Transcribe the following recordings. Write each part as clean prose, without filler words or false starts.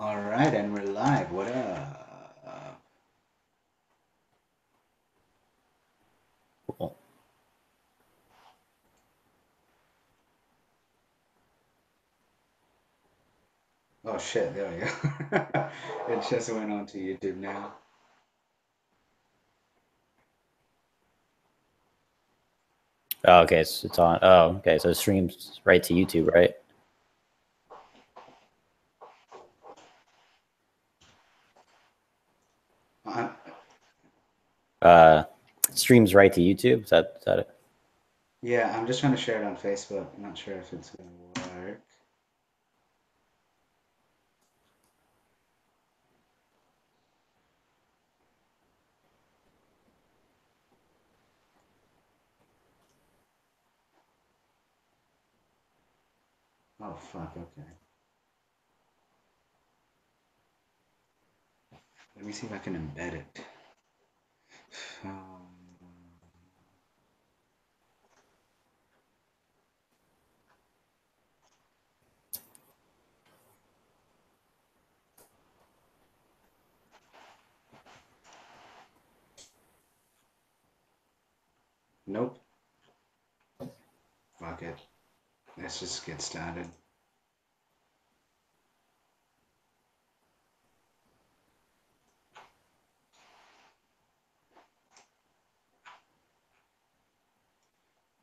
All right, and we're live. What up? Cool. Oh shit, there we go. It just went on to YouTube now. Oh, okay, so it's on. Oh, okay, so it streams right to YouTube, right? Uh, Uh, Streams right to YouTube. Is that it? yeah, I'm just trying to share it on Facebook. I'm not sure if it's gonna work. Oh fuck, okay. Let me see if I can embed it. Um, nope. Fuck it. Let's just get started.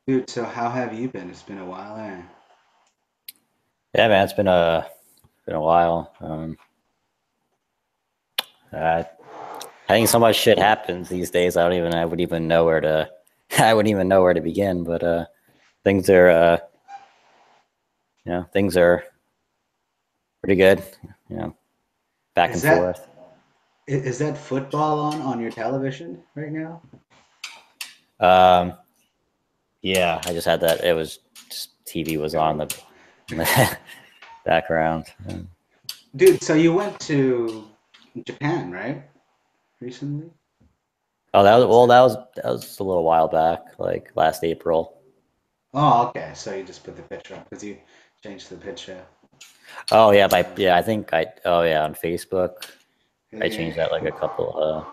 Dude, so how have you been? It's been a while, eh? Yeah, man, it's been a while. I I think so much shit happens these days. I would even know where to I wouldn't even know where to begin. But things are things are pretty good. You know, back Is and that forth. is that football on your television right now? Um, yeah, I just had that. It was just TV was on Oh. the background. Dude, so you went to Japan, right? Recently? Oh, that was Was it? that was a little while back, like last April. Oh, okay. So you just put the picture up because you changed the picture. Oh yeah, I Um, think I oh yeah on Facebook I yeah. changed that like a couple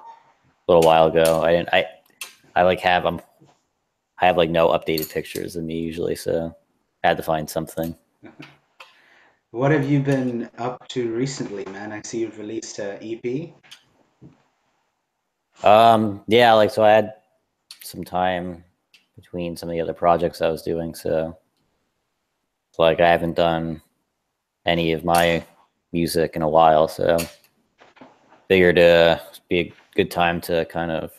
little while ago. I like I have like no updated pictures of me usually, so I had to find something. What have you been up to recently, man? I see you've released a EP. Yeah, like so I had some time between some of the other projects I was doing, so like I haven't done any of my music in a while, so figured be a good time to kind of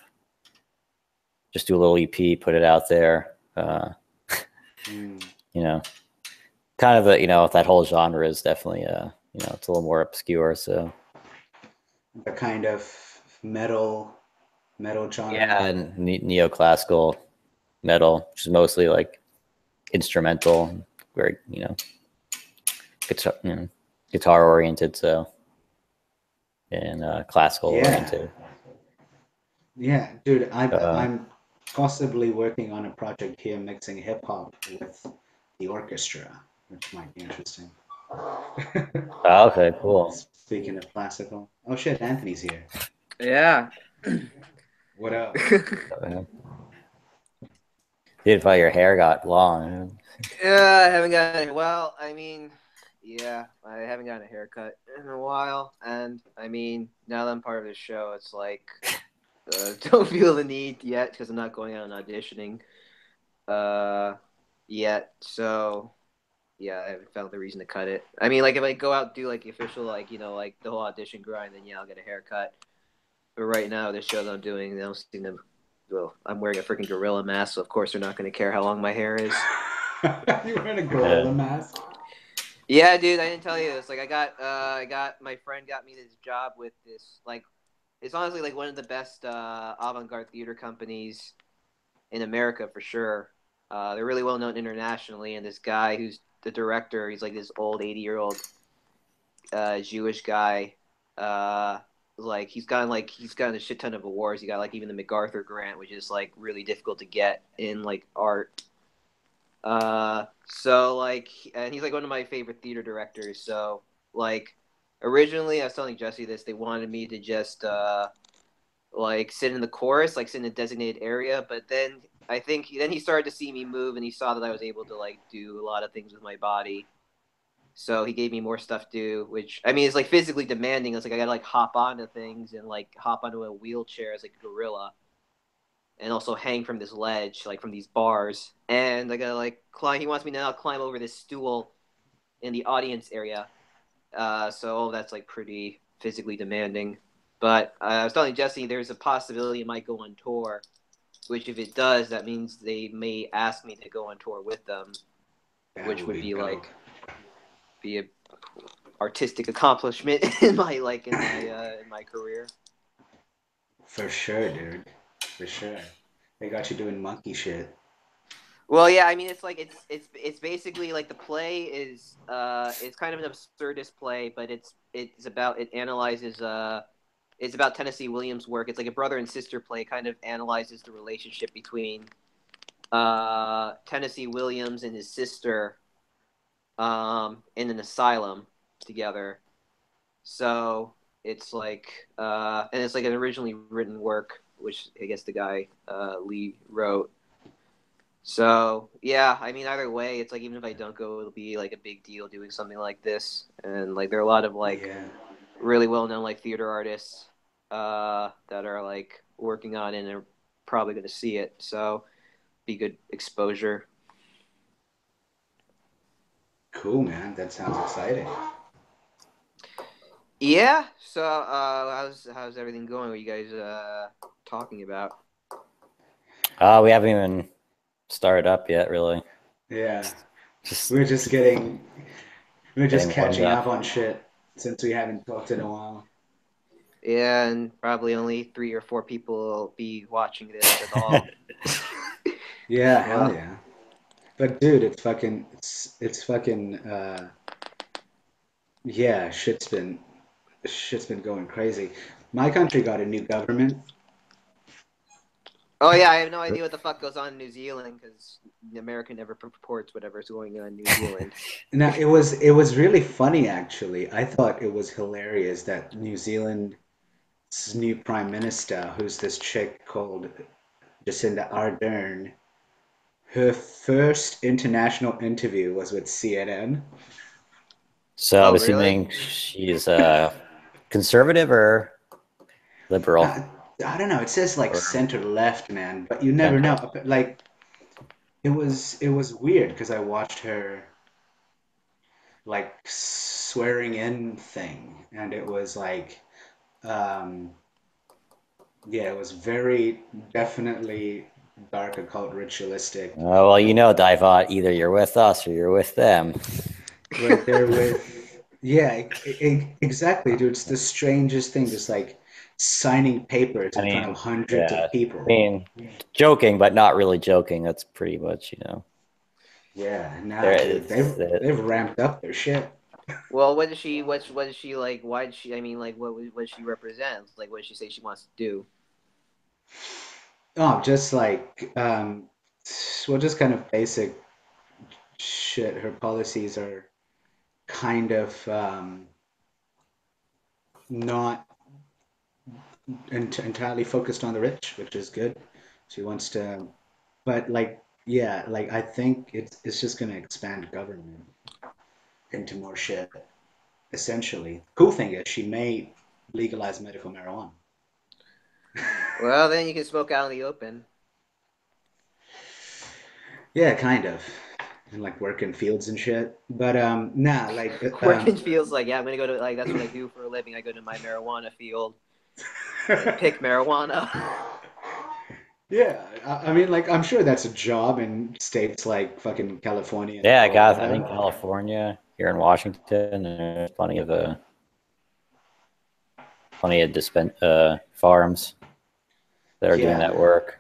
just do a little EP, put it out there. Mm. You know, kind of that whole genre is definitely it's a little more obscure. So The kind of metal metal genre. yeah, and neoclassical metal, which is mostly like instrumental, very guitar guitar oriented, so and classical Yeah. oriented. Yeah, dude, Uh, I'm possibly working on a project here mixing hip hop with the orchestra, which might be interesting. okay, cool. Speaking of classical. Oh shit, Anthony's here. Yeah. What up? Uh, Dude, if your hair got long. Yeah, I haven't gotten well, yeah, I haven't gotten a haircut in a while, and now that I'm part of this show, it's like don't feel the need yet because I'm not going out and auditioning uh yet. So yeah, I haven't found the reason to cut it. Like if I go out and do like the official like the whole audition grind, then yeah, I'll get a haircut. But right now, the show that I'm doing, they don't seem to. Well, I'm wearing a freaking gorilla mask, so of course they're not going to care how long my hair is. You wearing a Uh, gorilla mask? Yeah, dude, I didn't tell you this. Like, I got my friend got me this job with this. Like, it's honestly like one of the best avant-garde theater companies in America for sure. They're really well known internationally, and this guy who's the director, he's like this old 80-year-old Jewish guy. Uh, he's gotten a shit ton of awards. He got like even the MacArthur grant, which is like really difficult to get in like art. So like, and he's like one of my favorite theater directors. So like, originally I was telling Jesse this. They wanted me to just like sit in the chorus, like sit in a designated area. But then I think then he started to see me move, and he saw that I was able to like do a lot of things with my body. So he gave me more stuff to do, which I mean is like physically demanding. It's like I gotta like hop onto things and like hop onto a wheelchair as like a gorilla, and also hang from this ledge, like from these bars. And I gotta like climb. He wants me to now climb over this stool in the audience area. So that's like pretty physically demanding. But I was telling Jesse there's a possibility it might go on tour, which if it does, that means they may ask me to go on tour with them, That which would would be be dope. like be a artistic accomplishment in my like in my career. For sure, dude. For sure. They got you doing monkey shit. Well, yeah, I mean it's like it's basically like the play is it's kind of an absurdist play, but it's about it analyzes it's about Tennessee Williams' work. It's like a brother and sister play. It kind of analyzes the relationship between Tennessee Williams and his sister in an asylum together. So it's like and it's like an originally written work, which I guess the guy Lee wrote. So yeah, I mean either way, it's like even if I don't go, it'll be like a big deal doing something like this. And like there are a lot of like Yeah. really well known like theater artists that are like working on it and are probably going to see it. So be good exposure. Cool, man. That sounds exciting. Yeah. So how's everything going? What are you guys talking about? We haven't even started up yet, really. Yeah. Just We're just getting, we're just getting warmed catching up. up on shit since we haven't talked in a while. Yeah, and probably only 3 or 4 people will be watching this at all. Yeah, hell Well, yeah. But dude, it's fucking yeah, shit's been going crazy. My country got a new government. oh yeah, I have no idea what the fuck goes on in New Zealand because America never purports whatever's going on in New Zealand. Now it was really funny actually. I thought it was hilarious that New Zealand's new prime minister, who's this chick called Jacinda Ardern, her first international interview was with CNN. So I'm Oh really? assuming she's conservative or liberal Uh, I don't know. It says like or center left, man, but you never center. know. Like it was weird because I watched her like swearing in thing, and it was like um, yeah, it was very definitely dark occult ritualistic. Oh, well, you know, Divot, either you're with us or you're with them. Right there with yeah, exactly, dude. It's the strangest thing, just like signing papers I in front of mean, hundreds yeah, of I people. mean, joking, but not really joking. That's pretty much, Yeah, nah, there dude, it's they've ramped up their shit. Well, what does she like? Why did she? I mean, like, what does she represent? Like, what does she say she wants to do? Oh, just like well, just kind of basic shit. Her policies are kind of not entirely focused on the rich, which is good. She wants to, but like, yeah, like I think it's just gonna expand government into more shit. Essentially, cool thing is she may legalize medical marijuana. Well, then you can smoke out in the open. Yeah, kind of, and like work in fields and shit. But nah, like Working feels like yeah, I'm gonna go to like that's what I do for a living. I go to my marijuana field and pick marijuana. yeah, I mean, like I'm sure that's a job in states like fucking California and yeah, I think Colorado. California, here in Washington, there's plenty of farms that are doing that Yeah, work.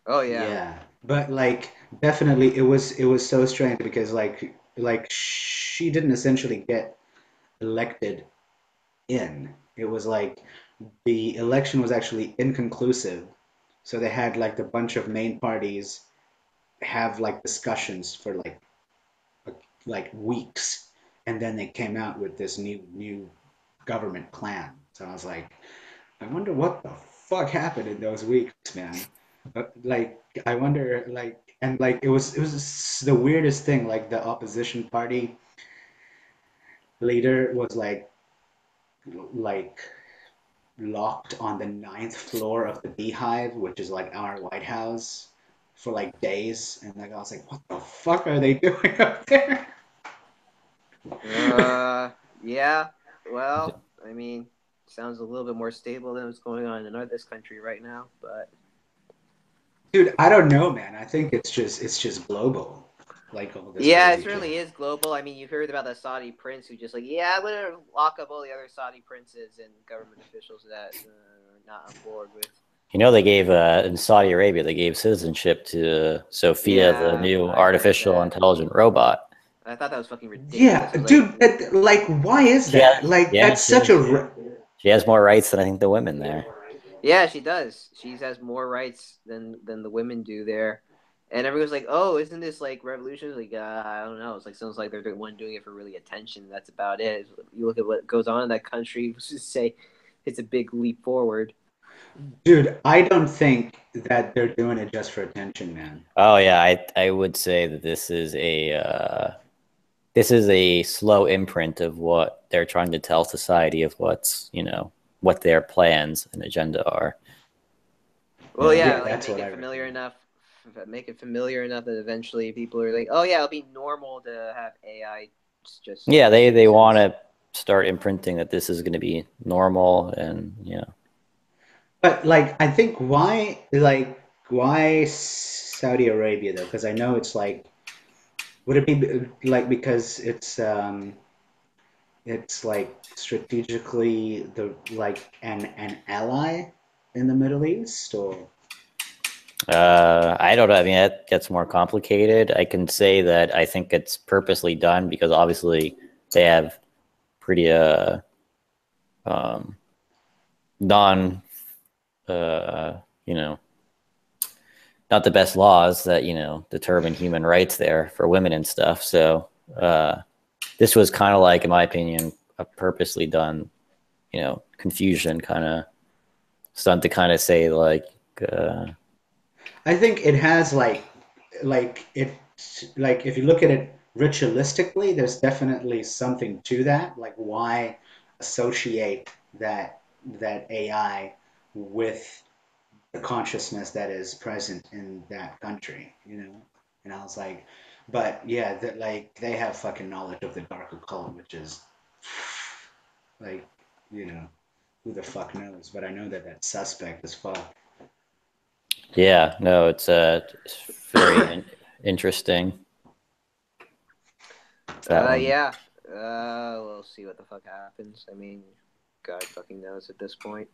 Oh yeah. yeah, but like definitely it was so strange because like she didn't essentially get elected in. It was like the election was actually inconclusive. So they had like a bunch of main parties have like discussions for like weeks, and then they came out with this new government plan. So I was like, I wonder what the fuck happened in those weeks, man. Like, I wonder, like, and like it was the weirdest thing. Like, the opposition party leader was like locked on the ninth floor of the Beehive, which is like our White House, for like days. And like I was like, what the fuck are they doing up there? Yeah. Well, I mean, sounds a little bit more stable than what's going on in this country right now. But Dude, I don't know, man. I think it's just global, like all this yeah, crazy it shit. really is global. I mean, you've heard about the Saudi prince who just like, yeah, I'm gonna lock up all the other Saudi princes and government officials that are not on board with. You know, they gave in Saudi Arabia, they gave citizenship to Sophia, the Yeah, new I heard artificial that. intelligent robot. I thought that was fucking Yeah, ridiculous. I was like, dude, like, why is She that? has, Like, yeah, that's such a. she has more rights than I think the women there. yeah, she does. She has more rights than the women do there. And everyone's like, "Oh, isn't this like revolution?" Like, I don't know. It's like sounds like they're the one doing it for really attention. That's about it. You look at what goes on in that country. Let's just say it's a big leap forward. Dude, I don't think that they're doing it just for attention, man. Oh yeah, I would say that this is a slow imprint of what they're trying to tell society of what's, you know, what their plans and agenda are. Well, Yeah. yeah, Yeah, like that's what I reckon. make it familiar enough that eventually people are like, "Oh yeah, it'll be normal to have AI just Yeah, make they want citizens." to start imprinting that this is going to be normal and, you know. But like, I think why Saudi Arabia though? Because I know it's like, would it be like because it's like strategically the like an ally in the Middle East, or I don't know. I mean, that gets more complicated. I can say that I think it's purposely done because obviously they have pretty um, non you know, not the best laws that, you know, determine human rights there for women and stuff. So this was kind of like, in my opinion, a purposely done, you know, confusion kind of stunt to kind of say uh, I think it has like it like if you look at it ritualistically, there's definitely something to that. Like, why associate that AI with the consciousness that is present in that country, you know? And I was like, but yeah, that like they have fucking knowledge of the dark occult, which is like, you know, who the fuck knows? But I know that that's suspect as fuck. yeah, no, it's very interesting that one. Yeah. We'll see what the fuck happens. I mean, God fucking knows at this point.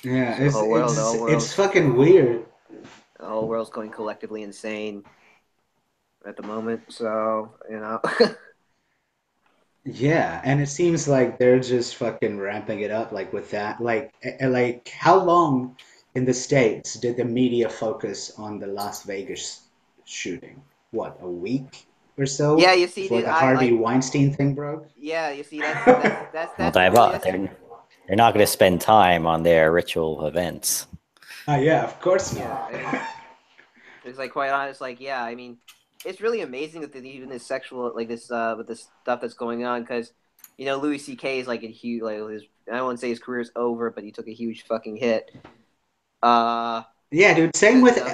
Yeah, So the whole world, it's fucking weird. the whole world's going collectively insane at the moment. So you know, Yeah, and it seems like they're just fucking ramping it up like with that. Like how long in the States did the media focus on the Las Vegas shooting? What, a week or so yeah. You see, before dude, the I Harvey like. Weinstein thing broke? Yeah, you see, Well, that's really that's they're not going to spend time on their ritual events. Yeah, of course yeah. not. I mean, it's like quite honest. Like, yeah, I mean, it's really amazing that even this sexual like this with this stuff that's going on because you know Louis C.K. is like a huge like his I won't say his career's over, but he took a huge fucking hit. Uh, Yeah, dude. Same because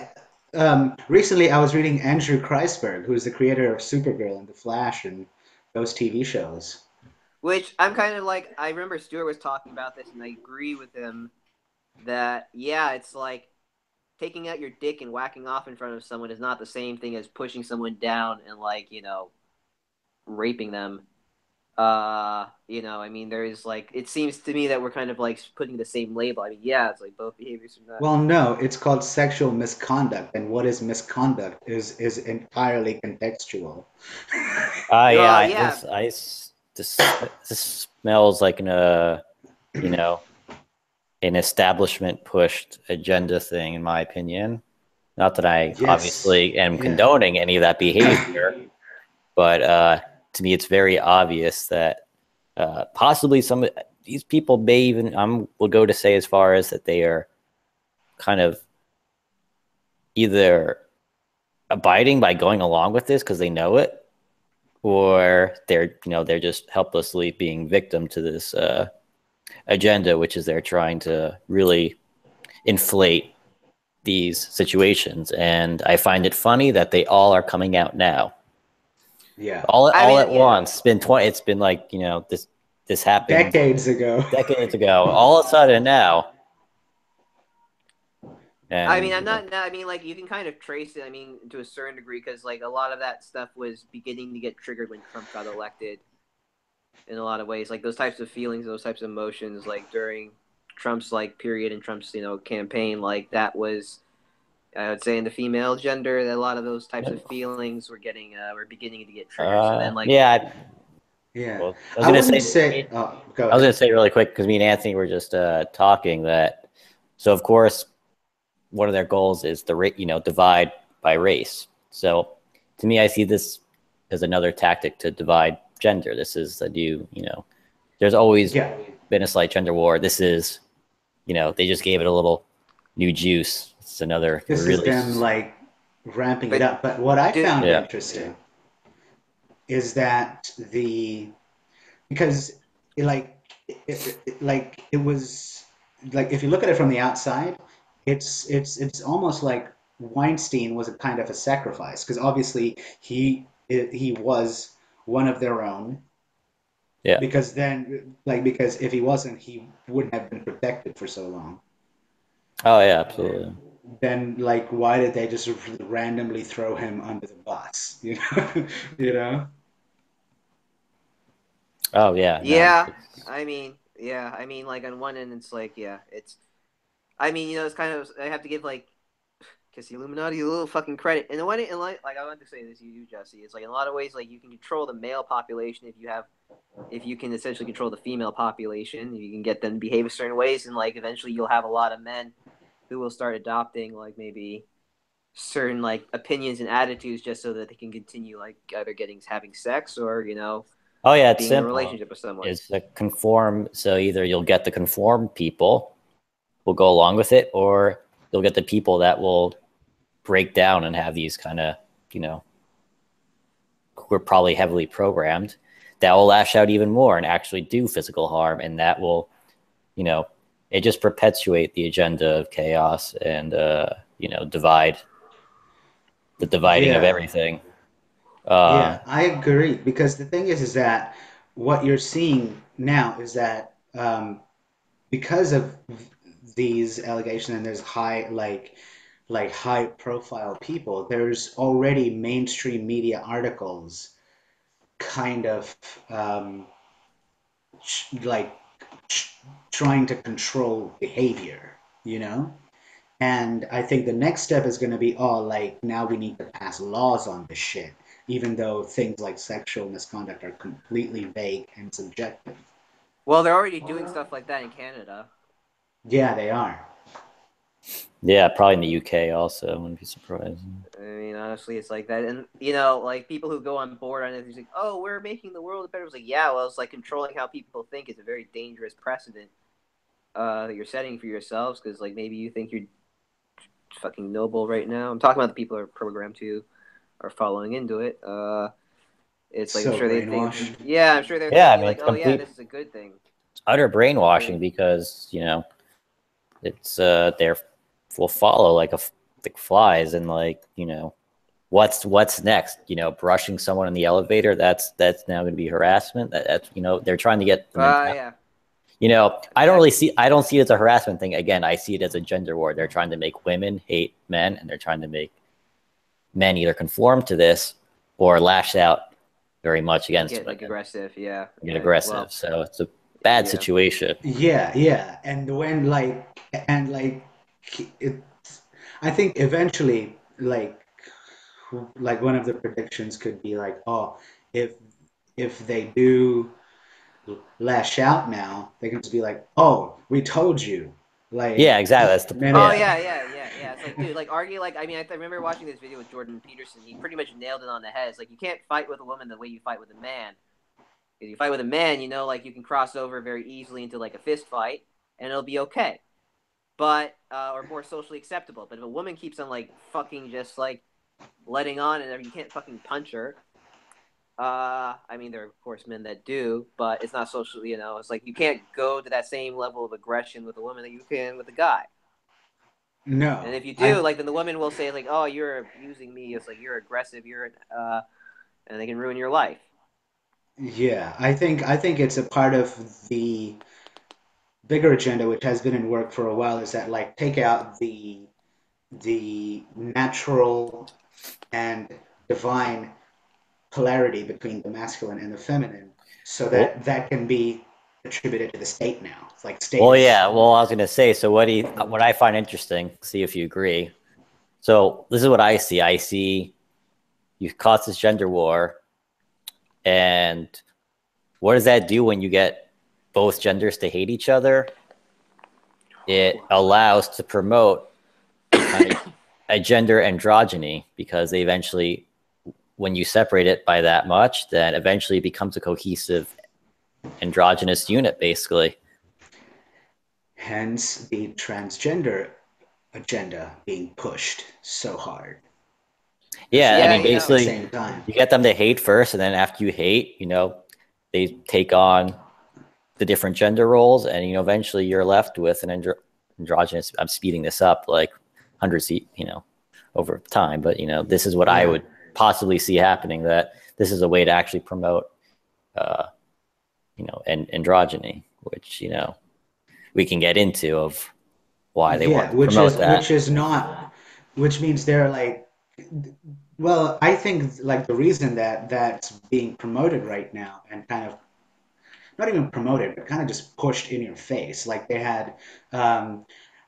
with recently I was reading Andrew Kreisberg, who's the creator of Supergirl and The Flash and those TV shows. which I'm kind of like I remember Stuart was talking about this, and I agree with him that yeah, it's like taking out your dick and whacking off in front of someone is not the same thing as pushing someone down and like you know raping them. You know, I mean, there is like it seems to me that we're kind of like putting the same label. I mean, yeah, it's like both behaviors are not. Well, no, it's called sexual misconduct, and what is misconduct is entirely contextual. Yeah, Yeah, this smells like you know, an establishment pushed agenda thing, in my opinion. Not that I Yes. obviously am Yeah. condoning any of that behavior, but to me, it's very obvious that Possibly some of these people may even will go to say as far as that they are kind of either abiding by going along with this because they know it, or they're just helplessly being victim to this agenda, which is they're trying to really inflate these situations. And I find it funny that they all are coming out now, Yeah. I all mean, at yeah. once. It's been like this happened Decades ago. decades ago. All of a sudden now, I mean, and I'm not. I mean, like you can kind of trace it. I mean, to a certain degree, because like a lot of that stuff was beginning to get triggered when Trump got elected. In a lot of ways, like those types of feelings, those types of emotions, like during Trump's like period in Trump's campaign, like that was, I would say, in the female gender, that a lot of those types of feelings were beginning to get triggered. So then, like, yeah. Yeah. Well, I wouldn't say. Oh, go I was ahead. gonna say really quick because me and Anthony were just talking that. So of course, one of their goals is to divide by race. So to me, I see this as another tactic to divide gender. This is a new, there's always Yeah. been a slight gender war. This is, they just gave it a little new juice. It's another This is really, them like ramping it but up. But what I did found yeah, interesting is that because like it was like if you look at it from the outside, it's almost like Weinstein was a kind of a sacrifice because obviously he was one of their own yeah. because if he wasn't he wouldn't have been protected for so long. Oh yeah, absolutely. Then like why did they just randomly throw him under the bus? You know? Oh yeah, no, yeah. I mean, like on one end, it's like, yeah, it's. I mean, it's kind of. I have to give like kiss the Illuminati a little fucking credit. And the one, and like I want to say this to you, Jesse, it's like in a lot of ways, like you can control the male population if you can essentially control the female population, you can get them to behave a certain ways, and like eventually you'll have a lot of men who will start adopting like maybe certain like opinions and attitudes just so that they can continue like either having sex or oh yeah, it's being in a simple. relationship with someone. It's a conform. So either you'll get the conform people will go along with it, or you'll get the people that will break down and have these kind of, you know, who are probably heavily programmed that will lash out even more and actually do physical harm. And that will, you know, it just perpetuate the agenda of chaos and, the dividing of Yeah. everything. Yeah, I agree because the thing is that what you're seeing now is that because of these allegations and there's high profile people, there's already mainstream media articles kind of like trying to control behavior, you know? And I think the next step is going to be, oh, like now we need to pass laws on this shit, even though things like sexual misconduct are completely vague and subjective. Well, they're already doing stuff like that in Canada. Yeah, they are. Yeah, probably in the UK also. I wouldn't be surprised. I mean, honestly, it's like that, and like people who go on board on it, it's like, oh, we're making the world better. It's like, yeah, well, it's like controlling how people think is a very dangerous precedent that you're setting for yourselves because, like, maybe you think you're fucking noble right now. I'm talking about the people who are programmed to are following into it. It's like I'm So sure they think, brainwashed. yeah, I'm sure they're Yeah, I thinking mean, like, it's oh yeah, complete this is a good thing. utter brainwashing Yeah. because, it's they're will follow like flies and like, what's next? Brushing someone in the elevator, that's now going to be harassment. That's they're trying to get the mentality. Yeah, exactly. I don't see it as a harassment thing. Again, I see it as a gender war. They're trying to make women hate men, and they're trying to make men either conform to this or lash out very much And against get like women, aggressive. Yeah, get yeah. aggressive. Well, So it's a bad yeah. situation. Yeah, yeah. And it, I think eventually like one of the predictions could be like, oh, if they do lash out now, they can just be like, "Oh, we told you." Yeah, Like, exactly. That's the Oh yeah. yeah. It's like, dude, like argue. Like, I mean, I remember watching this video with Jordan Peterson. He pretty much nailed it on the head. It's like you can't fight with a woman the way you fight with a man. If you fight with a man, you know, like you can cross over very easily into like a fist fight, and it'll be okay. But or more socially acceptable. But if a woman keeps on like fucking just like letting on, and you can't fucking punch her. I mean, there are of course men that do, but it's not socially. You know, it's like you can't go to that same level of aggression with a woman that you can with a guy. And No, if you do, I like, then the woman will say like, "Oh, you're abusing me." It's like you're aggressive. And they can ruin your life. yeah, I think it's a part of the bigger agenda which has been in work for a while is that like take out the natural and divine polarity between the masculine and the feminine so Well, that that can be attributed to the state now. It's like state well, is yeah. Well, I was gonna say. So, what I find interesting, see if you agree. So, this is what I see. I see you cause this gender war, and what does that do when you get both genders to hate each other? It allows to promote kind of a gender androgyny because they eventually, when you separate it by that much, then eventually it becomes a cohesive androgynous unit, basically. hence the transgender agenda being pushed so hard at Yeah, I Yeah, mean, you at know. the basically, same time. you get them to hate first, and then after you hate, they take on the different gender roles, and eventually you're left with an androgynous. I'm speeding this up like hundreds, over time, but this is what I Yeah. would possibly see happening. That this is a way to actually promote, uh, androgyny, which we can get into of why they want Yeah, to promote which that. is not which means they're like well, I think like the reason that that's being promoted right now and kind of not even promoted, but kind of just pushed in your face. Like they had,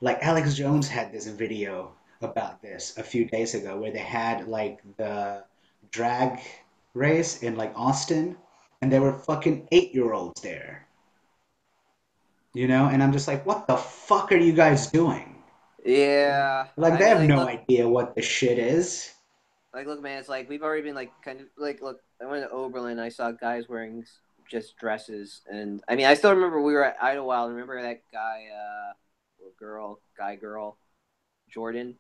like Alex Jones had this video about this a few days ago where they had like the drag race in like Austin and there were fucking 8-year-olds there, and I'm just like, what the fuck are you guys doing? Yeah, Like I they mean, have like, no look, idea what the shit is. look, man. It's like we've already been like kind of like, look. I went to Oberlin. I saw guys wearing just dresses, and I mean, I still remember we were at Idlewild. Remember that guy, girl, Jordan,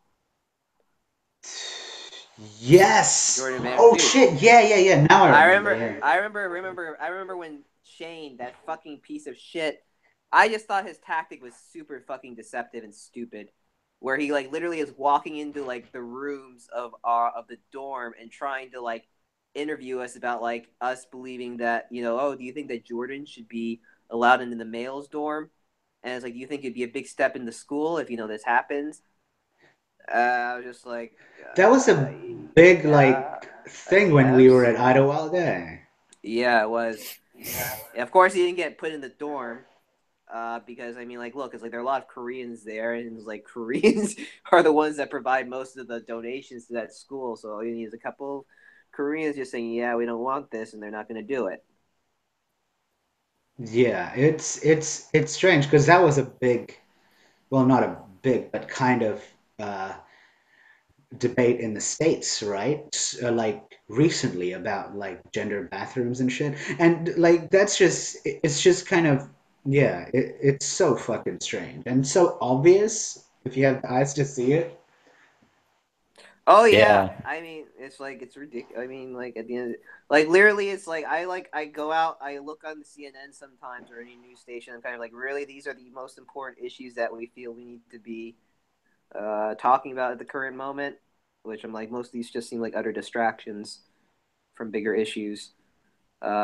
Yes. Jordan Man, Oh dude. shit. Yeah, yeah, yeah. Now I remember. Yeah. I remember when Shane, that fucking piece of shit. I just thought his tactic was super fucking deceptive and stupid, where he like literally is walking into like the rooms of the dorm and trying to like interview us about like us believing that oh, do you think that Jordan should be allowed into the males dorm? And it's like, do you think it'd be a big step in the school if this happens? I was just like, That was a big yeah, like I thing when we were guess. at Idlewild Day. Yeah, it was. Of course, he didn't get put in the dorm because I mean, like, look, it's like there are a lot of Koreans there, and it's like Koreans are the ones that provide most of the donations to that school. So all you need is a couple of Koreans just saying, "Yeah, we don't want this," and they're not going to do it. Yeah, it's strange because that was a big, well, not a big, but kind of uh, debate in the States, right? Like recently about like gender bathrooms and shit, and like that's just it's just kind of yeah, it's so fucking strange and so obvious if you have the eyes to see it. Oh yeah, Yeah, I mean, it's like it's ridiculous. I mean, like at the end, like literally, it's like I go out, I look on the CNN sometimes or any news station. I'm kind of like, really, these are the most important issues that we feel we need to be talking about at the current moment. Which I'm like, most of these just seem like utter distractions from bigger issues,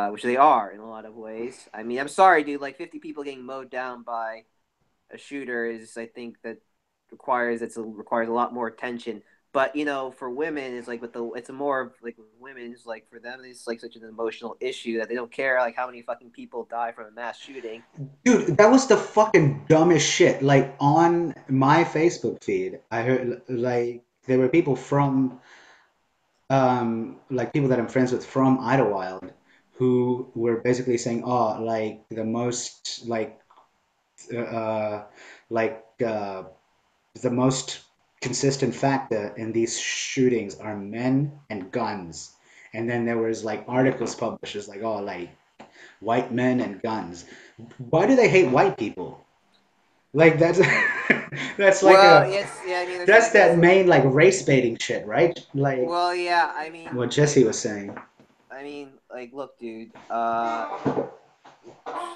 which they are in a lot of ways. I mean, I'm sorry, dude. Like 50 people getting mowed down by a shooter is, I think, that requires a lot more attention. But for women, it's like it's a more of like with women, it's like for them, it's like such an emotional issue that they don't care like how many fucking people die from a mass shooting. Dude, that was the fucking dumbest shit. Like on my Facebook feed, I heard like there were people from like people that I'm friends with from Idlewild who were basically saying, "Oh, like the most uh like the most consistent factor in these shootings are men and guns." And then there was like articles published as like, "Oh, like white men and guns. Why do they hate white people? Like that's that's like Well, a yes, yeah. I mean, that's there's that main like race baiting shit, right? Like well, yeah. I mean, what Jesse was saying. like, look, dude.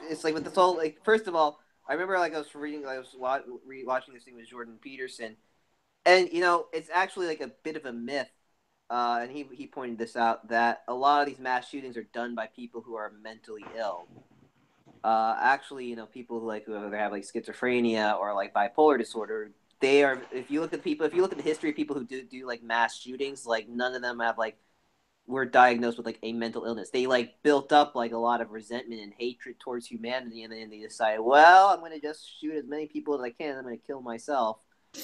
It's like with this whole like. First of all, I remember like I was watching this thing with Jordan Peterson, and it's actually like a bit of a myth. And he pointed this out that a lot of these mass shootings are done by people who are mentally ill. Actually, people who either have like schizophrenia or like bipolar disorder, they are. If you look at the history of people who do like mass shootings, like none of them have like were diagnosed with like a mental illness. They like built up like a lot of resentment and hatred towards humanity, and then they decide, well, I'm gonna just shoot as many people as I can. I'm gonna kill myself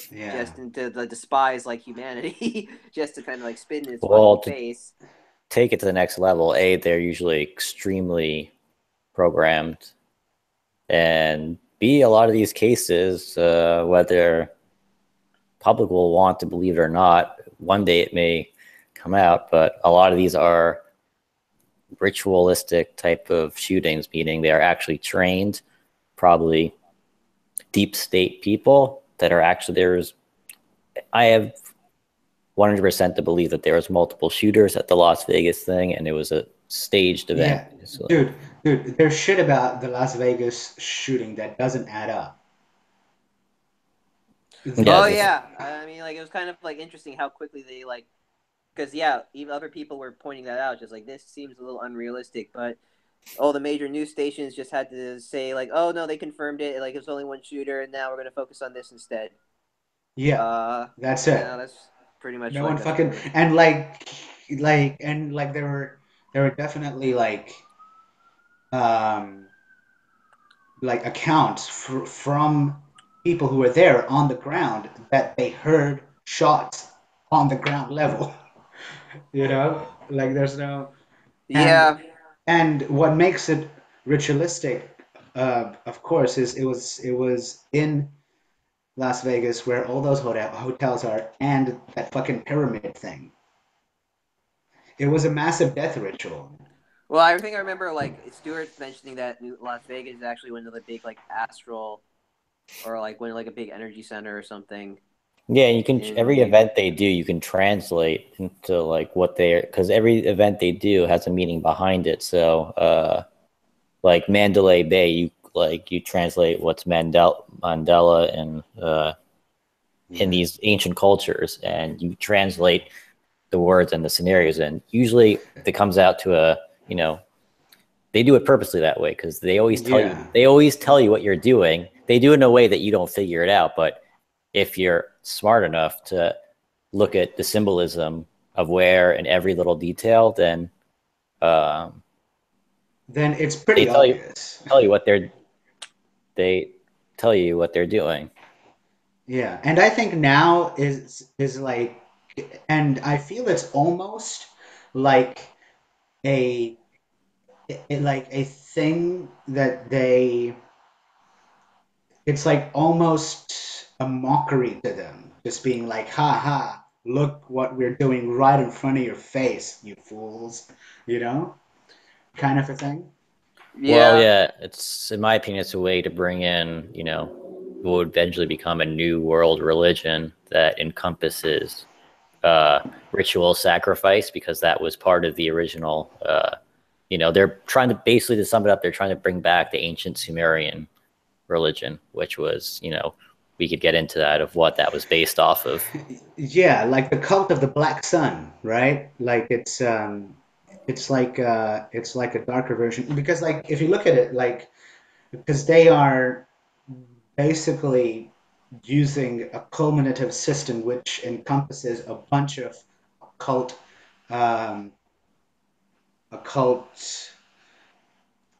Yeah. just to despise like humanity, just to kind of like spit in its Well, fucking to face. take it to the next level, they're usually extremely programmed, and B, a lot of these cases, whether public will want to believe it or not, one day it may come out, but a lot of these are ritualistic type of shootings, meaning they are actually trained, probably deep state people that are actually there's. I have 100% to believe that there was multiple shooters at the Las Vegas thing, and it was a staged event. Yeah. So, Dude, there's shit about the Las Vegas shooting that doesn't add up. yeah, Oh The this yeah, I mean, like it was kind of like interesting how quickly they like because yeah, even other people were pointing that out, just like this seems a little unrealistic. But the major news stations just had to say like, oh no, they confirmed it. Like it was only one shooter, and now we're gonna focus on this instead. yeah, that's And it. that's pretty much No like one that's pretty fucking much. and like there were definitely um like accounts from people who were there on the ground that they heard shots on the ground level. You know, like there's no and Yeah, and what makes it ritualistic, of course, is it was in Las Vegas where all those hotels are and that fucking pyramid thing. It was a massive death ritual. well, I think I remember like Stewart mentioning that Las Vegas is actually one of the big like astral or like one like a big energy center or something yeah, you can in every the. event they do, you can translate into like what they're because every event they do has a meaning behind it. So, like Mandalay Bay, you translate what's Mandela and in Yeah. these ancient cultures, and you translate the words and the scenarios, and usually it comes out to a they do it purposely that way because Yeah. they always tell you what you're doing. They do it in a way that you don't figure it out, but if you're smart enough to look at the symbolism of where in every little detail, then um, Then it's they pretty obvious. tell you what they tell you what they're doing. Yeah. And I think now is like and I feel it's almost like a like a thing that they it's like almost a mockery to them, just being like, ha ha, look what we're doing right in front of your face, you fools, you know, kind of a thing. Well, Yeah, yeah, it's in my opinion, it's a way to bring in, what would eventually become a new world religion that encompasses ritual sacrifice because that was part of the original. They're trying to basically to sum it up, they're trying to bring back the ancient Sumerian religion, which was, we could get into that of what that was based off of. Yeah, like the cult of the Black Sun, right? Like it's like a darker version because like if you look at it like because they are basically using a culminative system which encompasses a bunch of occult um, occult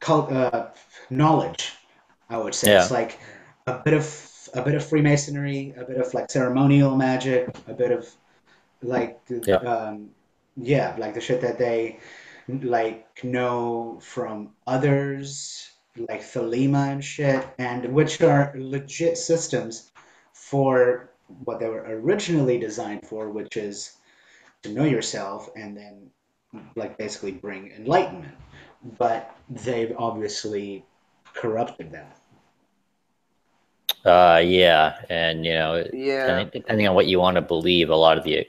cult knowledge. I would say it's Yeah, like a bit of Freemasonry, a bit of like ceremonial magic, a bit of like yeah, yeah, like the shit that they like know from others, like Thelema and shit, and which are legit systems for what they were originally designed for, which is to know yourself and then like basically bring enlightenment. but they've obviously corrupted that. Yeah, and Yeah. depending on what you want to believe, a lot of the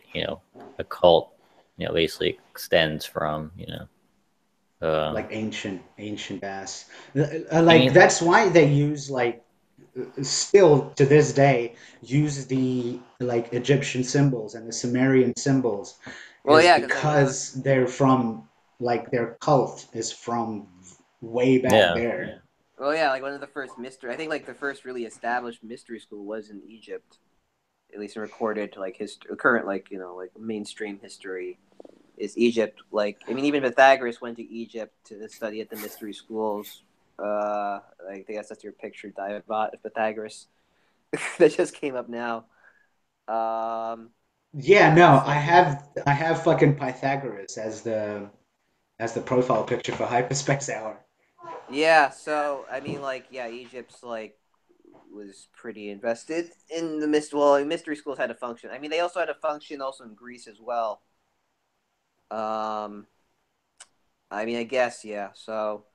occult, basically extends from Like ancient ass. I Like mean, that's why they use like still to this day use the like Egyptian symbols and the Sumerian symbols Well, is yeah, because like that was. because they're from like their cult is from way back yeah. there. Well, yeah, like one of the first mystery. I think like the first really established mystery school was in Egypt, at least in recorded like history, current like like mainstream history is Egypt. Like I mean, even Pythagoras went to Egypt to study at the mystery schools. I guess that's your picture, Diabot of Pythagoras. That just came up now. Yeah, Yeah, no, so I have fucking Pythagoras as the profile picture for Hyperspace Hour. yeah, so I mean, like, yeah, Egypt's like was pretty invested in the mystery schools had a function. I mean, they also had a function also in Greece as well. Um, I mean, I guess yeah. So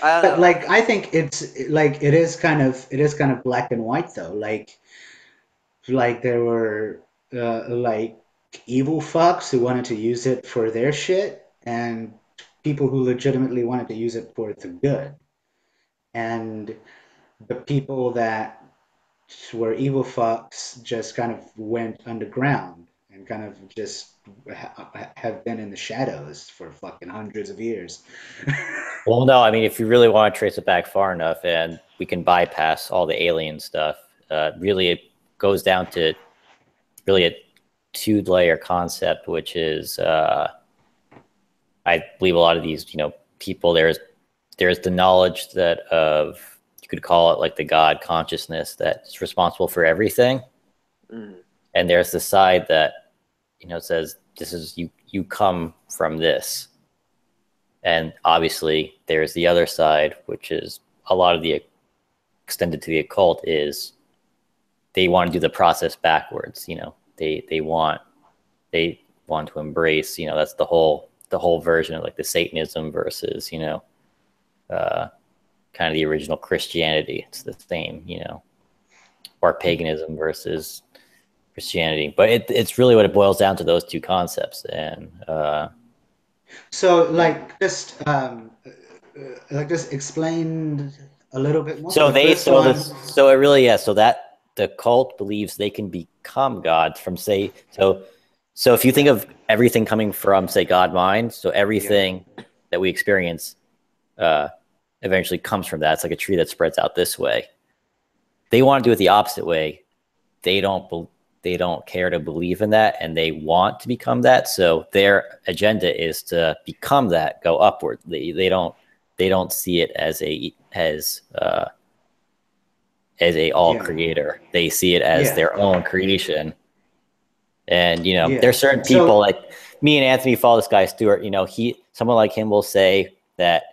I don't But know. I like think I think it's like it is kind of black and white though. Like there were like evil fucks who wanted to use it for their shit and people who legitimately wanted to use it for the good. And the people that were evil fucks just kind of went underground and kind of just have been in the shadows for fucking hundreds of years. Well, no, I mean, if you really want to trace it back far enough, and we can bypass all the alien stuff, really, it goes down to really a two-layer concept, which is, I believe, a lot of these, people. There's the knowledge that of you could call it like the God consciousness that's responsible for everything, mm, and there's the side that says this is you come from this. And obviously, there's the other side, which is a lot of the extended to the occult is they want to do the process backwards. They want to embrace. That's the whole version of like the Satanism versus uh, kind of the original Christianity. It's the same, or paganism versus Christianity. But it's really what it boils down to, those two concepts. And So like just explain a little bit more. So So the they first so one, this so it really yeah so that the cult believes they can become gods from say so if you think yeah, of everything coming from say God mind, so yeah, everything that we experience uh eventually comes from that. It's like a tree that spreads out this way. They want to do it the opposite way. They don't care to believe in that, and they want to become that. So their agenda is to become that, go upward. They don't see it as a all yeah, creator. They see it as yeah, their own creation. And yeah. there's certain people So like me and Anthony follow this guy Stewart. Someone like him will say that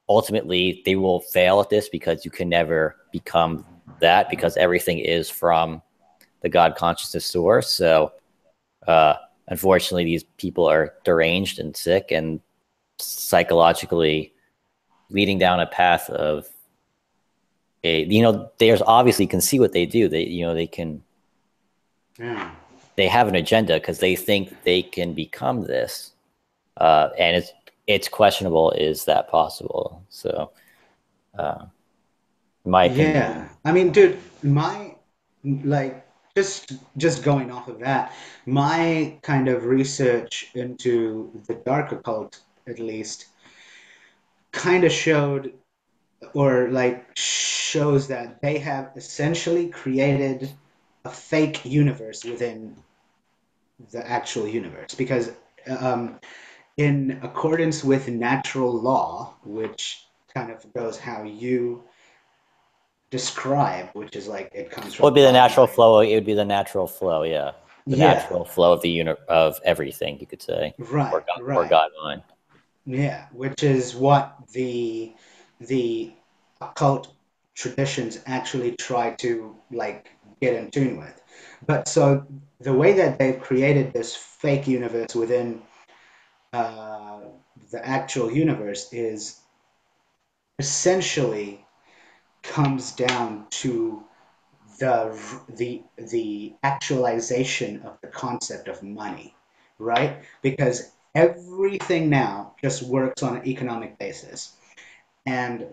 ultimately they will fail at this because you can never become that because everything is from the God consciousness source. So uh, unfortunately, these people are deranged and sick and psychologically leading down a path of there's obviously can see what they do. yeah. They have an agenda because they think they can become this, and it's questionable. Is that possible? So, uh, in my opinion, Yeah, I mean, dude, my like just going off of that, my kind of research into the dark occult, at least, kind of showed or like shows that they have essentially created a fake universe within the actual universe because um, in accordance with natural law, which kind of goes how you describe, which is like it comes what would from be the God natural mind. flow? It would be the natural flow. Yeah, the Yeah, natural flow of of everything. You could say, right, or right. God mind. Yeah, which is what the occult traditions actually try to like get in tune with. But so the way that they've created this fake universe within uh, the actual universe is essentially comes down to the actualization of the concept of money, right? Because everything now just works on an economic basis, and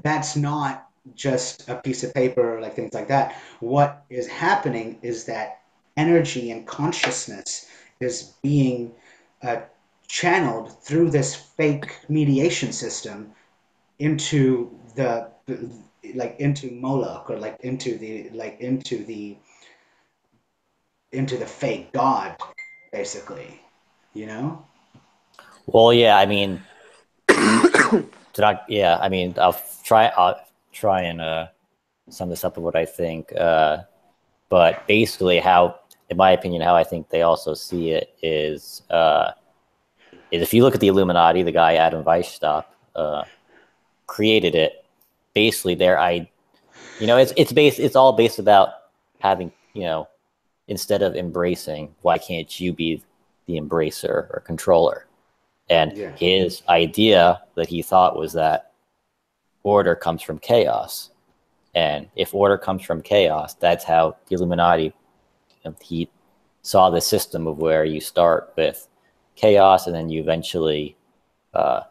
that's not just a piece of paper or like things like that. What is happening is that energy and consciousness is being uh, channeled through this fake mediation system into the like into Moloch, or like into the fake god, basically, you know? Well, yeah, I mean, yeah, I mean, I'll try and sum this up of what I think. But basically, how, in my opinion, how I think they also see it is if you look at the Illuminati, the guy Adam Weishaupt created it. Basically, it's all based about having, instead of embracing, why can't you be the embracer or controller? And Yeah. his idea that he thought was that order comes from chaos. And if order comes from chaos, that's how the Illuminati, he saw the system of where you start with chaos and then you eventually uh,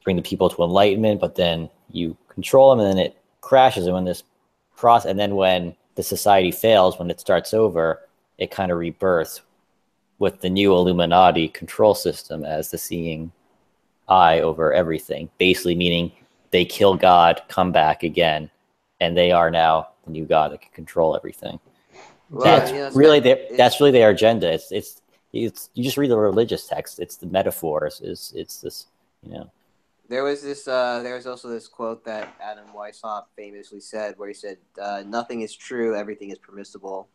bring the people to enlightenment, but then you control them and then it crashes. And when this process, and then when the society fails, when it starts over, it kind of rebirths with the new Illuminati control system as the seeing eye over everything, basically meaning they kill God, come back again, and they are now the new God that can control everything. Well, That's Yeah. really it's that's really their agenda. It's you just read the religious text. It's the metaphors. It's this, you know. there was also this quote that Adam Weishaupt famously said, where he said, "Nothing is true, everything is permissible,"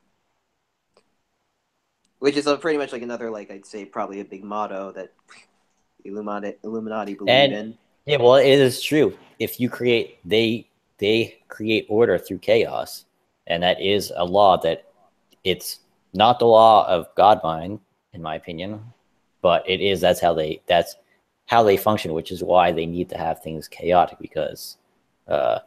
which is pretty much like another, like I'd say, probably a big motto that Illuminati believe And in. yeah, well, it is true. If you create, they create order through chaos, and that is a law that it's not the law of God mind, in my opinion, but it is. That's how they function, which is why they need to have things chaotic because uh,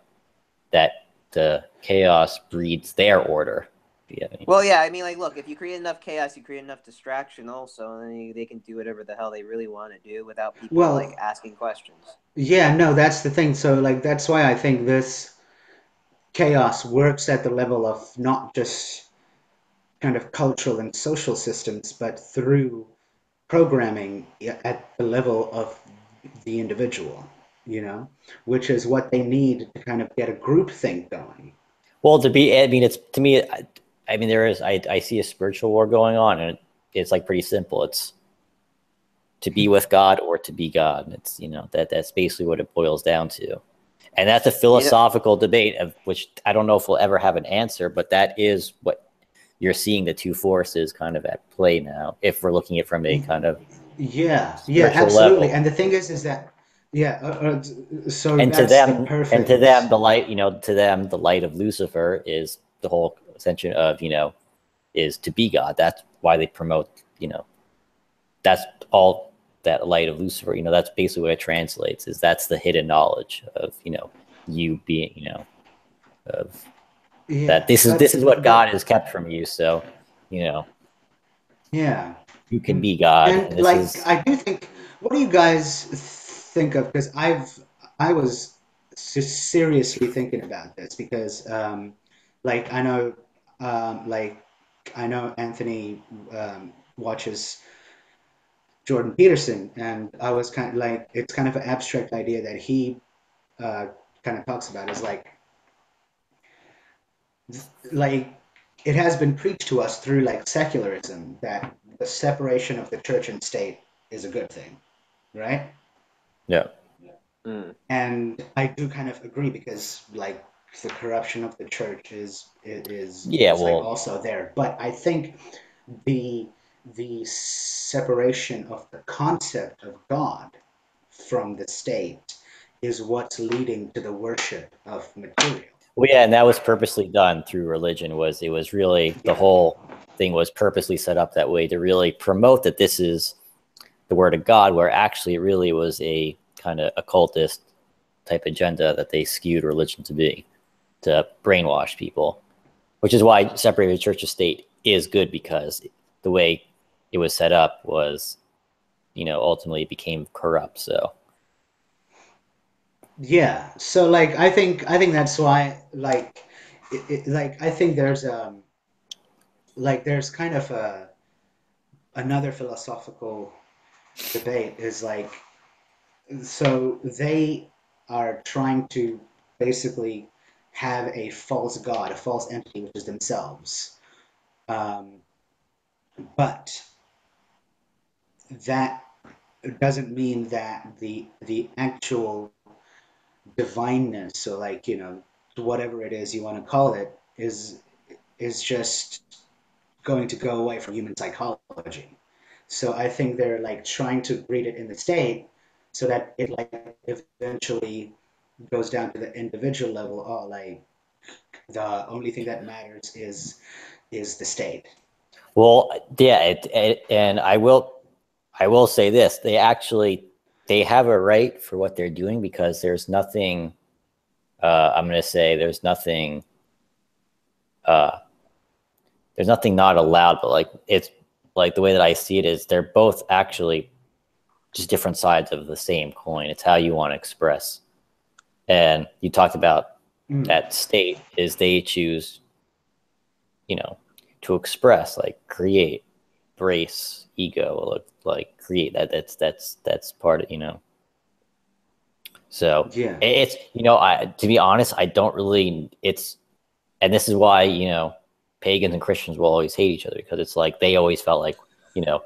that the chaos breeds their order. Yeah, Well, yeah, I mean, like, look, if you create enough chaos, you create enough distraction, also, and then they can do whatever the hell they really want to do without people like Well, asking questions. yeah, no, that's the thing. So, like, that's why I think this chaos works at the level of not just kind of cultural and social systems, but through programming at the level of the individual, you know, which is what they need to kind of get a group thing going. well, I mean, it's to me. I mean, I see a spiritual war going on, and it's like pretty simple. It's to be with God or to be God. It's that's basically what it boils down to, and that's a You know, philosophical debate of which I don't know if we'll ever have an answer. But that is what you're seeing the two forces kind of at play now. If we're looking at it from a kind of Yeah, yeah, spiritual absolutely. level, And the thing is that, yeah, so and to that's the them, perfect. the light, to them, the light of Lucifer is the whole ascension of is to be God. That's why they promote, that's all that light of Lucifer, that's basically what it translates is that's the hidden knowledge of, you being, of that Yeah, this is what God has kept from you. So, you know, yeah. you can be God. And And this like, is, I do think, what do you guys think of? Because I was seriously thinking about this because, like, like, I know Anthony watches Jordan Peterson, and I was kind of like, it's kind of an abstract idea that he uh, kind of talks about is like it has been preached to us through like secularism that the separation of the church and state is a good thing, right? yeah. mm. And I do kind of agree because like the corruption of the church Yeah. is like Well, also there. But I think the the separation of the concept of God from the state is what's leading to the worship of material. well, yeah. And that was purposely done through religion it was really, the Yeah. whole thing was purposely set up that way to really promote that this is the word of God, where actually it really was a kind of occultist type agenda that they skewed religion to be, to brainwash people, which is why separated church and state is good, because the way it was set up was, ultimately it became corrupt. So Yeah. So like I think that's why like like I think there's kind of another philosophical debate is like, so they are trying to basically have a false god, a false entity, which is themselves. Um, but that doesn't mean that the actual divineness, so like, whatever it is you want to call it, is just going to go away from human psychology. So I think they're like trying to breed it in the state so that it like eventually goes down to the individual level. Oh, like the only thing that matters is the state. well, yeah, and I will say this: they have a right for what they're doing, because there's nothing. I'm going to say uh, there's nothing not allowed, but like it's like the way that I see it is they're both actually just different sides of the same coin. It's how you want to express. And you talked about Mm, that state is they choose, you know, to express, like create, brace, ego, like create. That's part of, So yeah, it's, I, to be honest, I don't really, and this is why, pagans and Christians will always hate each other, because it's like they always felt like, you know,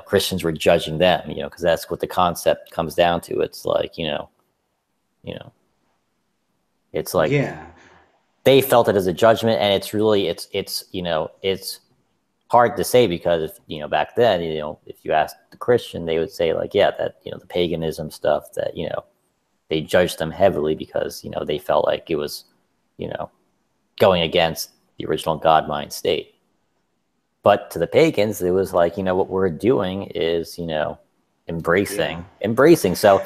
Christians were judging them, because that's what the concept comes down to. It's like, you know, it's like yeah, they felt it as a judgment, and it's really, it's hard to say, because back then, if you asked the Christian, they would say like, yeah, that, the paganism stuff, that, they judged them heavily because, they felt like it was, you know, going against the original God mind state. But to the pagans, it was like, what we're doing is, yeah, embracing. So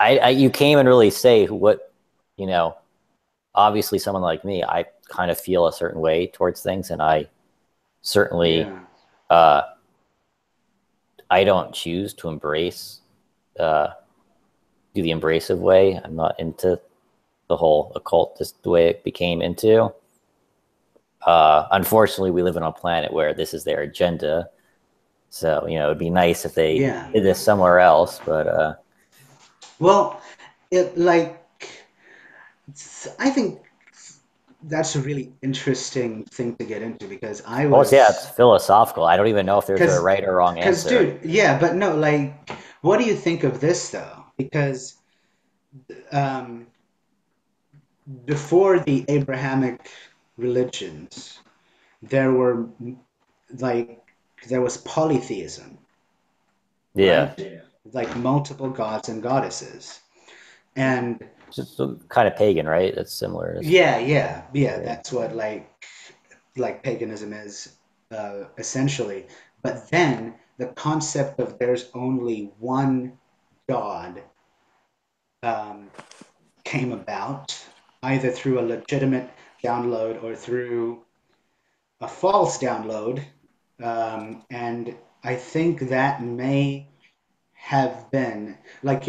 you can't even really say what, you know, obviously someone like me, I kind of feel a certain way towards things. And I certainly, yeah, uh, I don't choose to uh, do the embracive way. I'm not into the whole occult, just the way it became into. Unfortunately, we live on a planet where this is their agenda. So, it'd be nice if they yeah. did this somewhere else. But, Well, it like I think that's a really interesting thing to get into because I well, yeah, it's was philosophical. I don't even know if there's a because right or wrong answer. dude, yeah, but no, like, what do you think of this though? Because um, before the Abrahamic religions, there were like there was polytheism, Yeah. right? Yeah. Like multiple gods and goddesses, and Just kind of pagan, right? That's similar. yeah, Right. that's what like paganism is essentially. But then the concept of there's only one God um, came about either through a legitimate download or through a false download. And I think that may have been like,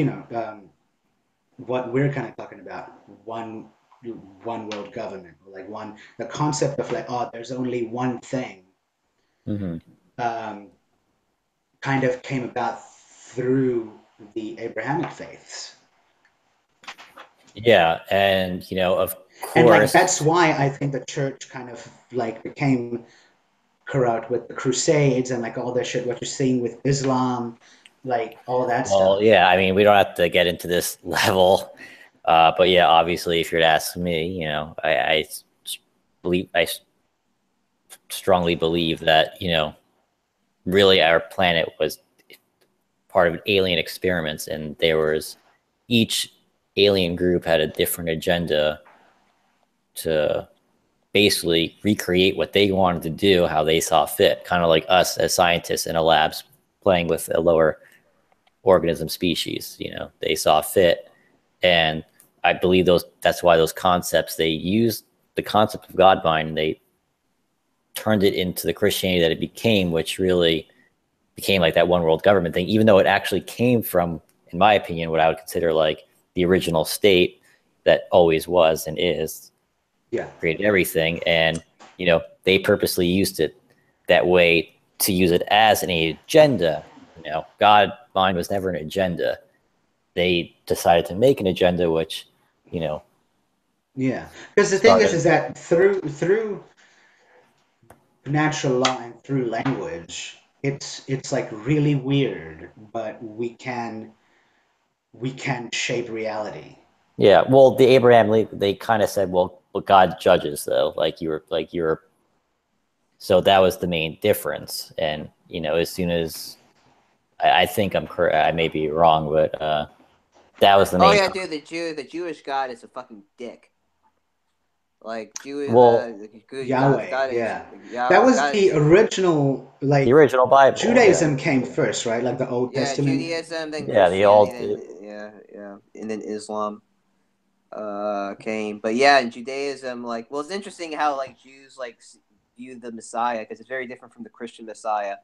what we're kind of talking about, one world government, or like one, the concept of like, oh, there's only one thing, Hmm. um, kind of came about through the Abrahamic faiths. Yeah. And, of And like course, that's why I think the church kind of like became corrupt with the Crusades and like all that shit, what you're seeing with Islam, like all that well, stuff. yeah, I mean, we don't have to get into this level. But yeah, obviously, if you're to ask me, I strongly believe that, really our planet was part of alien experiments, and there was each alien group had a different agenda to basically recreate what they wanted to do, how they saw fit, kind of like us as scientists in a labs playing with a lower organism species. You know, they saw fit, and I believe that's why those concepts, they used the concept of God mind, and they turned it into the Christianity that it became, which really became like that one world government thing, even though it actually came from, in my opinion, what I would consider like the original state that always was and is, Yeah. created everything. And, you know, they purposely used it that way to use it as an agenda. You know, God mind was never an agenda. They decided to make an agenda, which, you know, Yeah. Because the thing started. is that through natural law and through language, it's like really weird, but we can shape reality. Yeah, well, the Abraham League, they kind of said, well, God judges though, like you're. So that was the main difference. And you know, as soon as I think I'm correct, I may be wrong, but that was the Oh main. yeah, dude, the Jewish God is a fucking dick. Like Jew, Well, the good God, Yahweh, God is yeah. yeah, That was God the is original, the like, original Bible, yeah, Judaism came first, right? Like the Old yeah Testament. Judaism, then yeah, the Christianity, old, then and then Islam came. But yeah, in Judaism, like, well, it's interesting how like Jews like view the Messiah because it's very different from the Christian Messiah.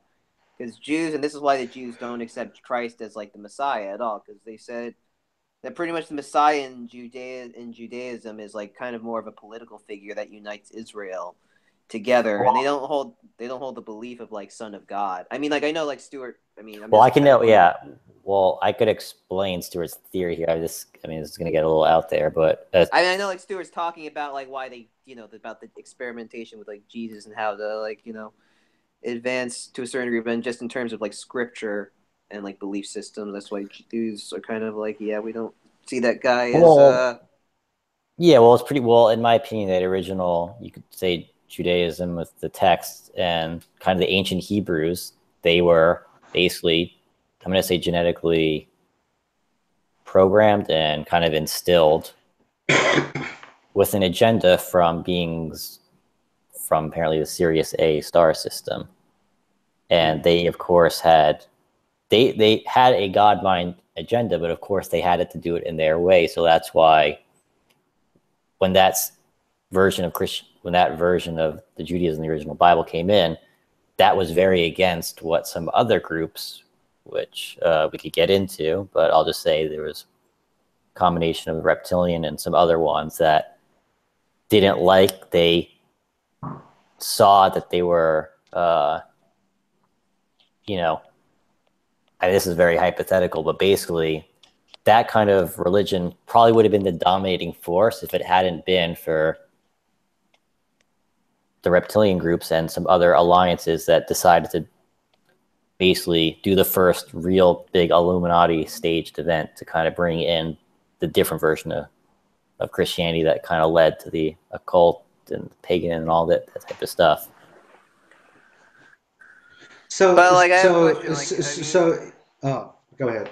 Because Jews, and this is why the Jews don't accept Christ as like the Messiah at all, because they said that pretty much the Messiah in Judaism is like kind of more of a political figure that unites Israel together, and they don't hold the belief of like Son of God. I mean, like I know like Stuart. I mean, I'm well, I just can kind of know, going. yeah. Well, I could explain Stuart's theory here. I mean, this is gonna get a little out there, but I mean, I know like Stuart's talking about like why they, about the experimentation with like Jesus and how to like advance to a certain degree, but just in terms of like scripture and like belief systems, that's why Jews are kind of like, yeah, we don't see that guy as well, yeah, well, it's pretty well, in my opinion, that original, you could say Judaism with the text and kind of the ancient Hebrews, they were basically, I'm going to say, genetically programmed and kind of instilled with an agenda from beings from apparently the Sirius A star system. And they, of course, they had a God mind agenda, but of course they had it to do it in their way. So that's why when that's when that version of the Judaism, the original Bible, came in, that was very against what some other groups, which we could get into, but I'll just say there was a combination of reptilian and some other ones that didn't like. They saw that they were, you know, this is very hypothetical, but basically that kind of religion probably would have been the dominating force if it hadn't been for the reptilian groups and some other alliances that decided to basically do the first real big Illuminati staged event to kind of bring in the different version of Christianity that kind of led to the occult and pagan and all that type of stuff. So but like I have a so question. Like, so, I mean, so oh, go ahead.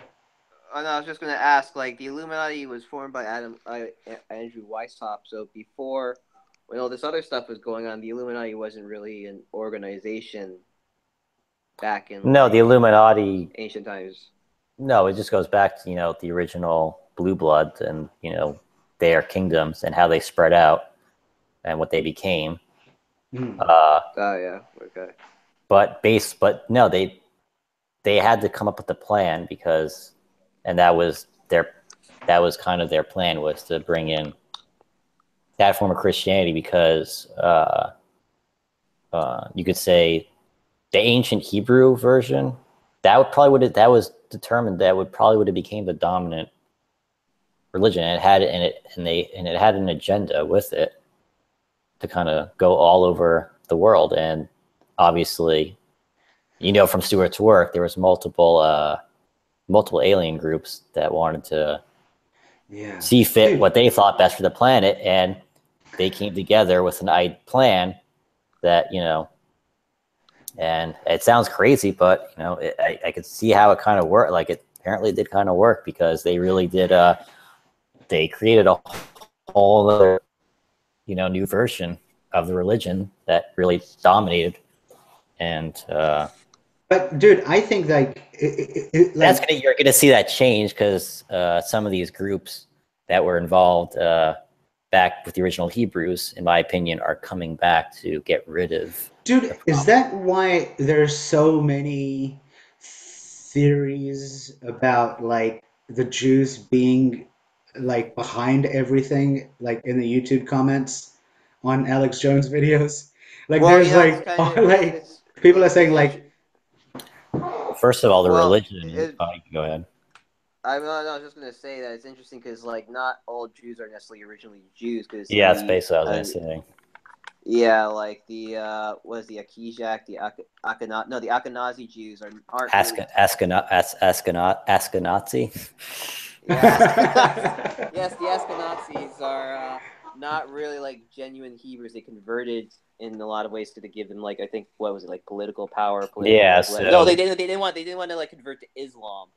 oh, no, I was just gonna ask. Like, the Illuminati was formed by Andrew Weishaupt. So before, when all this other stuff was going on, the Illuminati wasn't really an organization back in No, the like Illuminati. ancient times. No, it just goes back to the original Blue Blood and their kingdoms and how they spread out and what they became. Mm. Uh, Oh yeah, okay. but no, they had to come up with a plan because, and that was kind of their plan, was to bring in that form of Christianity because you could say the ancient Hebrew version that was determined that would probably would have became the dominant religion, and it had and it had an agenda with it to kind of go all over the world. And obviously, from Stewart's work, there was multiple alien groups that wanted to Yeah, see fit dude. what they thought best for the planet, and they came together with an plan that and it sounds crazy, but I could see how it kind of worked. Like, it apparently did kind of work because they really did. They created a whole other new version of the religion that really dominated, and But dude, I think like That's like gonna you're gonna see that change because some of these groups that were involved back with the original Hebrews, in my opinion, are coming back to get rid of the dude, is problem. that why there's so many theories about like the Jews being like behind everything, like in the YouTube comments on Alex Jones videos? Like Well, there's it's like kind of like people are saying it's like Well, first of all, the well, religion. Oh, you can go ahead. I was just gonna say that it's interesting because like not all Jews are necessarily originally Jews because Yeah, that's the basically what I was gonna say. yeah, like the what is the Akijak, the Akhenazi, no, the Ashkenazi Jews aren't really Ashkenazi. yeah, Ashkenazi. Yes, the Ashkenazis are not really like genuine Hebrews. They converted in a lot of ways to give them like I think what was it like political power, political Yeah, like no, so they didn't want to like convert to Islam.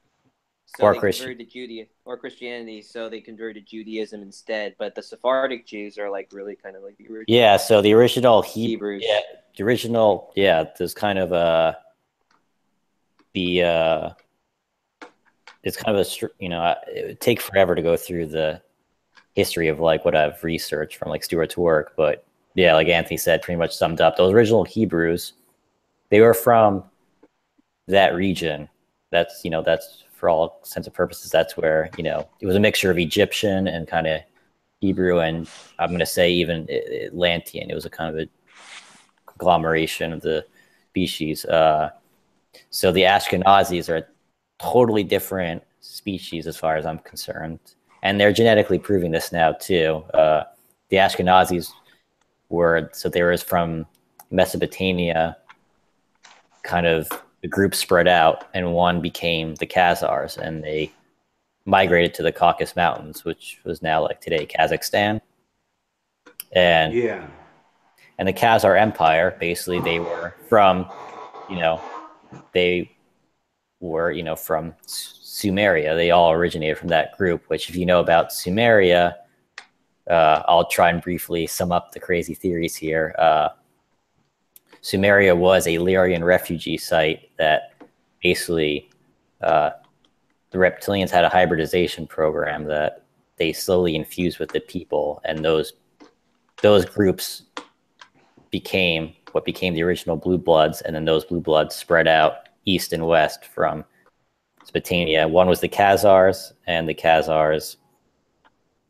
So or they Christian. converted to Judaism or Christianity. So they converted to Judaism instead. But the Sephardic Jews are like really kind of like the Yeah, original so the original Hebrews. the original, yeah, there's kind of the it's kind of it would take forever to go through the history of like what I've researched from like Stuart's work, but yeah, like Anthony said, pretty much summed up. Those original Hebrews, they were from that region. That's that's for all sense of purposes. That's where it was a mixture of Egyptian and kind of Hebrew, and I'm going to say even Atlantean. It was a kind of a conglomeration of the species. So the Ashkenazis are a totally different species as far as I'm concerned, and they're genetically proving this now too. The Ashkenazis they were from Mesopotamia, kind of the group spread out, and one became the Khazars, and they migrated to the Caucasus Mountains, which was now like today Kazakhstan, and yeah. and the Khazar Empire. Basically, they were from you know they were from Sumeria. They all originated from that group. Which, if you know about Sumeria, I'll try and briefly sum up the crazy theories here. Sumeria was a Lyrian refugee site that basically the reptilians had a hybridization program that they slowly infused with the people, and those groups became what became the original blue bloods, and then those blue bloods spread out east and west from Mesopotamia. One was the Khazars, and the Khazars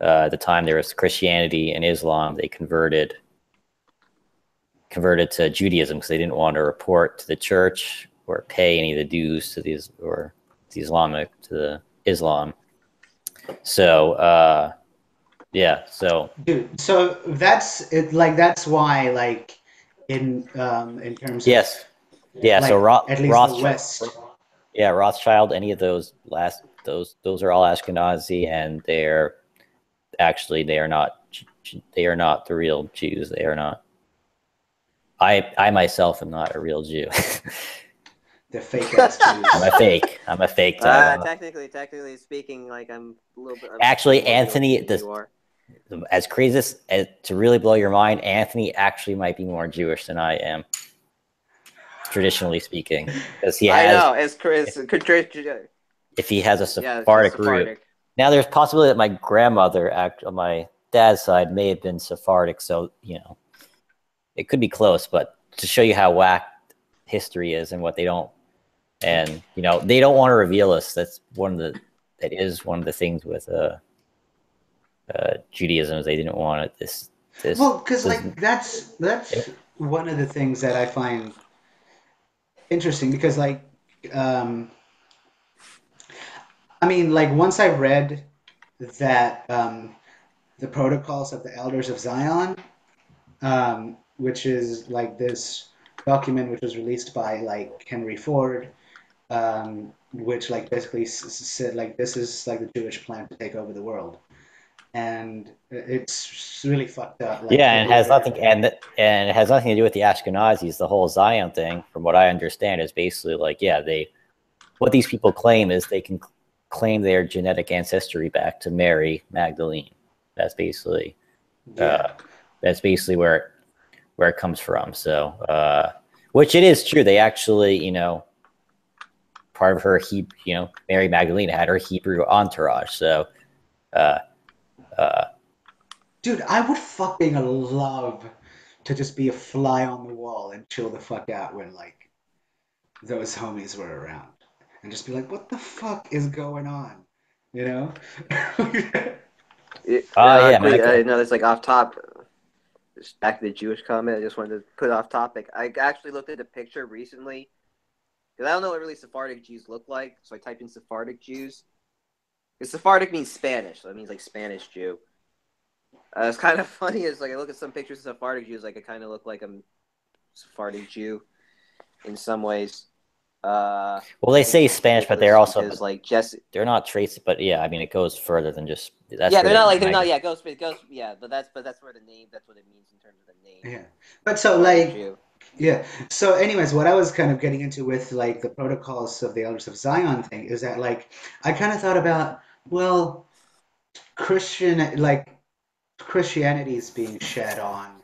at the time there was Christianity and Islam. They converted to Judaism because they didn't want to report to the church or pay any of the dues to these or to the Islam. So yeah, so Dude, so that's it. Like that's why, like in terms of yes, yeah. So like at least the Rothschild, West. yeah, Rothschild. Any of those are all Ashkenazi, and they are not the real Jews. They are not. I myself am not a real Jew. The fake ass I'm Jews. a fake. I'm a fake type. Technically speaking, like I'm a little bit Actually, more Jewish Anthony, than you are. as crazy as to really blow your mind, Anthony actually might be more Jewish than I am, traditionally speaking, because I know if he has a yeah, it's just Sephardic root. Sephardic. Now, there's possibility that my grandmother, on my dad's side, may have been Sephardic, so it could be close. But to show you how whacked history is and what they don't, and they don't want to reveal us. That is one of the things with Judaism is they didn't want it. Well, because like that's one of the things that I find interesting because like um I mean like once I read that the protocols of the elders of Zion, which is like this document which was released by like Henry Ford, which like basically said like this is like the Jewish plan to take over the world, and it's really fucked up. Like Yeah, and it has nothing and it has nothing to do with the Ashkenazis. The whole Zion thing, from what I understand, is basically like, yeah, what these people claim is they can claim their genetic ancestry back to Mary Magdalene. That's basically uh, yeah, where it comes from. So, which it is true. They actually, part of her Mary Magdalene had her Hebrew entourage. So uh, uh, Dude, I would fucking love to just be a fly on the wall and chill the fuck out when like those homies were around and just be like, what the fuck is going on? You know? yeah, I mean, I know that's like off top. Just back to the Jewish comment, I just wanted to put off topic. I actually looked at a picture recently because I don't know what really Sephardic Jews look like. So I typed in Sephardic Jews. Because Sephardic means Spanish, so it means like Spanish Jew. It's kind of funny. Is like I look at some pictures of Sephardic Jews, like I kind of look like a Sephardic Jew in some ways. well, they I think say it's just Spanish, but they're ridiculous also because like Jesse. they're not traits. But yeah, I mean, it goes further than just that's Yeah, where they're not. migrate. Yeah, it goes. Yeah, but that's where the name. That's what it means in terms of the name. Yeah. But so Sephardic like Jew. yeah. So anyways, what I was kind of getting into with like the protocols of the Elders of Zion thing is that like I kind of thought about, well, Christianity is being shed on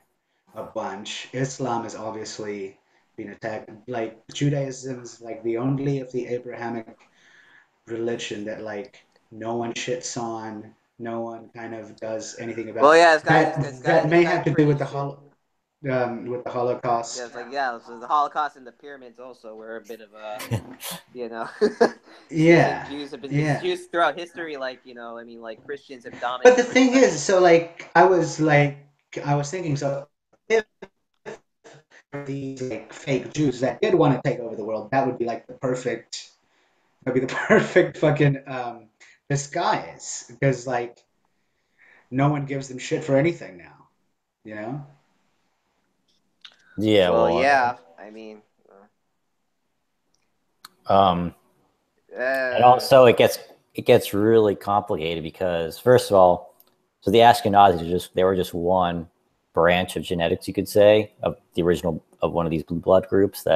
a bunch. Islam is obviously being attacked. Like Judaism is like the only of the Abrahamic religion that like no one shits on, no one kind of does anything about. Well, yeah, That this may guy have to do pretty shit. with the Yeah, it's Holocaust. like yeah, so the Holocaust and the pyramids also were a bit of a you know, Yeah, Jews have been yeah. Jews throughout history, like I mean, like Christians have But the dominated pretty thing much. is, so I was thinking, so if these like fake Jews that did want to take over the world, that would be like the perfect, that'd be the perfect fucking disguise because like no one gives them shit for anything now, you know? Yeah, Well, well, yeah, I mean, um, and uh, also it gets really complicated because first of all, so the Ashkenazis they were just one branch of genetics, you could say, of the original of one of these blue blood groups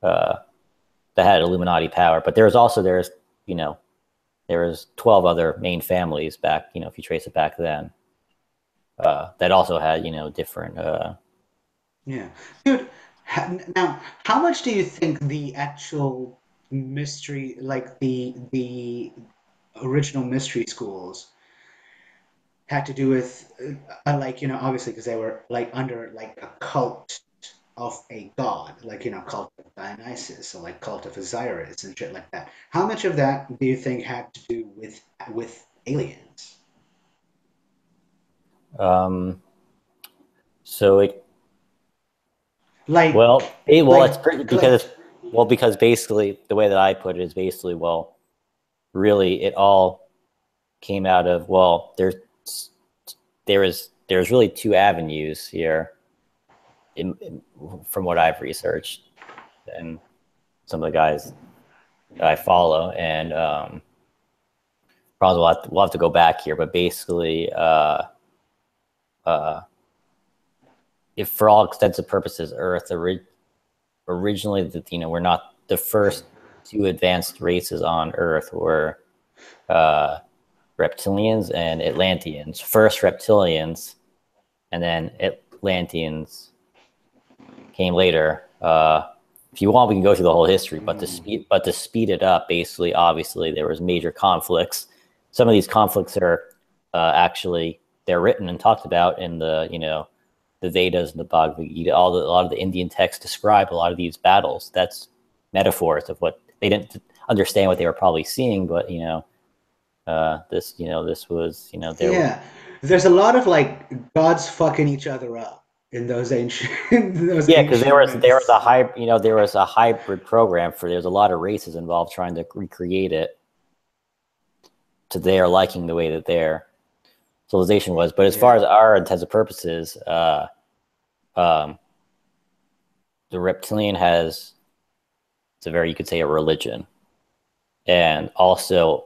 uh that had Illuminati power. But you know there was 12 other main families back, if you trace it back then, that also had different. Yeah, dude. Now, how much do you think the actual mystery, like the original mystery schools, had to do with, like obviously because they were like under like a cult of a god, like cult of Dionysus or like cult of Osiris and shit like that. How much of that do you think had to do with aliens? Um, so it Like, well, it's pretty like, because basically the way that I put it is basically, really it all came out of, there's really two avenues here from what I've researched and some of the guys I follow, and probably we'll have to go back here, but basically, uh, if for all extensive purposes, Earth originally, we're not the first two advanced races on Earth were uh, reptilians and Atlanteans. First reptilians, and then Atlanteans came later. If you want, we can go through the whole history, but to speed it up, basically, obviously, there was major conflicts. Some of these conflicts are actually they're written and talked about in the Vedas and the Bhagavad Gita. A lot of the Indian texts describe a lot of these battles. That's metaphors of what they didn't understand what they were probably seeing, but this was there. yeah, there's a lot of like gods fucking each other up in those ancient those Yeah, because ancient there was a myths. hybrid program for there's a lot of races involved trying to recreate it to their liking, the way that their civilization was. But as far Yeah. as our intents and purposes, um, the reptilian it's a very, you could say, a religion, and also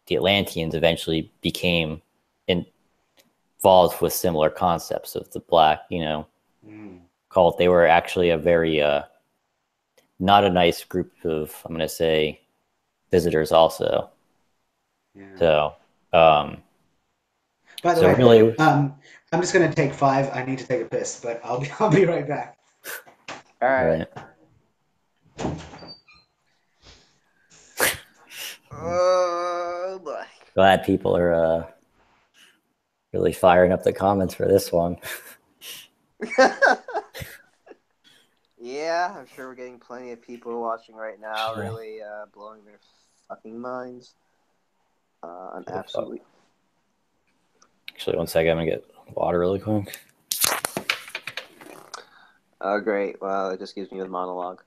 the Atlanteans eventually became involved with similar concepts of the black, Mm, cult. They were actually a very not a nice group of, I'm going to say, visitors also. yeah. So, um, By the so way, really, I'm just gonna take five. I need to take a piss, but I'll be I'll be right back. all right. right. Oh boy. Glad people are really firing up the comments for this one. Yeah, I'm sure we're getting plenty of people watching right now, Sure. really blowing their fucking minds. I'm absolutely. Actually, 1 second, I'm gonna get water really quick. Oh, great. Well, it just gives me a monologue.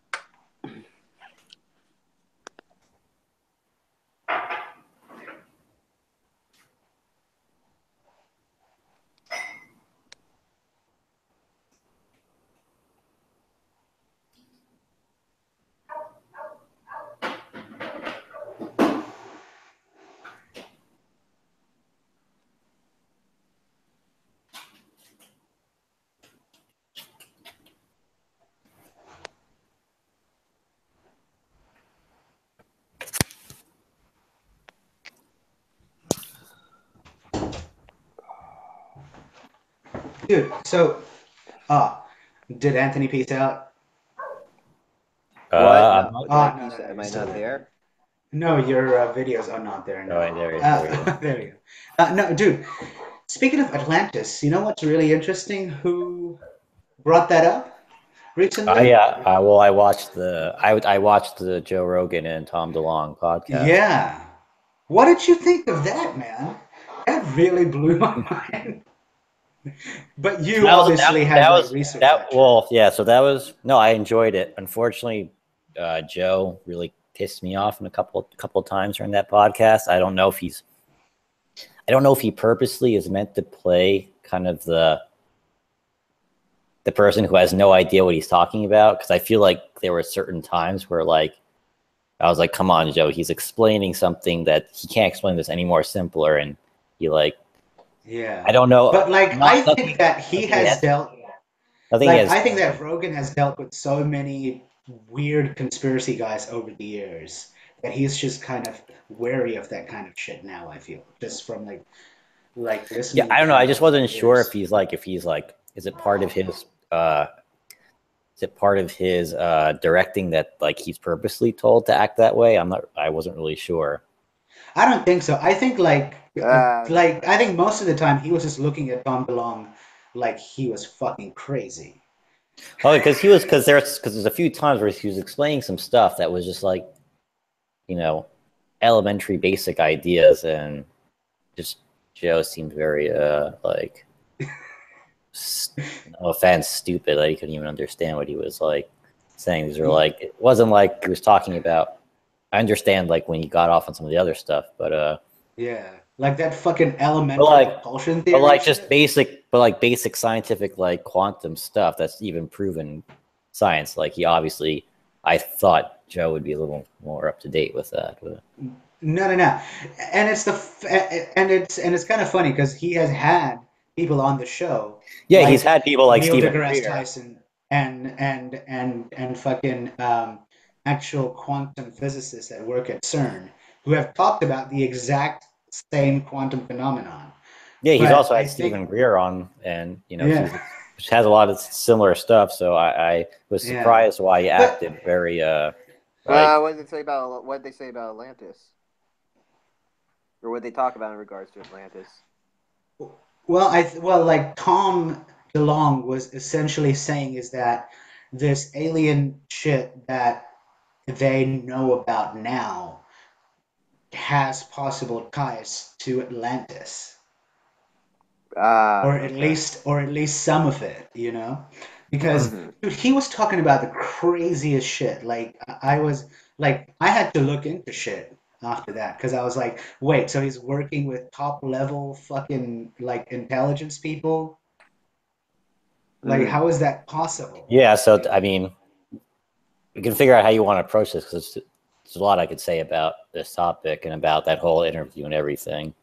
Dude, so, did Anthony peace out? What? I'm No. not. What did I Oh, no, piece? no, Am you're I still not there. there? No, your videos are not there, Oh, no. wait, there you go. There you go. No, dude, speaking of Atlantis, you know what's really interesting? Who brought that up recently? Yeah. Well, I watched the Joe Rogan and Tom DeLonge podcast. Yeah. What did you think of that, man? That really blew my mind. But So you obviously had like research that. that shit. Well, yeah. So that was no. I enjoyed it. Unfortunately, Joe really pissed me off in a couple of times during that podcast. I don't know if he purposely is meant to play kind of the person who has no idea what he's talking about, because I feel like there were certain times where like I was like, come on, Joe, he's explaining something that he can't explain this any more simpler, and he like Yeah. I don't know, But like not I think that he nothing has has dealt nothing like has I think that Rogan has dealt with so many weird conspiracy guys over the years that he's just kind of wary of that kind of shit now, I feel. Just from like yeah, listening I to don't know. him I just over the wasn't sure years. if he's like is it part of his directing that like he's purposely told to act that way? I wasn't really sure. I don't think so. I think No. I think most of the time he was just looking at Tom DeLonge like he was fucking crazy. Oh, because there's a few times where he was explaining some stuff that was just like, you know, elementary basic ideas, and just Joe seemed very like no offense, stupid. Like he couldn't even understand what he was like saying. These were like, it wasn't like he was talking about. I understand like when he got off on some of the other stuff, Yeah, like that fucking but elemental like propulsion theory shit. like basic scientific like quantum stuff that's even proven science. Like he obviously, I thought Joe would be a little more up to date with that. But No, no, no. And it's kind of funny because he has had people on the show yeah, he's like had people like Neil Stephen deGrasse Greer. Tyson and fucking actual quantum physicists that work at CERN who have talked about the exact same quantum phenomenon. Yeah, he's But also I had think, Stephen Greer on, and yeah, which has a lot of similar stuff. So I was yeah. surprised why he But acted very like What did they say about Atlantis? Or what did they talk about in regards to Atlantis? well, like Tom DeLonge was essentially saying is that this alien shit that they know about now has possible ties to Atlantis, Ah, okay. or at least some of it, you know, because Mm-hmm. dude, he was talking about the craziest shit. Like I was like I had to look into shit after that because I was like, wait, so he's working with top level fucking like intelligence people? Like, Mm-hmm. how is that possible? yeah. So I mean, we can figure out how you want to approach this, because there's a lot I could say about this topic and about that whole interview and everything.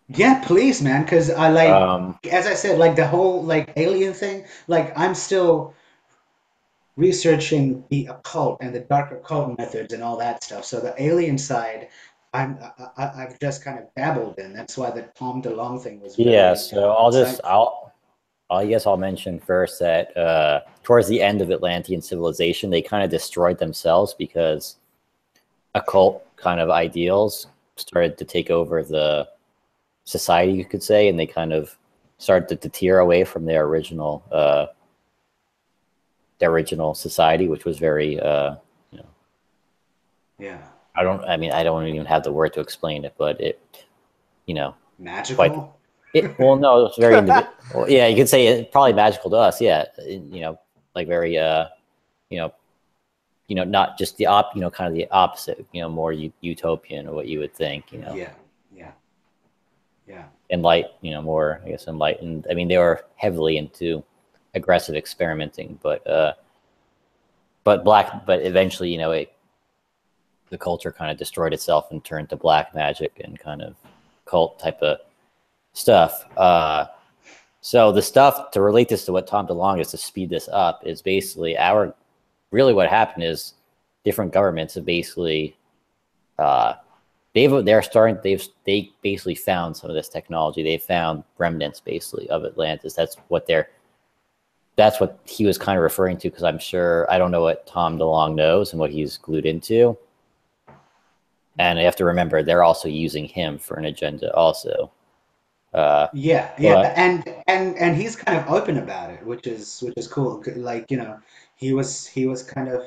Yeah, please, man, because I like, Um, as I said, like the whole like alien thing. Like, I'm still researching the occult and the dark occult methods and all that stuff. So the alien side, I've just kind of dabbled in. That's why the Tom DeLonge thing was yeah. very So insightful. I guess I'll mention first that towards the end of Atlantean civilization, they kind of destroyed themselves because kind of ideals started to take over the society, you could say, and they kind of started to tear away from their original society, which was very, you know, Yeah. I don't even have the word to explain it, but it, you know, quite, Magical? well, no, it's very individual. Well, yeah, you could say it's probably magical to us. Yeah. You know, like very, you know, not just kind of the opposite, more utopian or what you would think, Yeah. Yeah. Yeah. more, I guess, enlightened. I mean, they were heavily into aggressive experimenting, but eventually, the culture kind of destroyed itself and turned to black magic and kind of cult type of stuff. So the stuff to relate this to what Tom DeLonge is to speed this up is basically really what happened is different governments have basically uh, they basically found some of this technology. They found remnants basically of Atlantis. That's what he was kind of referring to, because I don't know what Tom DeLonge knows and what he's glued into. And you have to remember, they're also using him for an agenda also. Yeah, yeah, But and he's kind of open about it, which is cool. Like, he was kind of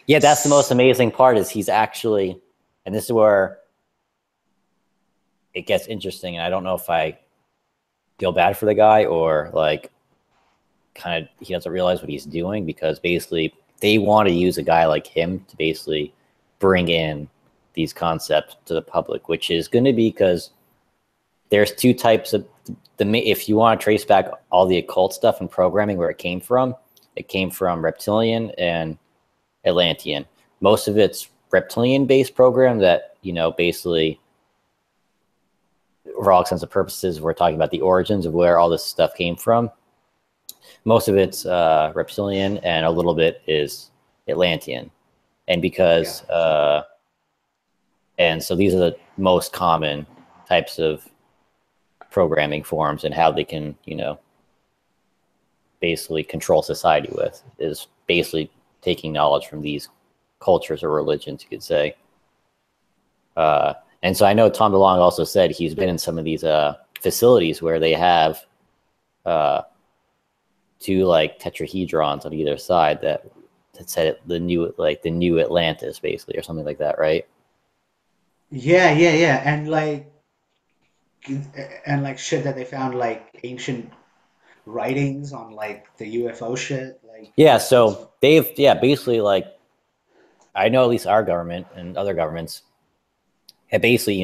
yeah, that's the most s- amazing part is he's actually, and this is where it gets interesting. And I don't know if I feel bad for the guy or like kind of he doesn't realize what he's doing, because basically they want to use a guy like him to basically bring in these concepts to the public, which is going to be because there's two types of if you want to trace back all the occult stuff and programming where it came from reptilian and Atlantean. Most of it's reptilian based program that, basically, for all intents and purposes, we're talking about the origins of where all this stuff came from. Most of it's reptilian, and a little bit is Atlantean. And yeah. and so these are the most common types of programming forms, and how they can, basically control society with is basically taking knowledge from these cultures or religions, you could say. And so I know Tom DeLonge also said he's been in some of these facilities where they have uh, two like tetrahedrons on either side that said the new Atlantis, basically, or something like that, right? Yeah, yeah, yeah, and like shit that they found, like ancient writings on like the UFO shit. Like Yeah, it's so they've basically, like, I know at least our government and other governments have basically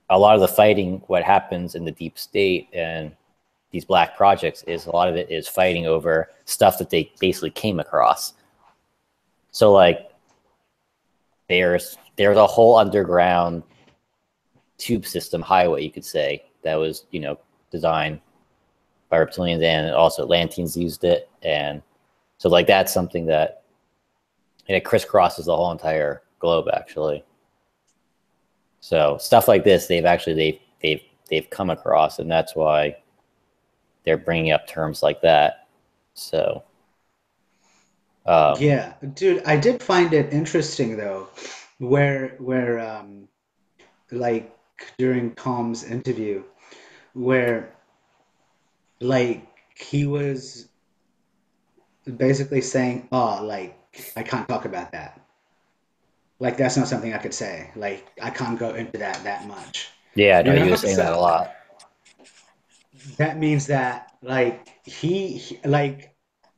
a lot of the fighting, what happens in the deep state and these black projects, is a lot of it is fighting over stuff that they basically came across. So like there's a whole underground tube system highway, you could say, that was, designed by reptilians, and also Atlanteans used it. And so like that's something that, and it crisscrosses the whole entire globe, actually. So stuff like this, they've come across, and that's why they're bringing up terms like that. So, um, Yeah, dude, I did find it interesting though, where like during Tom's interview, where like he was basically saying, "Oh, like I can't talk about that. Like that's not something I could say. Like I can't go into that much." yeah, no, You he know? was saying that a So lot. that means that like like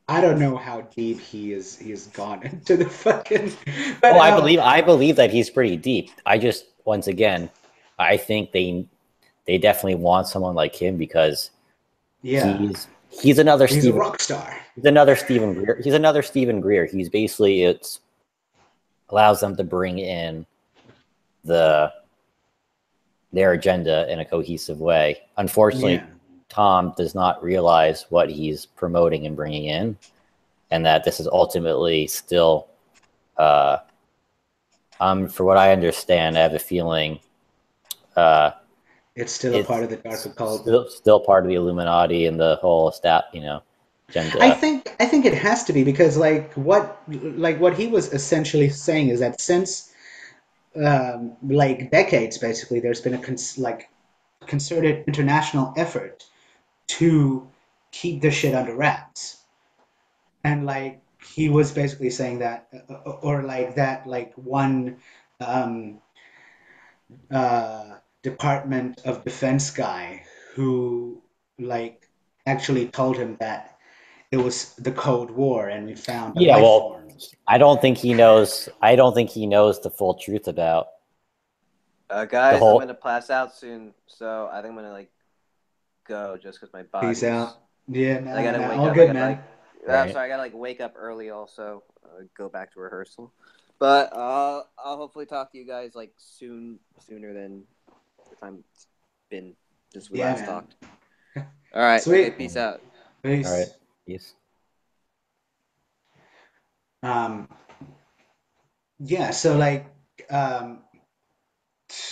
I don't know how deep he's gone into the fucking but Oh, I believe that he's pretty deep. I just, once again, I think they definitely want someone like him, because yeah, he's another he's a Stephen rock star. he's another Stephen Greer. He's another Stephen Greer. He's basically, it's allows them to bring in the their agenda in a cohesive way. Unfortunately, Yeah. Tom does not realize what he's promoting and bringing in, and that this is ultimately still, uh, for what I understand, I have a feeling, uh, It's still a part it's of the dark occult. still part of the Illuminati and the whole I agenda. think I think it has to be because like what he was essentially saying is that since like decades, basically, there's been a concerted international effort to keep the shit under wraps. And like he was basically saying that, or like that, like one um, Department of Defense guy who like actually told him that it was the Cold War and we found a Yeah, life well, form. I don't think he knows. I don't think he knows the full truth about the Guys, I'm whole. gonna pass out soon, so I think I'm gonna like go just because my Peace body's. out. Yeah, I nah, gotta nah, wake all up. I good, gotta like. man. I'm Right. sorry. I gotta like wake up early. Also, go back to rehearsal. But I'll hopefully talk to you guys like sooner than the time it's been since we Yeah, last man. talked. All right. Okay. Sweet. Peace out. All right. Peace. Peace. Um, yeah, so like, um,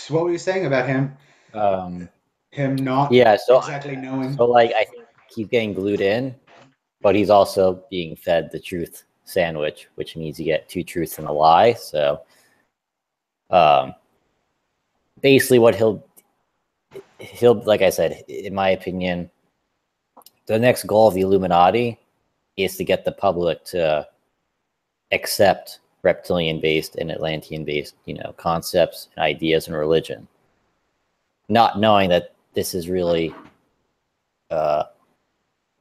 what were you saying about him? Um. Him not Yeah. exactly knowing. So like, I think he's getting glued in, but he's also being fed the truth sandwich, which means you get two truths and a lie. So, um, basically, what he'll like I said, in my opinion, the next goal of the Illuminati is to get the public to accept reptilian-based and Atlantean-based, concepts and ideas and religion, not knowing that this is really uh,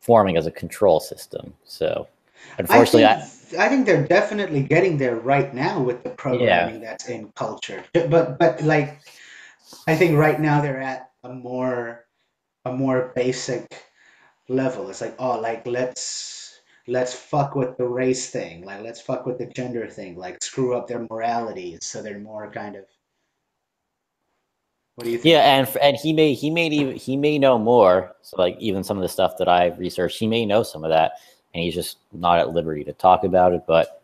forming as a control system. So, I unfortunately, think I think they're definitely getting there right now with the yeah, programming that's in culture. But like I think right now they're at a more basic level. It's like, oh, like let's fuck with the race thing. Like let's fuck with the gender thing. Like screw up their moralities so they're more kind of. What do you yeah, think? and he may know more. So, like, even some of the stuff that I've researched, he may know some of that, and he's just not at liberty to talk about it. But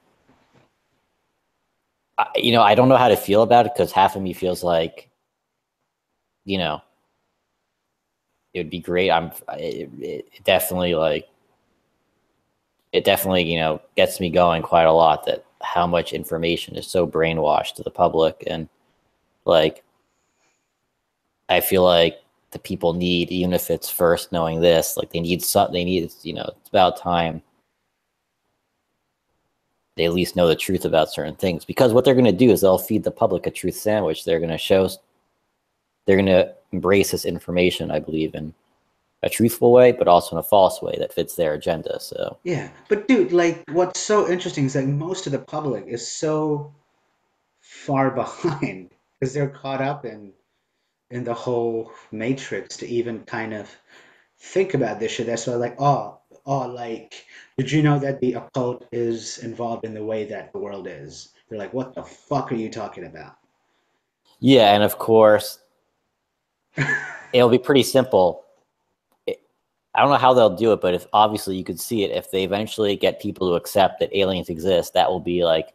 I don't know how to feel about it because half of me feels like, you know, it would be great. It definitely like it definitely gets me going quite a lot that how much information is so brainwashed to the public, and like I feel like the people need, even if it's first knowing this, like they need it's about time they at least know the truth about certain things, because what they're going to do is they'll feed the public a truth sandwich. They're going to embrace this information, I believe, in a truthful way, but also in a false way that fits their agenda. So Yeah, but dude, like what's so interesting is that most of the public is so far behind because they're caught up in the whole matrix to even kind of think about this shit. That's why, like, like, did you know that the occult is involved in the way that the world is? They're like, what the fuck are you talking about? yeah, and of course it'll be pretty simple. I don't know how they'll do it, but if obviously you could see it, if they eventually get people to accept that aliens exist, that will be like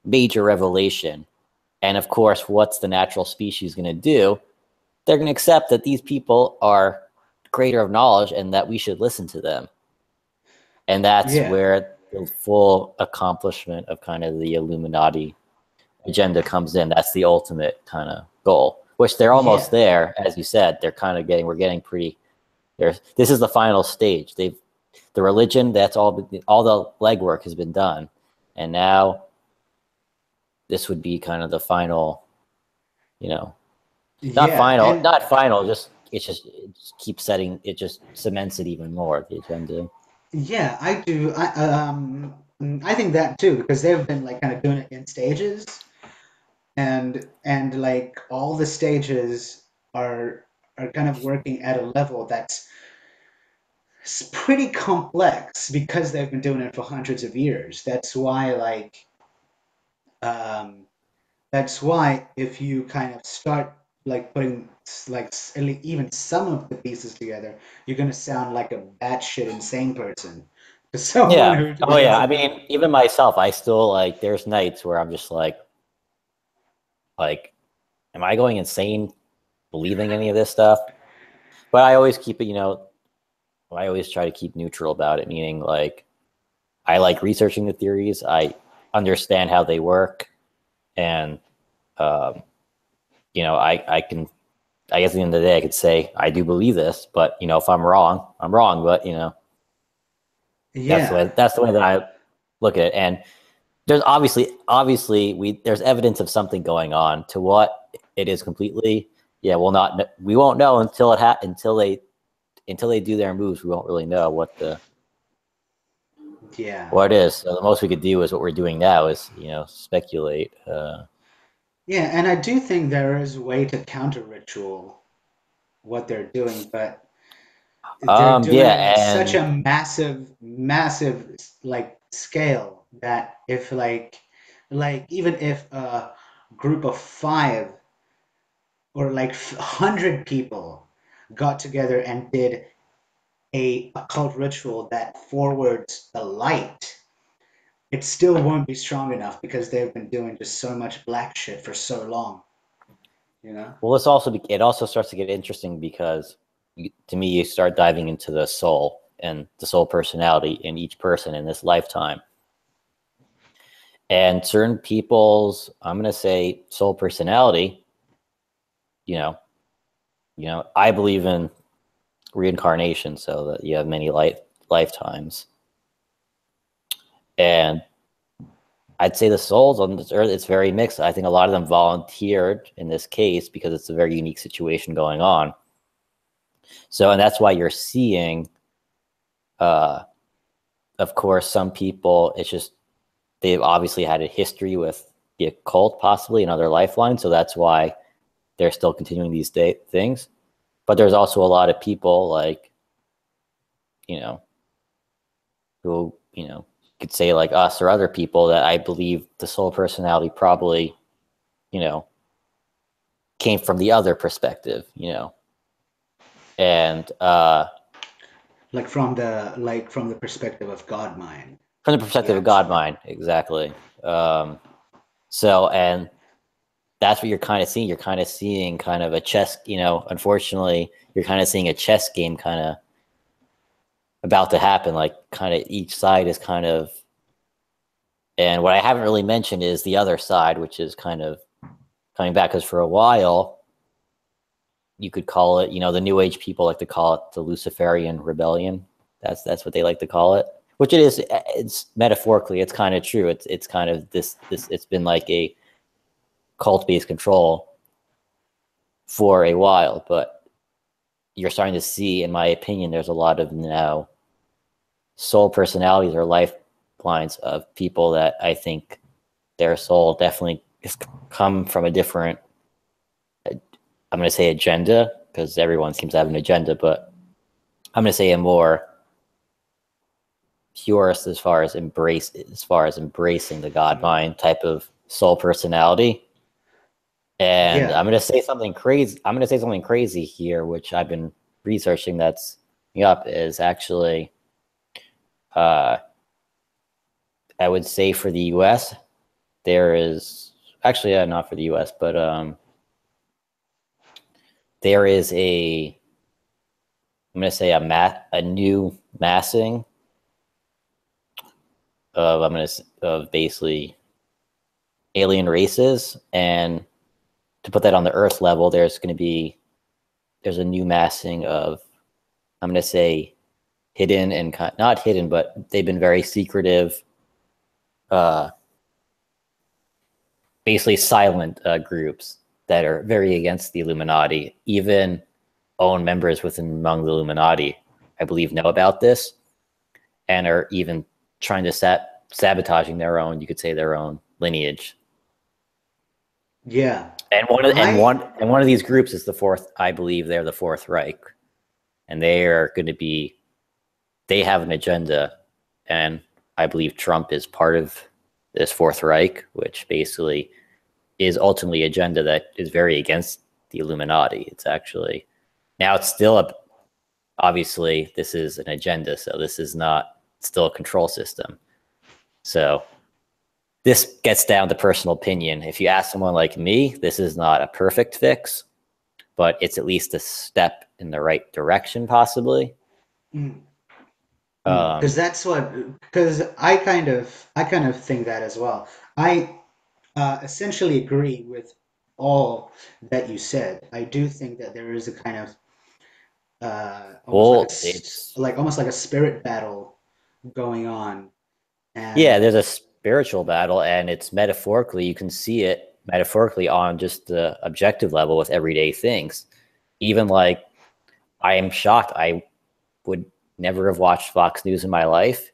major revelation. And of course, what's the natural species going to do? They're going to accept that these people are creator of knowledge and that we should listen to them. And that's Yeah, where the full accomplishment of kind of the Illuminati agenda comes in. That's the ultimate kind of goal, which they're almost yeah, there. As you said, we're getting pretty there. This is the final stage. The religion, that's all the legwork has been done. And now this would be kind of the final, you know, yeah, and not final, it just keeps setting, it just cements it even more, the agenda. yeah, I do. I think that too because they've been like kind of doing it in stages, and like all the stages are kind of working at a level that's pretty complex because they've been doing it for hundreds of years. Um, that's why if you kind of start like putting even some of the pieces together, you're gonna sound like a batshit insane person to someone Yeah. who Oh yeah. I doesn't know. mean, even myself, I still like, there's nights where I'm just like, am I going insane believing any of this stuff? But I always keep it, I always try to keep neutral about it, meaning like, I like researching the theories. I understand how they work, and Um, I can, I guess at the end of the day, I could say I do believe this, but if I'm wrong, I'm wrong. But Yeah, that's the way that I look at it. And there's obviously there's evidence of something going on. To what it is completely, yeah, we won't know until until they do their moves. We won't really know yeah, what it is. So the most we could do is what we're doing now is speculate. yeah. And I do think there is a way to counter ritual what they're doing, but they're doing it Yeah, at such and a massive like scale that if like even if a group of five or like 100 people got together and did a occult ritual that forwards the light, it still won't be strong enough because they've been doing just so much black shit for so long, you know? well, it also starts to get interesting because to me, you start diving into the soul and the soul personality in each person in this lifetime. And certain people's, I'm going to say, soul personality, you know, I believe in reincarnation, so that you have many lifetimes. And I'd say the souls on this earth, it's very mixed. I think a lot of them volunteered in this case because it's a very unique situation going on. So, and that's why you're seeing, uh, of course, some people, it's just, they've obviously had a history with the occult, possibly another lifeline. So that's why they're still continuing these things. But there's also a lot of people like, you know, who, could say like us or other people that I believe the soul personality probably, you know, came from the other perspective, and From the perspective of God mind, from the the perspective of God actual. mind, exactly. So, and that's what you're kind of seeing. You're kind of seeing kind of a chess, unfortunately, you're kind of seeing a chess game kind of about to happen. Like, kind of each side is kind of, and what I haven't really mentioned is the other side, which is kind of coming back. Because for a while, you could call it, the New Age people like to call it the Luciferian rebellion. That's what they like to call it, which it is. It's metaphorically, it's kind of true. It's kind of this. It's been like a cult based control for a while, but you're starting to see, in my opinion, there's a lot of now soul personalities or lifelines of people that I think their soul definitely has come from a different, I'm going to say agenda, because everyone seems to have an agenda, but I'm going to say a more purist as far as embracing the God mind type of soul personality. And Yeah, I'm going to say something crazy. I'm going to say something crazy here, which I've been researching. That's up is actually, uh, I would say for the U.S. there is actually not for the U.S. but there is I'm going to say a new massing of of basically alien races, and to put that on the Earth level, there's a new massing of, I'm going to say, hidden and not hidden, but they've been very secretive, uh, basically silent groups that are very against the Illuminati. Even own members within among the Illuminati, I believe, know about this and are even trying to sabotaging their own, you could say, their own lineage. yeah. And one of these groups is the fourth. I believe they're the Fourth Reich, and they are going to be. They have an agenda, and I believe Trump is part of this Fourth Reich, which basically is ultimately agenda that is very against the Illuminati. It's actually now it's still obviously this is an agenda, so this is not still a control system. So this gets down to personal opinion. If you ask someone like me, this is not a perfect fix, but it's at least a step in the right direction, possibly. Mm. Because Um, that's what, because I kind of think that as well. I essentially agree with all that you said, I do think that there is a kind of almost like Well, it's almost like a spirit battle going on, yeah, and there's a spiritual battle, and it's metaphorically, you can see it metaphorically on just the objective level with everyday things. Even like, I am shocked. I would never have watched Fox News in my life,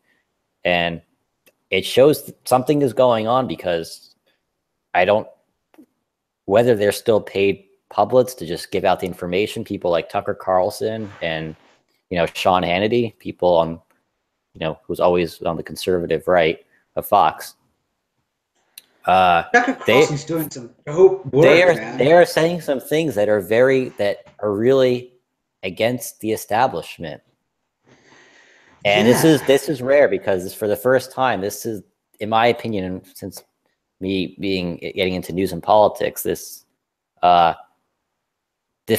and it shows something is going on because I don't, whether they're still paid publics to just give out the information, people like Tucker Carlson and, Sean Hannity, people on, who's always on the conservative right of Fox. Uh, Tucker they Carlson's doing some dope they work, are man. they are saying some things that are really against the establishment. And this Yeah, is this is rare because for the first time, this is, in my opinion, since me being getting into news and politics, uh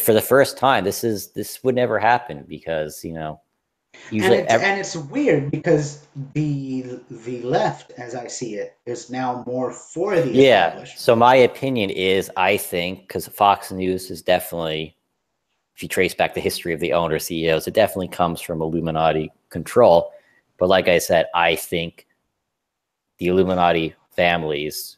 for the first time, this would never happen because usually and it's weird because the left, as I see it, is now more for the yeah. So establishment. my opinion is, I think, because Fox News is definitely, if you trace back the history of the owner CEOs, it definitely comes from Illuminati control. But like I said, I think the Illuminati families,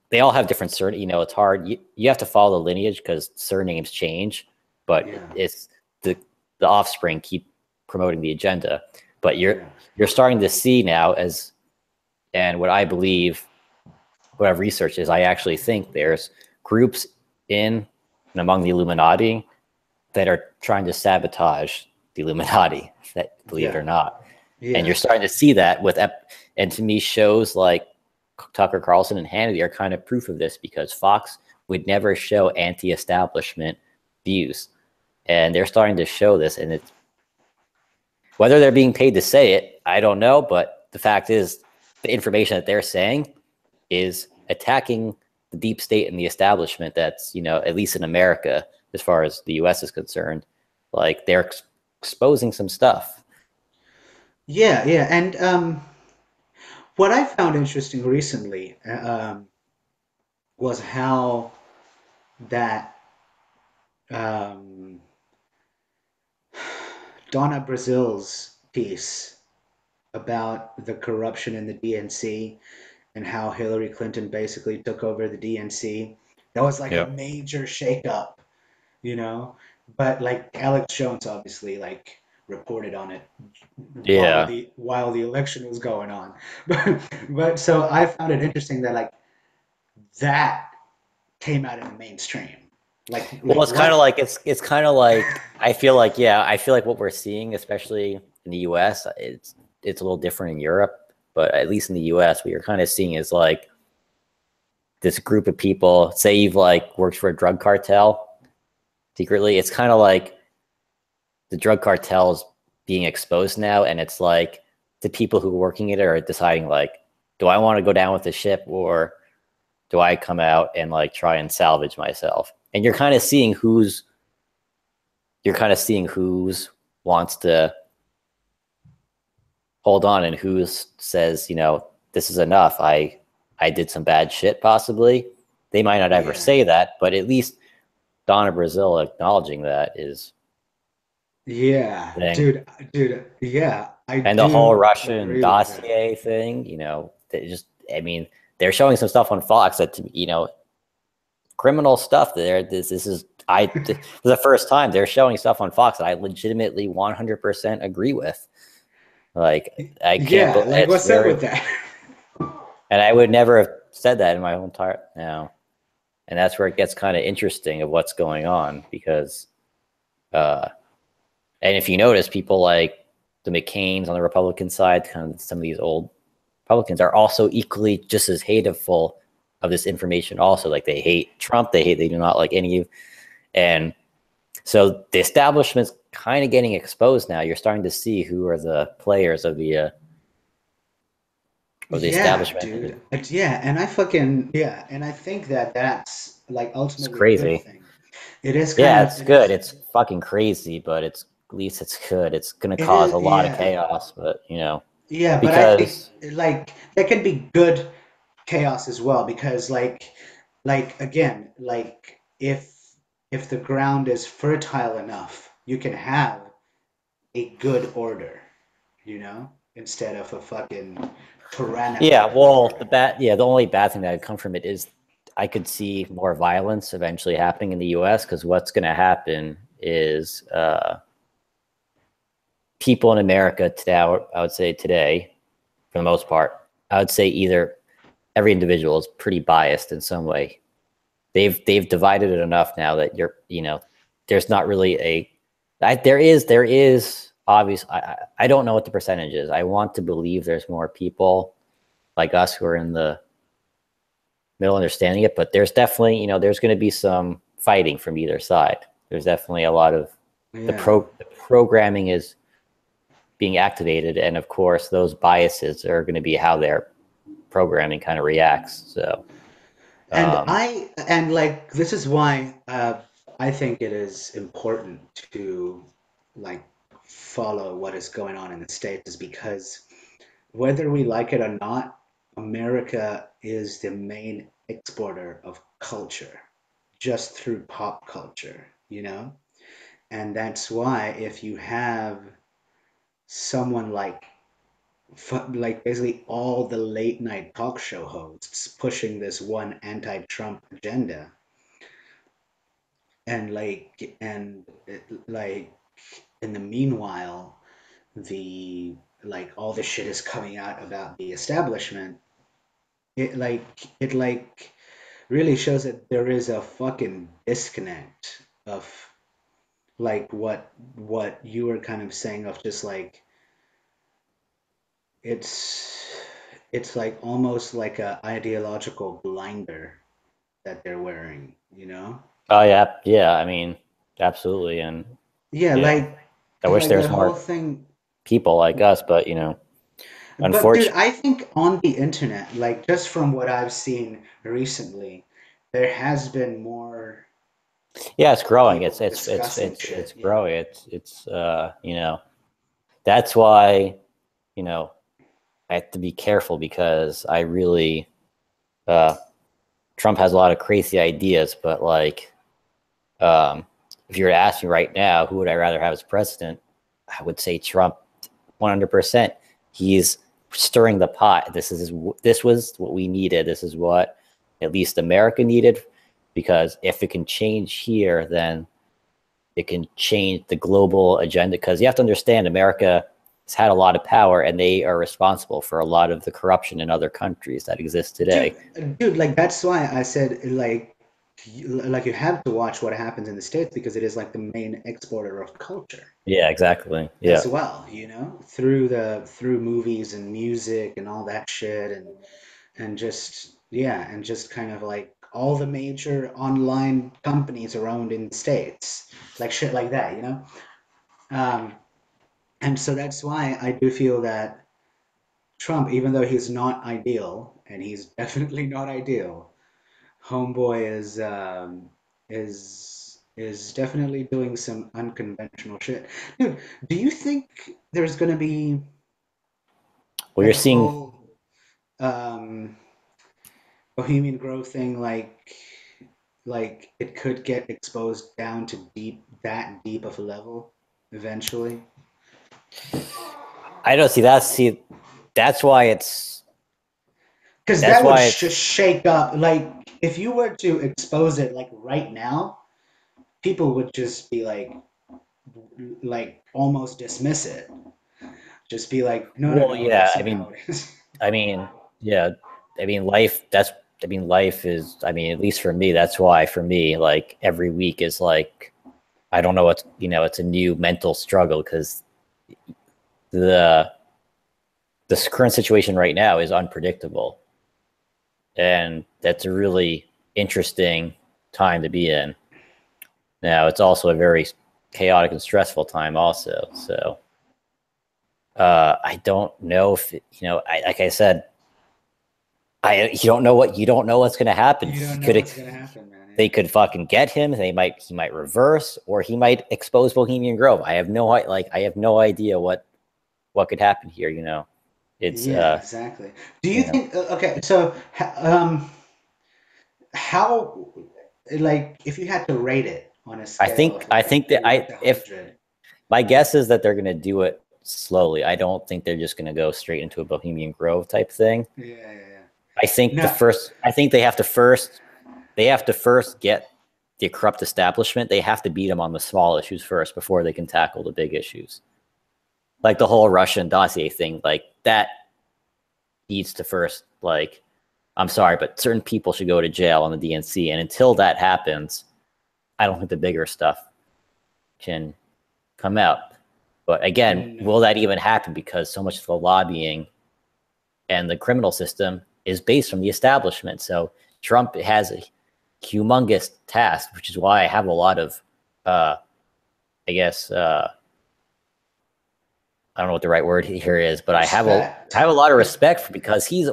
they all have different surnames. It's hard. You have to follow the lineage because surnames change, but Yeah, it's the offspring keep promoting the agenda. But yeah, you're starting to see now, and what I believe, what I've researched is, I actually think there's groups in and among the Illuminati that are trying to sabotage the Illuminati, that, believe it yeah, or not. And you're yeah, starting to see that and to me, shows like Tucker Carlson and Hannity are kind of proof of this, because Fox would never show anti-establishment views, and they're starting to show this. And it's, whether they're being paid to say it, I don't know, but the fact is, the information that they're saying is attacking the deep state and the establishment. That's, at least in America, as far as the US is concerned, like, they're exposing some stuff. yeah, yeah. And what I found interesting recently was how that um, Donna Brazil's piece about the corruption in the DNC and how Hillary Clinton basically took over the DNC. That was like a Yeah. major shakeup, you know. But like Alex Jones obviously like reported on it Yeah. while the election was going on. But so I found it interesting that like that came out in the mainstream. Well, Like it's kind of what? like, it's kind of like, I feel like, yeah, I feel like what we're seeing, especially in the US, it's a little different in Europe, but at least in the US, what you're kind of seeing is like this group of people, say you've like worked for a drug cartel secretly. It's kind of like the drug cartels being exposed now, and it's like the people who are working it are deciding, like, do I want to go down with the ship, or do I come out and like try and salvage myself? And you're kind of seeing who's wants to hold on, and who says, this is enough. I did some bad shit, possibly. They might not ever Yeah. say that, but at least Donna Brazil acknowledging that is Yeah, the thing. dude, yeah, I And the whole do Russian agree with that. dossier thing, they just, I mean, they're showing some stuff on Fox that, criminal stuff there. This is the first time they're showing stuff on Fox that I legitimately 100% agree with. Like, I can't, Yeah, like it's what's up very, with that? and I would never have said that in my whole entire, now. And that's where it gets kind of interesting of what's going on, because, uh, and if you notice, people like the McCains on the Republican side, kind of some of these old Republicans, are also equally just as hateful of this information. Also, like, they hate Trump, they do not like any of, and so the establishment's kind of getting exposed now. You're starting to see who are the players of the Yeah, establishment. dude. Yeah, and I fucking yeah, and I think that that's like It's ultimately a good crazy. thing. It is kind Yeah, of it's good. It's fucking crazy, but it's, at least it's good. It's gonna it cause a is lot of yeah. chaos, but Yeah, but I think because like that can be good chaos as well because like like again, like if the ground is fertile enough, you can have a good order, you know, instead of a fucking Yeah, tyrannical well, order. the only bad thing that would come from it is I could see more violence eventually happening in the U.S. because what's going to happen is people in America today, I would say today, for the most part, I would say either every individual is pretty biased in some way. They've divided it enough now that there's not really there is obvious. I don't know what the percentage is. I want to believe there's more people like us who are in the middle understanding it, but there's definitely there's going to be some fighting from either side. There's definitely a lot of Yeah. the programming is being activated, and of course those biases are going to be how their programming kind of reacts. So And like this is why I think it is important to like follow what is going on in the States is because whether we like it or not, America is the main exporter of culture just through pop culture, you know? And that's why if you have someone like basically all the late night talk show hosts pushing this one anti-Trump agenda and in the meanwhile the like all the shit is coming out about the establishment it really shows that there is a fucking disconnect of like what you were kind of saying of just like it's it's like almost like a ideological blinder that they're wearing, you know? oh yeah, yeah. I mean, absolutely, and Yeah, you know, I wish like there the was whole more thing. people like us, but But dude, unfortunately, I think on the internet, like just from what I've seen recently, there has been more yeah, it's growing. It's people it's it's discussing it's shit. it's Yeah. growing. That's why you know I have to be careful because I really uh, Trump has a lot of crazy ideas, but um, if you were to ask me right now, who would I rather have as president? I would say Trump, 100%. He's stirring the pot. This was what we needed. This is what at least America needed, because if it can change here, then it can change the global agenda. Because you have to understand, America has had a lot of power, and they are responsible for a lot of the corruption in other countries that exist today. Dude, like that's why I said like you have to watch what happens in the States because it is like the main exporter of culture Yeah, exactly. Yeah. as well, you know, through movies and music and all that shit and just yeah, and just kind of like all the major online companies are owned in the States, like shit like that, you know. Um, and so that's why I do feel that Trump, even though he's not ideal, and he's definitely not ideal, Homeboy is definitely doing some unconventional shit. Dude, do you think there's gonna be Well, you're that seeing. whole um, Bohemian Grove thing like it could get exposed down to that deep of a level eventually? I don't see that. See, that's why it's. Because That's that would why it's. just shake up. Like if you were to expose it like right now, people would just be like almost dismiss it. Just be like, no, no, Well, no, yeah. that's not how it is. I mean, yeah. I mean, life. That's. I mean, life is. I mean, at least for me, that's why for me, like every week is like I don't know what's. It's a new mental struggle because the the current situation right now is unpredictable, and that's a really interesting time to be in. Now, it's also a very chaotic and stressful time, also. So, I don't know if like I said, you don't know what's going to happen. You He don't know could what's gonna happen, man. They Yeah. could fucking get him. He might reverse, or he might expose Bohemian Grove. I have no idea what could happen here. It's Yeah, exactly. Do you you know think? Okay, so how, like, if you had to rate it on a I scale think of I like think that 0 I to if 100. my guess is that they're going to do it slowly. I don't think they're just going to go straight into a Bohemian Grove type thing. Yeah, yeah, yeah. No, I think they have to first get the corrupt establishment. They have to beat them on the small issues first before they can tackle the big issues. Like the whole Russian dossier thing, like that needs to first, like, I'm sorry, but certain people should go to jail on the DNC. And until that happens, I don't think the bigger stuff can come out. But again, will no. that even happen? Because so much of the lobbying and the criminal system is based from the establishment. So Trump has a humongous task, which is why I have a lot of, uh, I guess, I don't know what the right word here is, but I Respect. have a lot of respect for, because he's,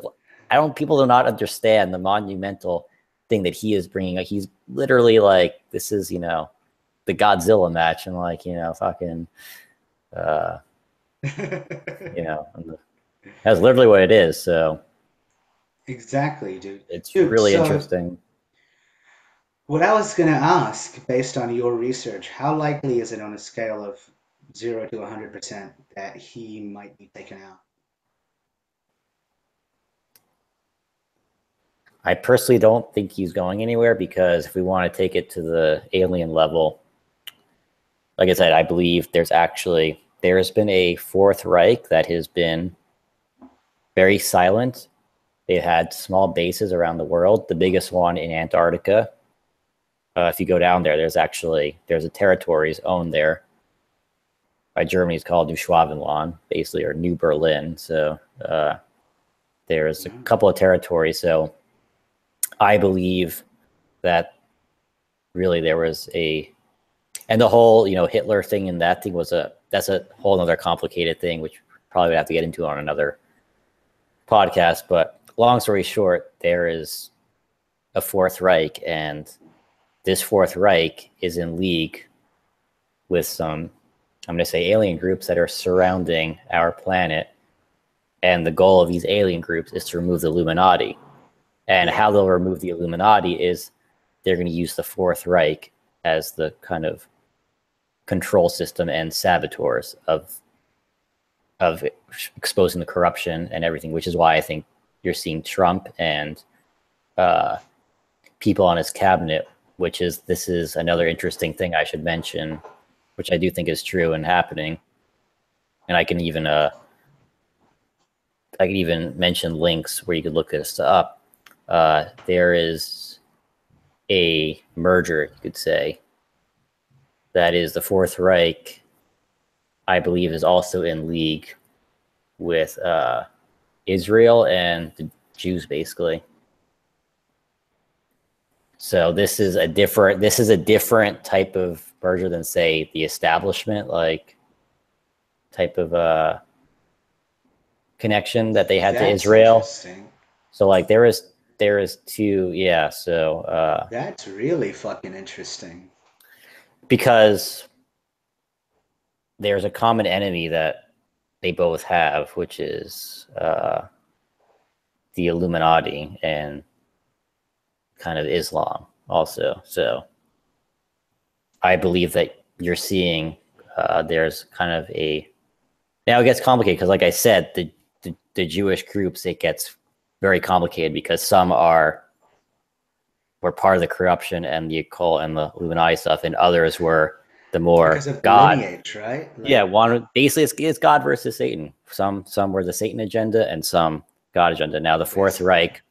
I don't, people do not understand the monumental thing that he is bringing. Like, he's literally like, this is, the Godzilla match, and like, fucking, uh, and that's literally what it is. So Exactly, dude. it's Dude, really so interesting. what I was gonna ask, based on your research, how likely is it on a scale of 0 to 100% that he might be taken out? I personally don't think he's going anywhere, because if we want to take it to the alien level, like I said, I believe there has been a Fourth Reich that has been very silent. They've had small bases around the world. The biggest one in Antarctica. If you go down there, there's a territories owned there by Germany. It's called New Schwabenland, basically, or New Berlin. So there's a No. couple of territories. So I believe that really there was and the whole Hitler thing, and that thing that's a whole other complicated thing, which probably would have to get into on another podcast. But long story short, there is a Fourth Reich, and this Fourth Reich is in league with some, I'm going to say, alien groups that are surrounding our planet. And the goal of these alien groups is to remove the Illuminati. And Yeah. how they'll remove the Illuminati is they're going to use the Fourth Reich as the kind of control system and saboteurs of exposing the corruption and everything, which is why I think you're seeing Trump and uh, people on his cabinet, this is another interesting thing I should mention, which I do think is true and happening. And I can even mention links where you could look this up. There is a merger, you could say, that is the Fourth Reich, I believe, is also in league with Israel and the Jews, basically. So this is a different type of merger than, say, the establishment, like, type of connection that they had to That's Israel. interesting. So like there is two, yeah. So That's really fucking interesting. because there's a common enemy that they both have, which is the Illuminati and kind of Islam also. So I believe that you're seeing there's kind of now it gets complicated, because like I said, the Jewish groups, it gets very complicated, because some were part of the corruption and the occult and the Illuminati stuff, and others were the Because more of the God. lineage, right? Yeah, Like, one basically it's God versus Satan. Some were the Satan agenda and some God agenda. Now the Fourth basically. Reich,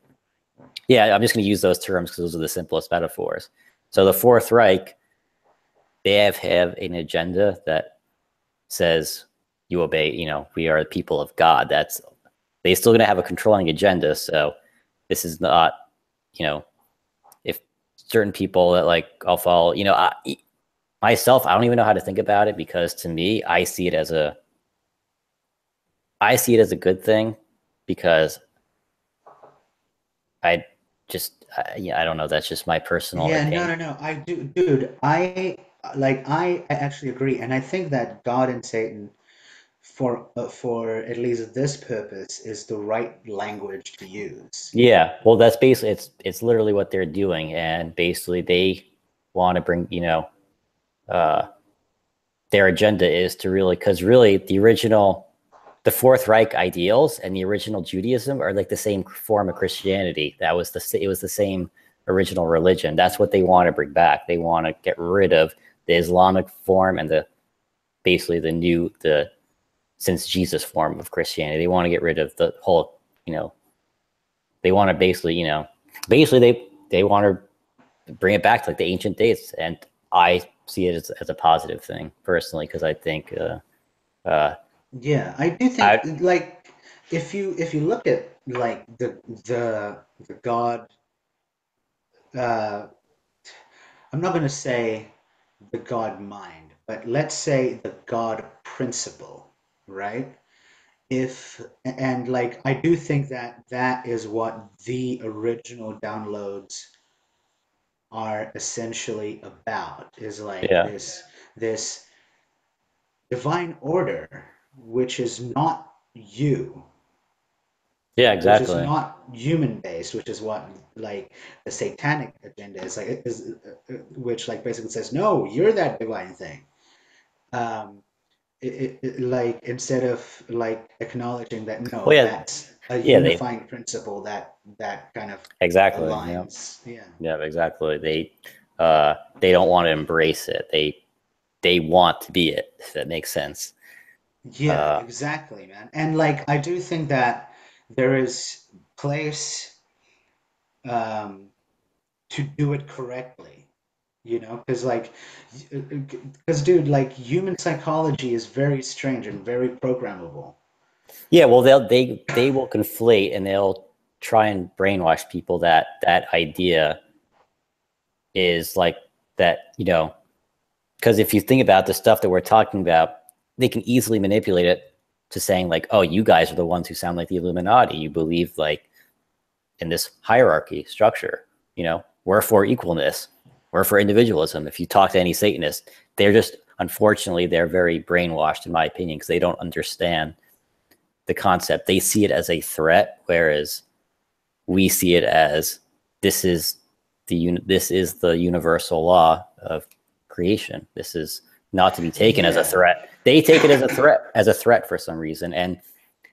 yeah, I'm just going to use those terms because those are the simplest metaphors. So the Fourth Reich, they have an agenda that says you obey. We are the people of God. They still going to have a controlling agenda. So this is not, if certain people that, like, I'll follow. Myself, I don't even know how to think about it, because to me, I see it as a good thing, because I yeah, I don't know. That's just my personal Yeah, no, opinion. no, no. I do, dude. I actually agree, and I think that God and Satan for at least this purpose is the right language to use. Yeah, well, that's basically it's literally what they're doing, and basically they want to bring, uh, their agenda is to really, because really the Fourth Reich ideals and the original Judaism are like the same form of Christianity. It was the same original religion. That's what they want to bring back. They want to get rid of the Islamic form and basically the since Jesus form of Christianity. They want to get rid of the whole, they want to basically, they want to bring it back to like the ancient days, and I see it as a positive thing personally because I think Yeah, I do think I like if you look at like the God, uh, I'm not going to say the God mind, but let's say the God principle, right? If and like I do think that that is what the original downloads are essentially about, is like yeah, this divine order which is not you, yeah, which is exactly. not human based, which is what like the satanic agenda is, like is which like basically says no, you're that divine thing. um like instead of like acknowledging that no, Well, yeah, that's a yeah, they unifying principle that kind of exactly, aligns. Yeah. yeah, exactly. They don't want to embrace it. They want to be it. If that makes sense. Yeah, Uh, exactly, man. And like I do think that there is place um to do it correctly, because like because dude, like human psychology is very strange and very programmable. yeah, well, they will conflate and they'll try and brainwash people that that idea is like that. Because if you think about the stuff that we're talking about, they can easily manipulate it to saying like, "Oh, you guys are the ones who sound like the Illuminati. You believe like in this hierarchy structure. We're for equalness. We're for individualism." If you talk to any Satanist, they're just unfortunately they're very brainwashed, in my opinion, because they don't understand the concept. They see it as a threat, whereas we see it as this is this is the universal law of creation. This is not to be taken as a Yeah. threat. They take it as a threat for some reason, and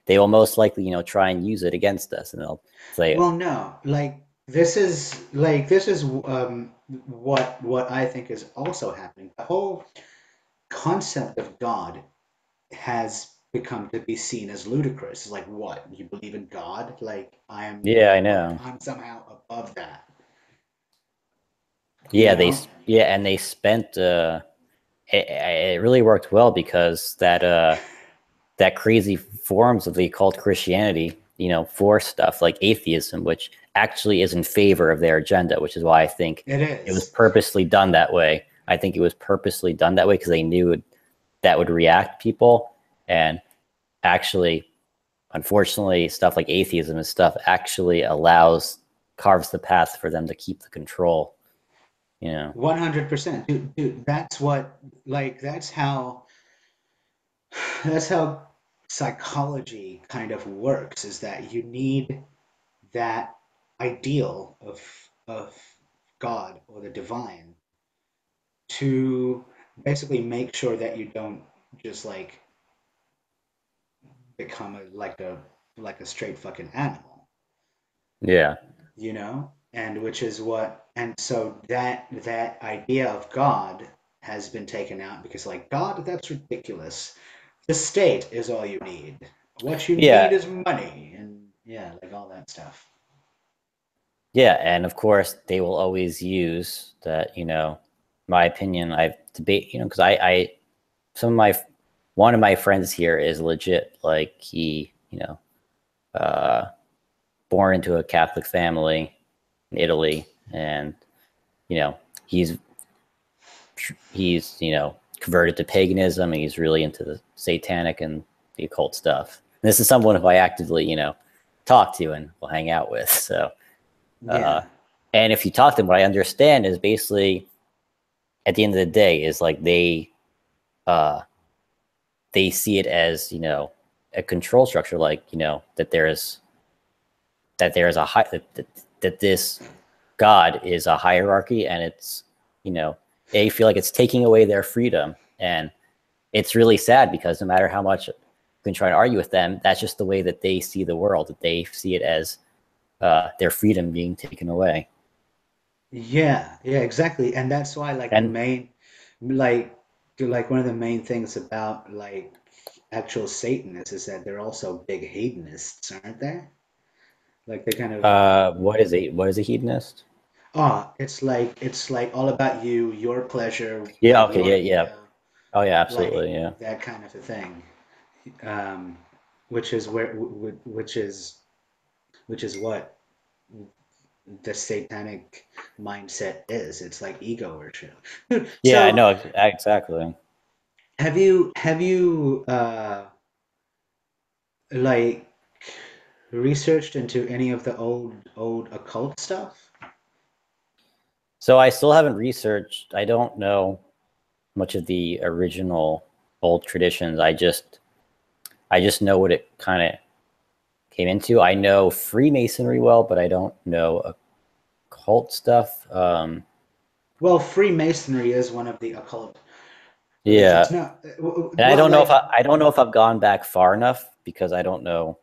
they will most likely, try and use it against us, and they'll say, Well, no, like this is what I think is also happening. The whole concept of God has become to be seen as ludicrous. It's like, what? You believe in God? Like "Yeah, I know." I'm somehow above that, you Yeah, know? and they spent. It really worked well because that crazy forms of the occult Christianity, for stuff like atheism, which actually is in favor of their agenda, which is why I think It it was is. purposely done that way. I think it was purposely done that way because they knew that would react people. And actually, unfortunately, stuff like atheism and stuff actually carves the path for them to keep the control. 100%. Dude, that's what like that's how psychology kind of works, is that you need that ideal of God or the divine to basically make sure that you don't just like become like a straight fucking animal, Yeah. and which is what, and so that idea of God has been taken out because like God, that's ridiculous. The state is all you need. What you need Yeah. is money, and yeah, like all that stuff. Yeah, and of course they will always use that. My opinion. I've debate. Because some of my one of my friends here is legit. Like he, uh, born into a Catholic family in Italy, and you know, he's converted to paganism, and he's really into the satanic and the occult stuff. And this is someone who I actively, talk to and will hang out with. So, uh, Yeah. and if you talk to them, what I understand is basically at the end of the day is like uh, they see it as, a control structure, like, that there is a high that this God is a hierarchy, and it's, they feel like it's taking away their freedom. And it's really sad because no matter how much you can try to argue with them, that's just the way that they see the world, that they see it as their freedom being taken away. Yeah, yeah, exactly. And that's why like the And main like one of the main things about like actual Satanists is that they're also big hedonists, aren't they? Like they kind of what is a hedonist? it's like all about you, your pleasure, Yeah, okay, yeah, your yeah. ego, Oh yeah, like absolutely, yeah. that kind of a thing. Um, which is where which is what the satanic mindset is. It's like ego worship. Dude, Yeah, I so know exactly. have you like researched into any of the old occult stuff? So I still haven't researched. I don't know much of the original old traditions. I just know what it kind of came into. I know Freemasonry well, but I don't know occult stuff. Well, Freemasonry is one of the occult religions. Yeah, No, and I well, don't know if like, I don't know if I've gone back far enough because I don't know.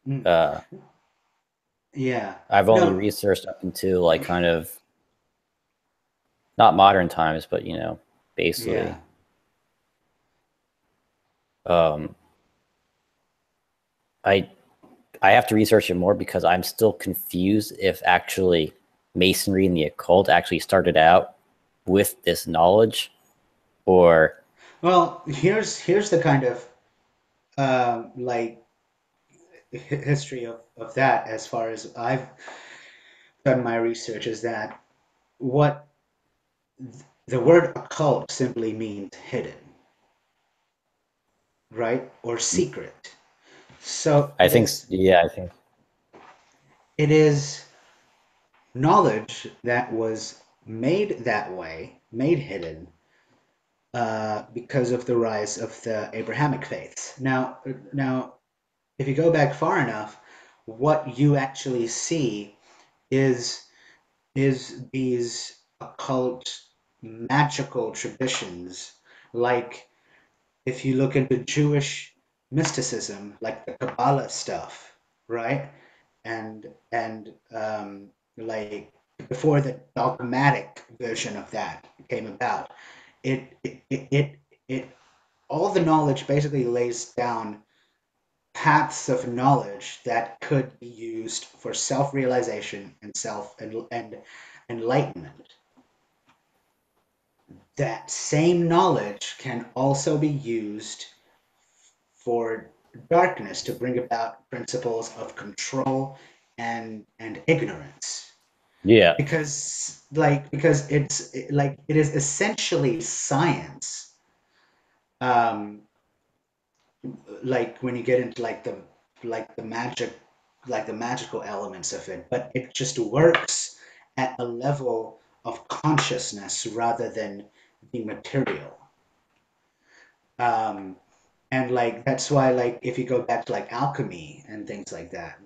mm, Uh, yeah, I've only no, researched up into like kind of not modern times, but basically. yeah. Um, I I have to research it more because I'm still confused if actually Masonry and the occult actually started out with this knowledge, or Well, here's the kind of like history of that as far as I've done my research is that what the word occult simply means hidden, right? Or secret. So I think, yeah, I think, it is knowledge that was made that way, made hidden, because of the rise of the Abrahamic faiths. Now, if you go back far enough, what you actually see is these occult magical traditions, like if you look into Jewish mysticism, like the Kabbalah stuff, right? And like before the dogmatic version of that came about, it all the knowledge basically lays down paths of knowledge that could be used for self-realization and and enlightenment. That same knowledge can also be used for darkness to bring about principles of control and ignorance, yeah, because like it is essentially science, um like when you get into like the magic like the magical elements of it, but it just works at a level of consciousness rather than the material. um and like that's why, like if you go back to like alchemy and things like that,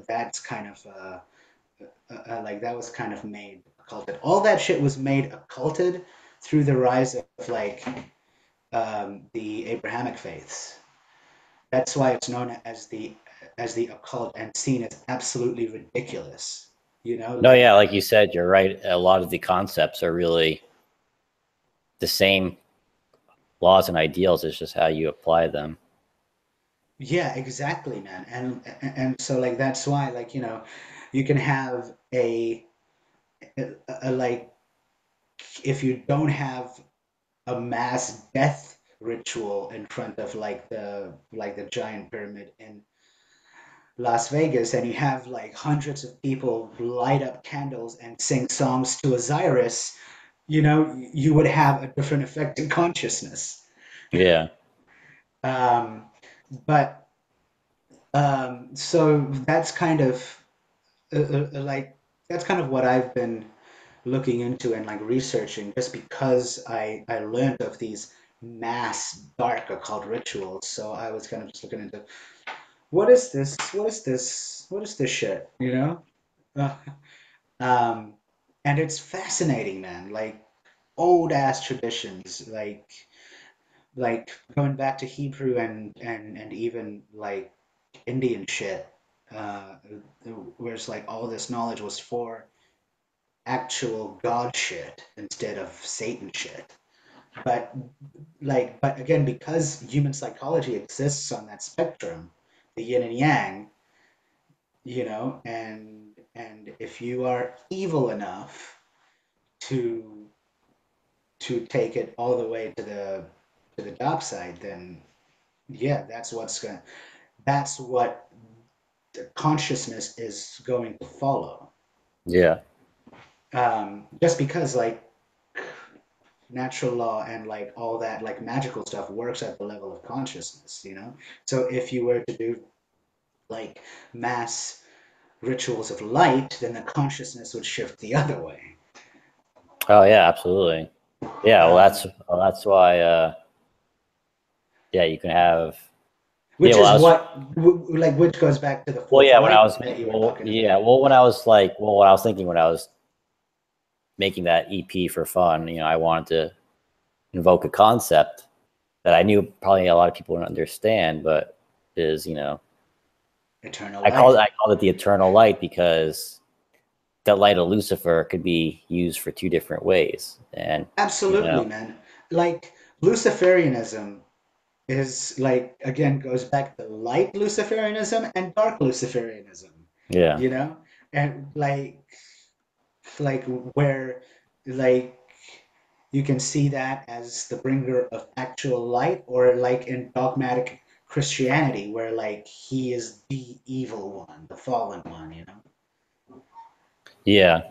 that's kind of like that was kind of made occulted. All that shit was made occulted through the rise of like the Abrahamic faiths. That's why it's known as the occult and seen as absolutely ridiculous. You know, no, like yeah, like you said, you're right. A lot of the concepts are really the same laws and ideals. It's just how you apply them. yeah, exactly, man. And so like that's why, like, you can have a like if you don't have a mass death ritual in front of like the giant pyramid in Las Vegas, and you have like hundreds of people light up candles and sing songs to Osiris, you would have a different effect in consciousness. Yeah. Um, but so like that's kind of what I've been looking into and like researching, just because I learned of these mass dark occult rituals. So I was kind of just looking into what is this? What is this? What is this shit? You know? Uh, um, and it's fascinating, man. Like old ass traditions, like going back to Hebrew and even like Indian shit, uh, where it's like all this knowledge was for actual God shit instead of Satan shit. But but again, because human psychology exists on that spectrum, the yin and yang, and if you are evil enough to take it all the way to the dark side, then yeah, that's what the consciousness is going to follow. Yeah. Just because like natural law and like all that like magical stuff works at the level of consciousness. So if you were to do like mass rituals of light, then the consciousness would shift the other way. Oh yeah, absolutely. Yeah, Um, well, that's why. Yeah, you can have. Yeah, which is which goes back to the well, fourth yeah, when I Reich was that you were well, talking yeah, about. well, when I was like, well, what I was thinking when I was making that EP for fun, I wanted to invoke a concept that I knew probably a lot of people wouldn't understand, but is Eternal light. I called it the eternal light because the light of Lucifer could be used for two different ways, and you Absolutely, know, man. Like Luciferianism is like again goes back to light Luciferianism and dark Luciferianism, yeah, you know? And like where like you can see that as the bringer of actual light, or like in dogmatic Christianity where like he is the evil one, the fallen one. yeah,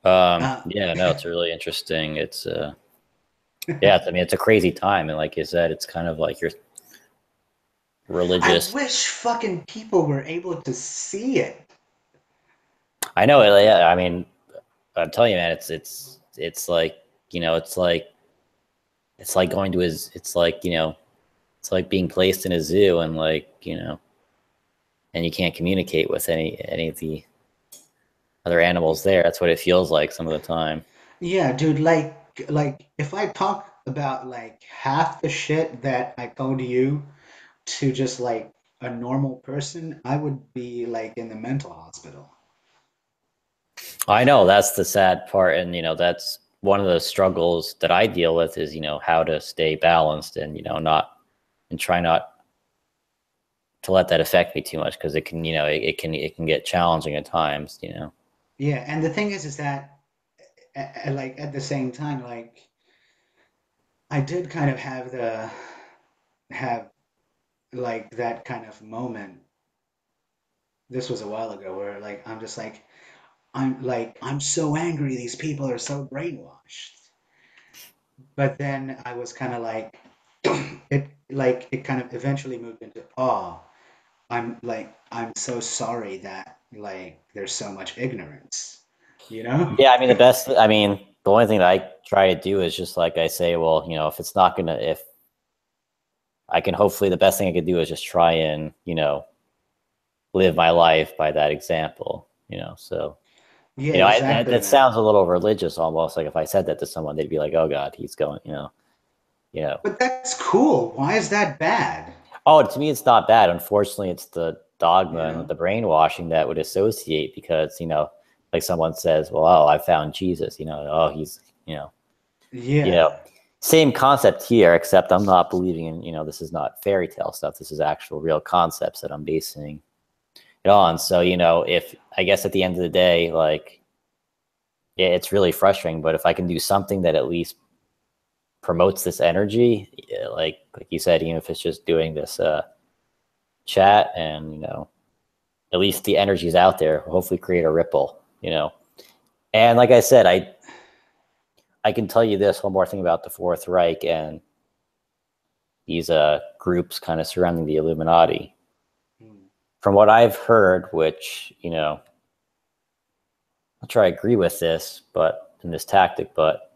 Uh, yeah. No, it's really interesting. It's yeah, I mean, it's a crazy time, and like you said, it's kind of like your I religious. wish fucking people were able to see it. I know, yeah. I mean, I'm telling you, man, it's like it's like going to his. It's like it's like being placed in a zoo, and like and you can't communicate with any of the other animals there. That's what it feels like some of the time. Yeah, dude, like if I talk about like half the shit that I told you to just like a normal person, I would be like in the mental hospital. I know that's the sad part, and that's one of the struggles that I deal with is how to stay balanced and not and try not to let that affect me too much because it can it can get challenging at times. Yeah, and the thing is that like at the same time, like I did kind of have like that kind of moment. This was a while ago where like I'm just like I'm so angry these people are so brainwashed. But then I was kind of like it kind of eventually moved into awe. I'm so sorry that like there's so much ignorance, you know? Yeah, I mean the only thing that I try to do is just like I say, well, if it's not gonna if I can hopefully the best thing I could do is just try and live my life by that example. So Yeah, that exactly, man. sounds a little religious almost. Like if I said that to someone, they'd be like, "Oh God, he's going." But that's cool. Why is that bad? Oh, to me, it's not bad. Unfortunately, it's the dogma You and know? the brainwashing that would associate because like someone says, "Well, oh, I found Jesus." Oh, he's you know, Yeah. same concept here, except I'm not believing in this is not fairy tale stuff. This is actual real concepts that I'm basing it on. So if I guess at the end of the day, like yeah, it's really frustrating. But if I can do something that at least promotes this energy, yeah, like you said, even if it's just doing this chat and at least the energy is out there, hopefully create a ripple. And like I said, I can tell you this one more thing about the Fourth Reich and these groups kind of surrounding the Illuminati. Hmm. From what I've heard, which I'll try to agree with this, but in this tactic, but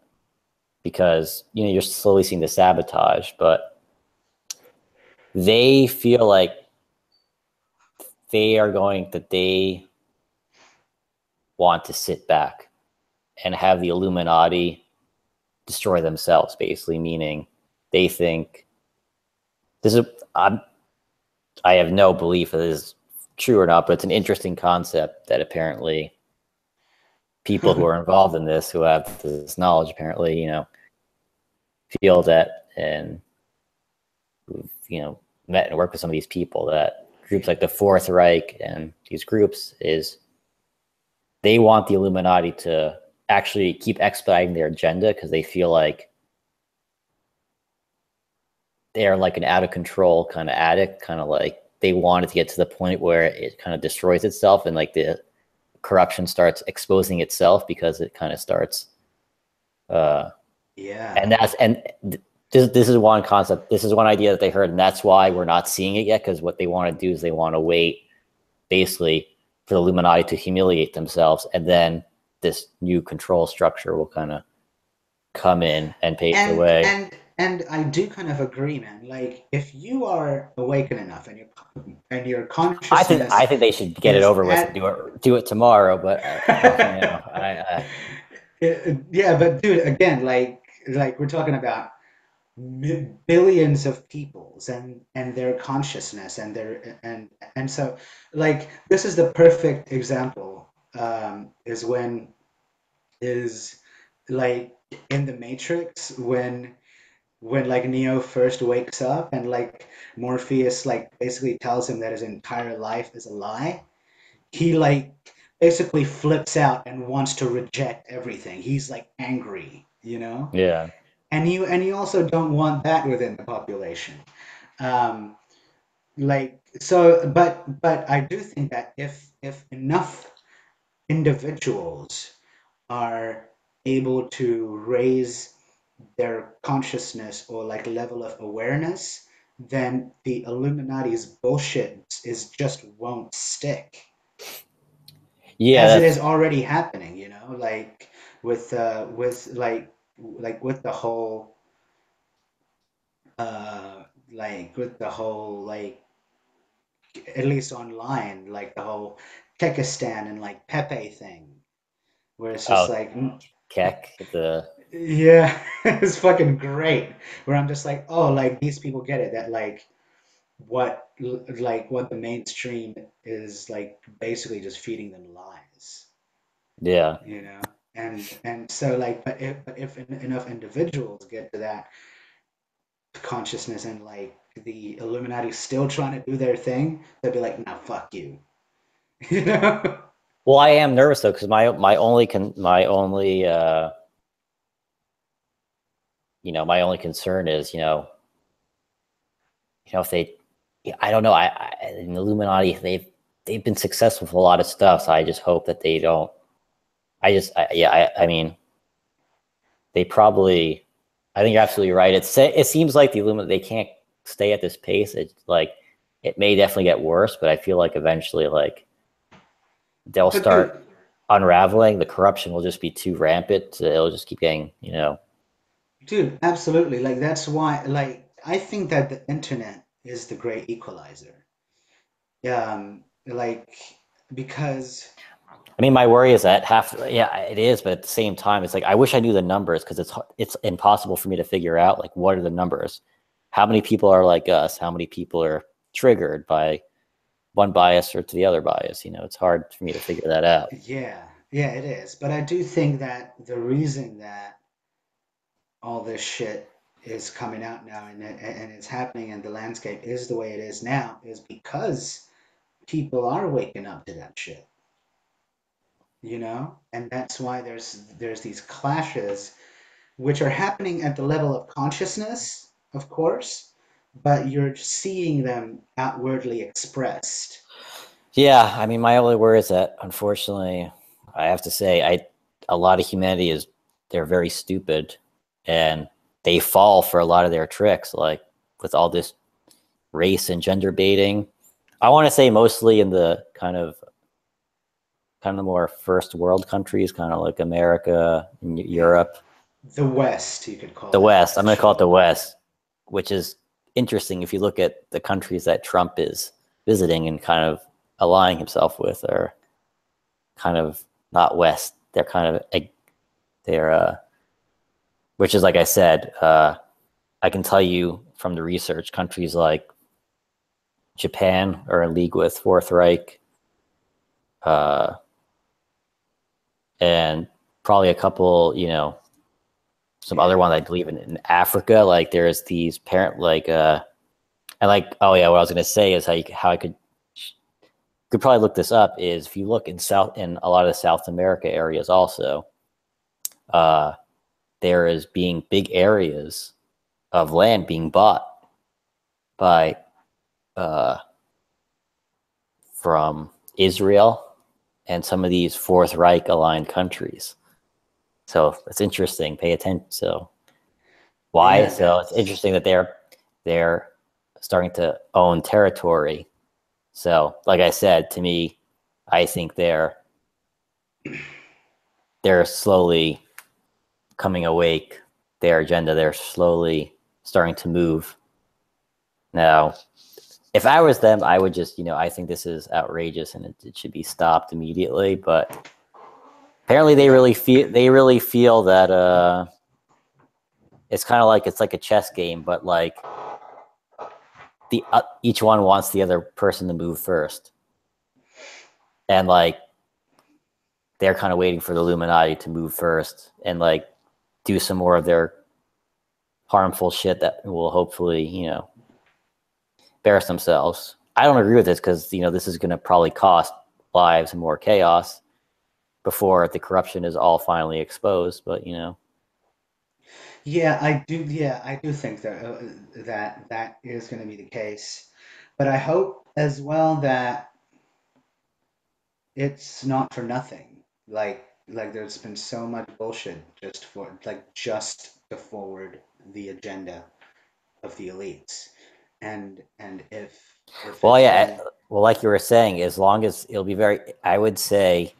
because you're slowly seeing the sabotage, but they feel like they want to sit back and have the Illuminati destroy themselves, basically, meaning they think this is I have no belief that this is true or not, but it's an interesting concept that apparently people who are involved in this, who have this knowledge, apparently, feel that, and who've, met and worked with some of these people, that groups like the Fourth Reich and these groups they want the Illuminati to actually keep expediting their agenda because they feel like they're like an out of control kind of addict, kind of like they want it to get to the point where it kind of destroys itself and like the corruption starts exposing itself because it kind of starts. Yeah. And this is one concept. This is one idea that they heard, and that's why we're not seeing it yet. Because what they want to do is they want to wait, basically, for the Illuminati to humiliate themselves, and then this new control structure will kind of come in and pave the way. And I do kind of agree, man. Like, if you are awakened enough and your consciousness I think they should get it is over with at and do it tomorrow. But yeah, but dude, again, like we're talking about billions of peoples and their consciousness and their and so like this is the perfect example is when is like in the Matrix when like Neo first wakes up and like Morpheus like basically tells him that his entire life is a lie. He like basically flips out and wants to reject everything. He's like angry, you know? yeah. And you also don't want that within the population. Um, like so, but I do think that if enough individuals are able to raise their consciousness or like level of awareness, then the Illuminati's bullshit is just won't stick, Yeah, as it is that's already happening. You know, like with like with the whole with the whole like at least online, like the whole Kekistan and like Pepe thing, where it's just oh like, Keck the yeah, it's fucking great. Where I'm just like, oh, like these people get it that what the mainstream is like basically just feeding them lies, yeah. you know. And so like, but if enough individuals get to that consciousness and like the Illuminati still trying to do their thing, they'll be like, nah, fuck you. You know? Well, I am nervous though because my only my only concern is if they, I don't know, in the Illuminati they've been successful with a lot of stuff, so I just hope that they don't. I mean, they probably. I think you're absolutely right. It seems like the Illuminati, they can't stay at this pace. It's like it may definitely get worse, but I feel like eventually like they'll But dude, start unraveling. The corruption will just be too rampant. So it'll just keep getting. dude, absolutely. Like that's why like I think that the internet is the great equalizer. Like because I mean, my worry is that yeah, it is, but at the same time, it's like I wish I knew the numbers because it's impossible for me to figure out like what are the numbers, how many people are like us, how many people are triggered by one bias or to the other bias. It's hard for me to figure that out. yeah, yeah, it is. But I do think that the reason that all this shit is coming out now and it's happening and the landscape is the way it is now is because people are waking up to that shit, you know? And that's why there's these clashes which are happening at the level of consciousness, of course, but you're seeing them outwardly expressed. Yeah, I mean, my only worry is that unfortunately, I have to say, a lot of humanity they're very stupid, and they fall for a lot of their tricks, like with all this race and gender baiting. I want to say mostly in the kind of more first world countries, kind of like America and Europe. The West, you could call The it West. I'm going to call it officially. the West, which is interesting if you look at the countries that Trump is visiting and kind of aligning himself with are kind of not West. They're kind of they're which is like I said, I can tell you from the research, countries like Japan are in league with Fourth Reich, uh, and probably a couple, some other Yeah. ones I believe in Africa. Like there's these parent and like oh yeah, what I was gonna say is how I could probably look this up is if you look in a lot of the South America areas also, uh, there is being big areas of land being bought by uh, from Israel and some of these Fourth Reich aligned countries. So it's interesting. Pay attention. So why? Yeah, So it's that's interesting that they're starting to own territory. So like I said, to me, I think they're slowly coming awake. Their agenda, they're slowly starting to move. Now, if I was them, I would just, I think this is outrageous and it should be stopped immediately. But apparently, yeah. they really feel that it's kind of like it's like a chess game, but like the each one wants the other person to move first, and like they're kind of waiting for the Illuminati to move first and like do some more of their harmful shit that will hopefully, embarrass themselves. I don't agree with this because this is going to probably cost lives and more chaos before the corruption is all finally exposed. But Yeah, I do. Yeah, I do think that that is going to be the case, but I hope as well that it's not for nothing. Like there's been so much bullshit just to forward the agenda of the elites, and if well, it's yeah, really well, like you were saying, as long as it'll be very, I would say,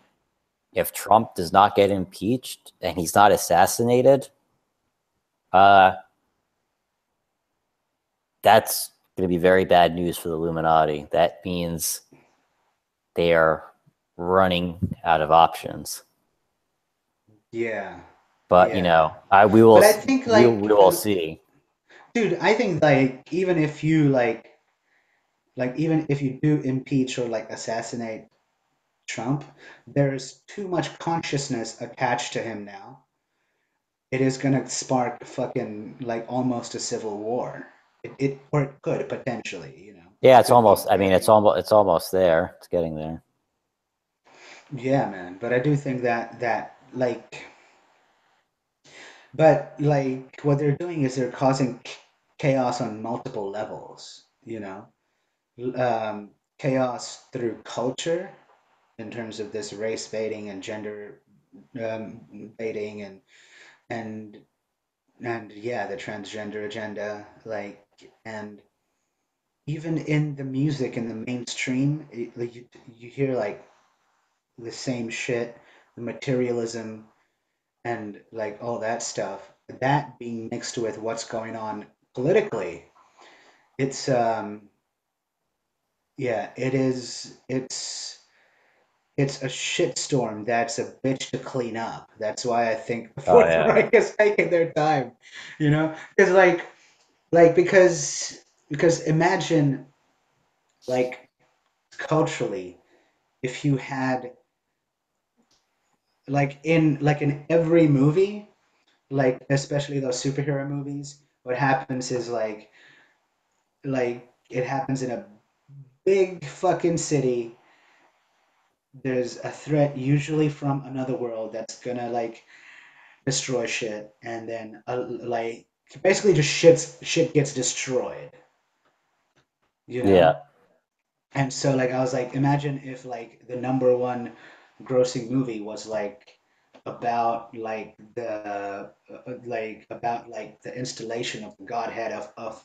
if Trump does not get impeached and he's not assassinated, uh, that's going to be very bad news for the Illuminati. That means they are running out of options. yeah, But yeah. I But I think we will see. dude, I think like even if you do impeach or like assassinate Trump, there's too much consciousness attached to him now. It is gonna spark fucking like almost a civil war. It or it could potentially, Yeah, it it's could almost. be I mean, very it's almost there. It's getting there. yeah, man. But I do think that but like what they're doing is they're causing chaos on multiple levels, chaos through culture in terms of this race baiting and gender baiting and and yeah, the transgender agenda, and even in the music in the mainstream, like, you hear like the same shit, the materialism and like all that stuff. That being mixed with what's going on politically, it's yeah, it's a shitstorm that's a bitch to clean up. That's why I think the Oh Fourth yeah, Reich is taking their time, because like because imagine like culturally if you had like in every movie, like especially those superhero movies, what happens is like it happens in a big fucking city. There's a threat usually from another world that's gonna like destroy shit, and then like basically just shit gets destroyed, you yeah, know. And so like I was like, imagine if like the number one grossing movie was like about like the installation of the godhead of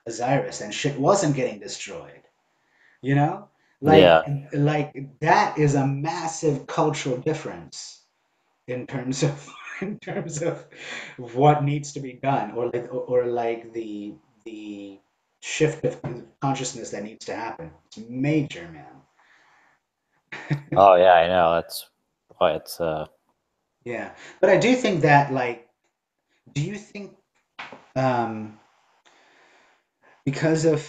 Osiris, and shit wasn't getting destroyed, you know? yeah. Like like that is a massive cultural difference, in terms of in terms of what needs to be done, or like the shift of consciousness that needs to happen. It's major, man. Oh yeah, I know. That's why it's Yeah, but I do think that like, do you think um, because of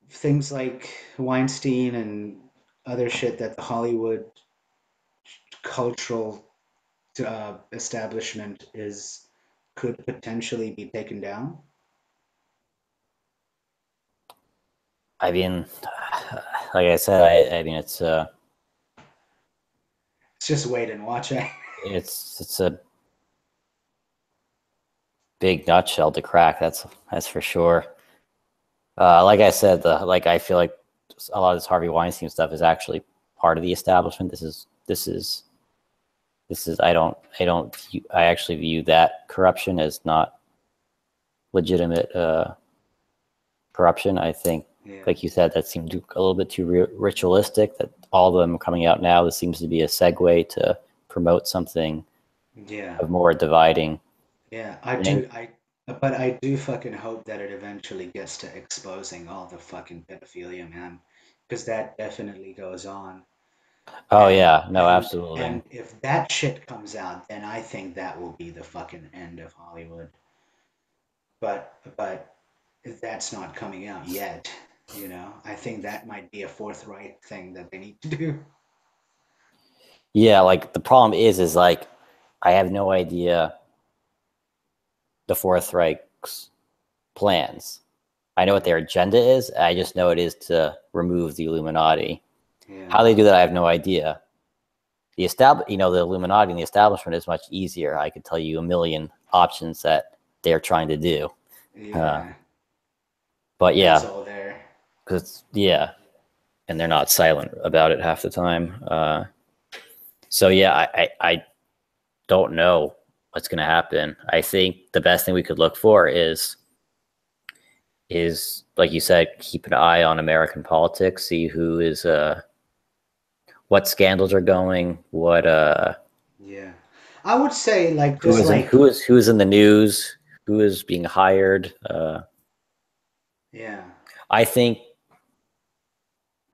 things like Weinstein and other shit that the Hollywood cultural establishment is could potentially be taken down? I mean, like I said, I mean It's just wait and watch. Eh? it's a big nutshell to crack. That's for sure. Like I said, I feel like a lot of this Harvey Weinstein stuff is actually part of the establishment. This is I actually view that corruption as not legitimate corruption. I think, Yeah, like you said, that seemed a little bit too ritualistic. That all of them coming out now, this seems to be a segue to promote something yeah, of more dividing. yeah. And But I do fucking hope that it eventually gets to exposing all the fucking pedophilia, man, because that definitely goes on. oh And yeah, no, and absolutely. and if that shit comes out, then I think that will be the fucking end of Hollywood. But that's not coming out yet. I think that might be a forthright thing that they need to do. Yeah, like the problem is like I have no idea the Fourth Reich's plans. I know what their agenda is. I just know it is to remove the Illuminati. Yeah, How they do that, I have no idea. The Illuminati and the establishment is much easier. I could tell you a million options that they're trying to do. Uh, yeah, but it's yeah, all there. because yeah, and they're not silent about it half the time. So yeah, I don't know what's going to happen. I think the best thing we could look for is like you said, keep an eye on American politics, see who is what scandals are going, what Yeah, I would say like who just is in like who is in the news, who is being hired. yeah, I think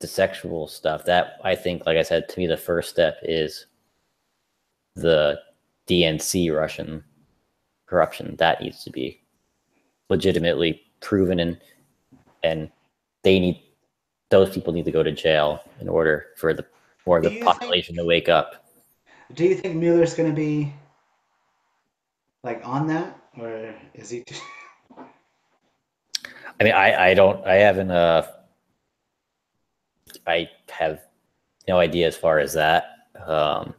the sexual stuff, that I think, like I said, to me the first step is the DNC Russian corruption. That needs to be legitimately proven, and they need those people need to go to jail in order for the more of do the you think population to wake up. do you think Mueller's gonna be like on that, or is he? I mean, I don't, I haven't, I have no idea as far as that. Um,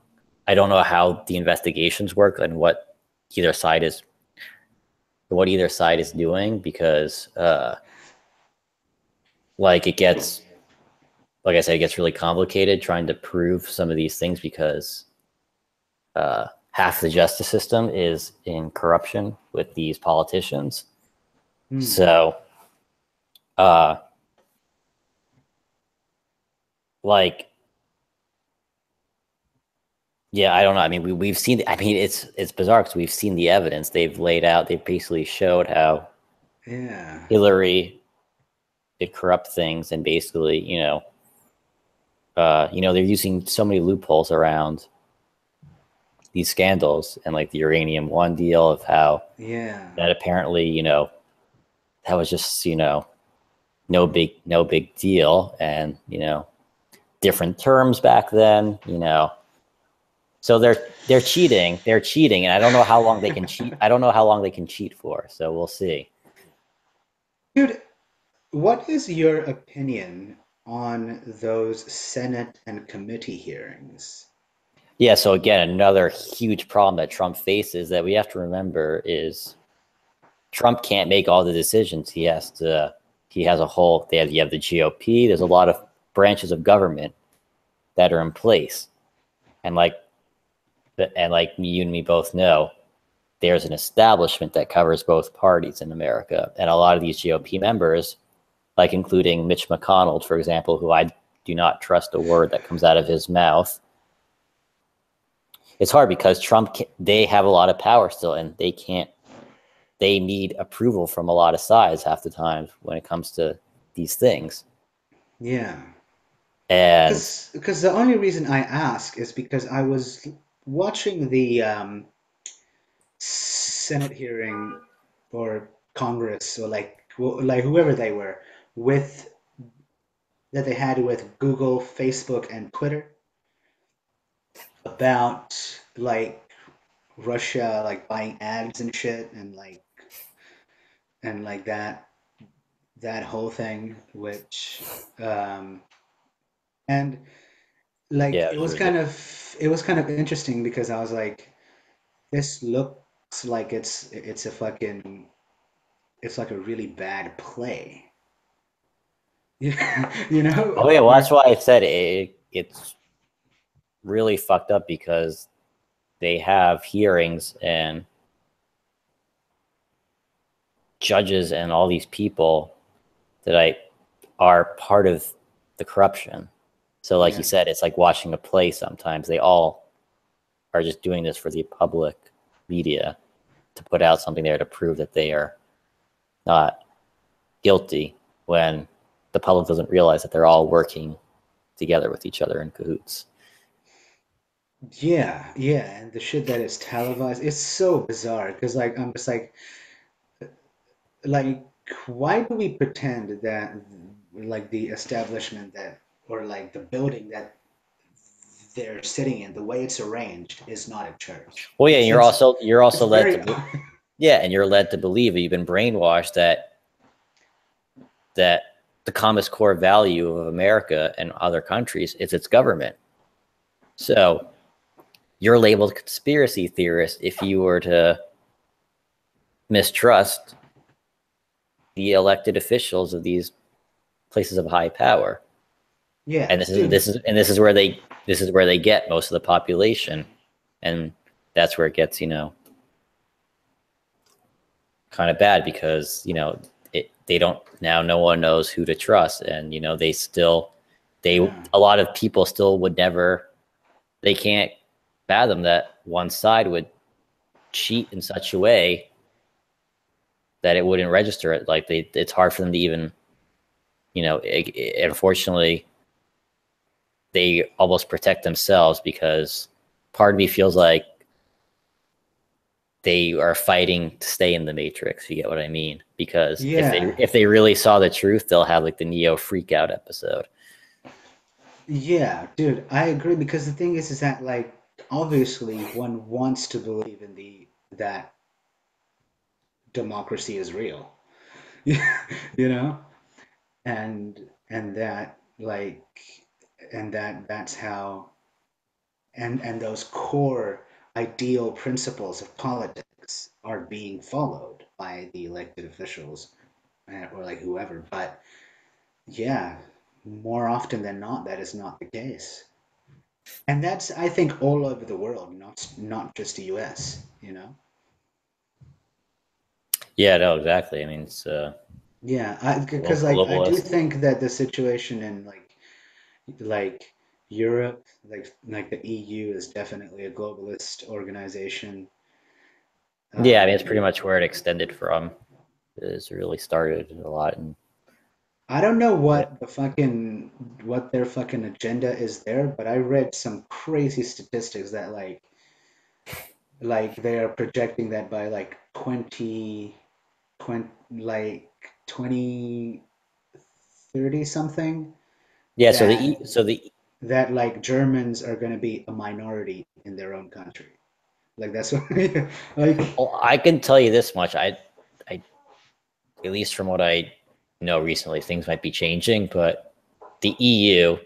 I don't know how the investigations work and either side is what either side is doing because, like it gets, like I said, it gets really complicated trying to prove some of these things because half the justice system is in corruption with these politicians. Hmm. So, uh, like yeah, I don't know. I mean, we've seen. I mean, it's bizarre because we've seen the evidence they've laid out. They basically showed how Yeah. Hillary did corrupt things, and basically, they're using so many loopholes around these scandals, and like the uranium one deal of how Yeah. that apparently, that was just no big deal, and different terms back then, So they're cheating. They're cheating, and I don't know how long they can cheat. I don't know how long they can cheat for. So we'll see. Dude, what is your opinion on those Senate and committee hearings? Yeah. So again, another huge problem that Trump faces that we have to remember is Trump can't make all the decisions. He has to. He has a whole. You have the GOP. There's a lot of branches of government that are in place, and like you and me both know, there's an establishment that covers both parties in America, and a lot of these GOP members, like including Mitch McConnell, for example, who I do not trust a word that comes out of his mouth. it's hard because they have a lot of power still, and they need approval from a lot of sides half the time when it comes to these things. Yeah. And Because the only reason I ask is because I was watching the Senate hearing or Congress or like whoever they were with that they had with Google, Facebook, and Twitter about like Russia like buying ads and shit and like that whole thing, which um, and like yeah, it was ridiculous. it was kind of interesting because I was like, this looks like it's like a really bad play. You Oh know? yeah, well that's Or why I said it's really fucked up because they have hearings and judges and all these people that are part of the corruption. So like you yeah, said, it's like watching a play sometimes. They all are just doing this for the public media to put out something there to prove that they are not guilty when the public doesn't realize that they're all working together with each other in cahoots. yeah, and the shit that is televised, it's so bizarre because like I'm just like why do we pretend that like the establishment that or like the building that they're sitting in, the way it's arranged, is not a church. Well, yeah, and you're It's also led very to yeah, and you're led to believe, you've been brainwashed that the common core value of America and other countries is its government. So you're labeled conspiracy theorist if you were to mistrust the elected officials of these places of high power. yeah, And this is dude. this is and this is where they get most of the population, and that's where it gets kind of bad because they don't now no one knows who to trust, and they Yeah, a lot of people still would never they can't fathom that one side would cheat in such a way that it wouldn't register it. Like it's hard for them to even unfortunately they almost protect themselves because part of me feels like they are fighting to stay in the matrix. You get what I mean? Because if they yeah, if they really saw the truth, they'll have like the Neo freak out episode. yeah, dude. I agree because the thing is that like obviously one wants to believe in the that democracy is real, you know, and that like and that's how and those core ideal principles of politics are being followed by the elected officials or like whoever. But yeah, more often than not, that is not the case. And that's, I think, all over the world, not just the US, you know? Yeah, no, exactly. I mean, it's Yeah, because like I do globalist. think that the situation in like Europe, like the EU is definitely a globalist organization. Yeah, I mean, it's Um, pretty much where it extended from. It's really started a lot in I don't know yeah. what their fucking agenda is there, but I read some crazy statistics that like they are projecting that by like 20 like 2030 something Yeah, so that the that like Germans are going to be a minority in their own country. Like that's what like well, I can tell you this much. I at least from what I know recently, things might be changing, but the EU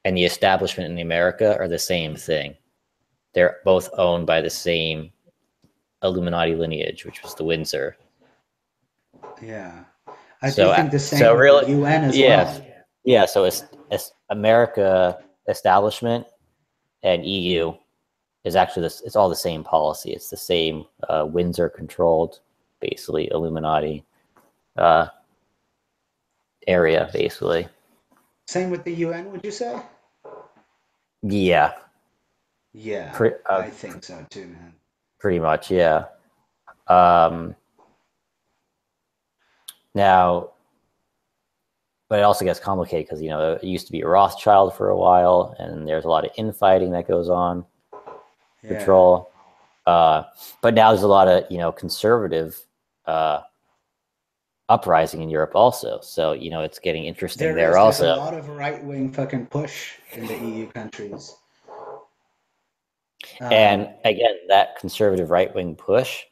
and the establishment in America are the same thing. They're both owned by the same Illuminati lineage, which was the Windsor. yeah. I do So, think the same so with the really, UN as yeah, well. yeah. So it's America establishment and EU is actually this. It's all the same policy. It's the same Windsor controlled, basically Illuminati uh, area, basically. Same with the UN, would you say? Yeah, Yeah, Pre- uh, I think so too, man. Pretty much, yeah. Um, Now, but it also gets complicated because it used to be a Rothschild for a while, and there's a lot of infighting that goes on, Yeah. control. Uh, but now there's a lot of conservative uh, uprising in Europe also. So it's getting interesting There there is. There's a also. lot of right wing fucking push in the EU countries. And Um, again, that conservative right wing push,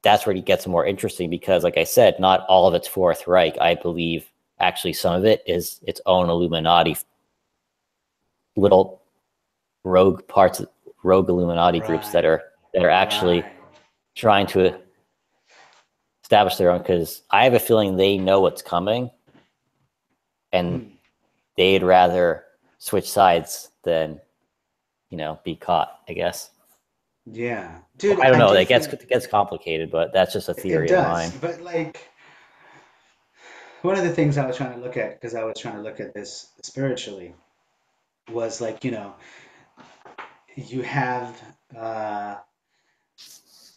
that's where it gets more interesting because, like I said, not all of it's Fourth Reich. I believe actually some of it is its own Illuminati, little rogue parts, rogue Illuminati groups that right, are actually right. trying to establish their own. Because I have a feeling they know what's coming, and Hmm. they'd rather switch sides than be caught. I guess. Yeah, Well, dude, I don't I know. do It think gets complicated, but that's just a it theory of does. mine. But like, one of the things I was trying to look at, because I was trying to look at this spiritually, was like, you have uh,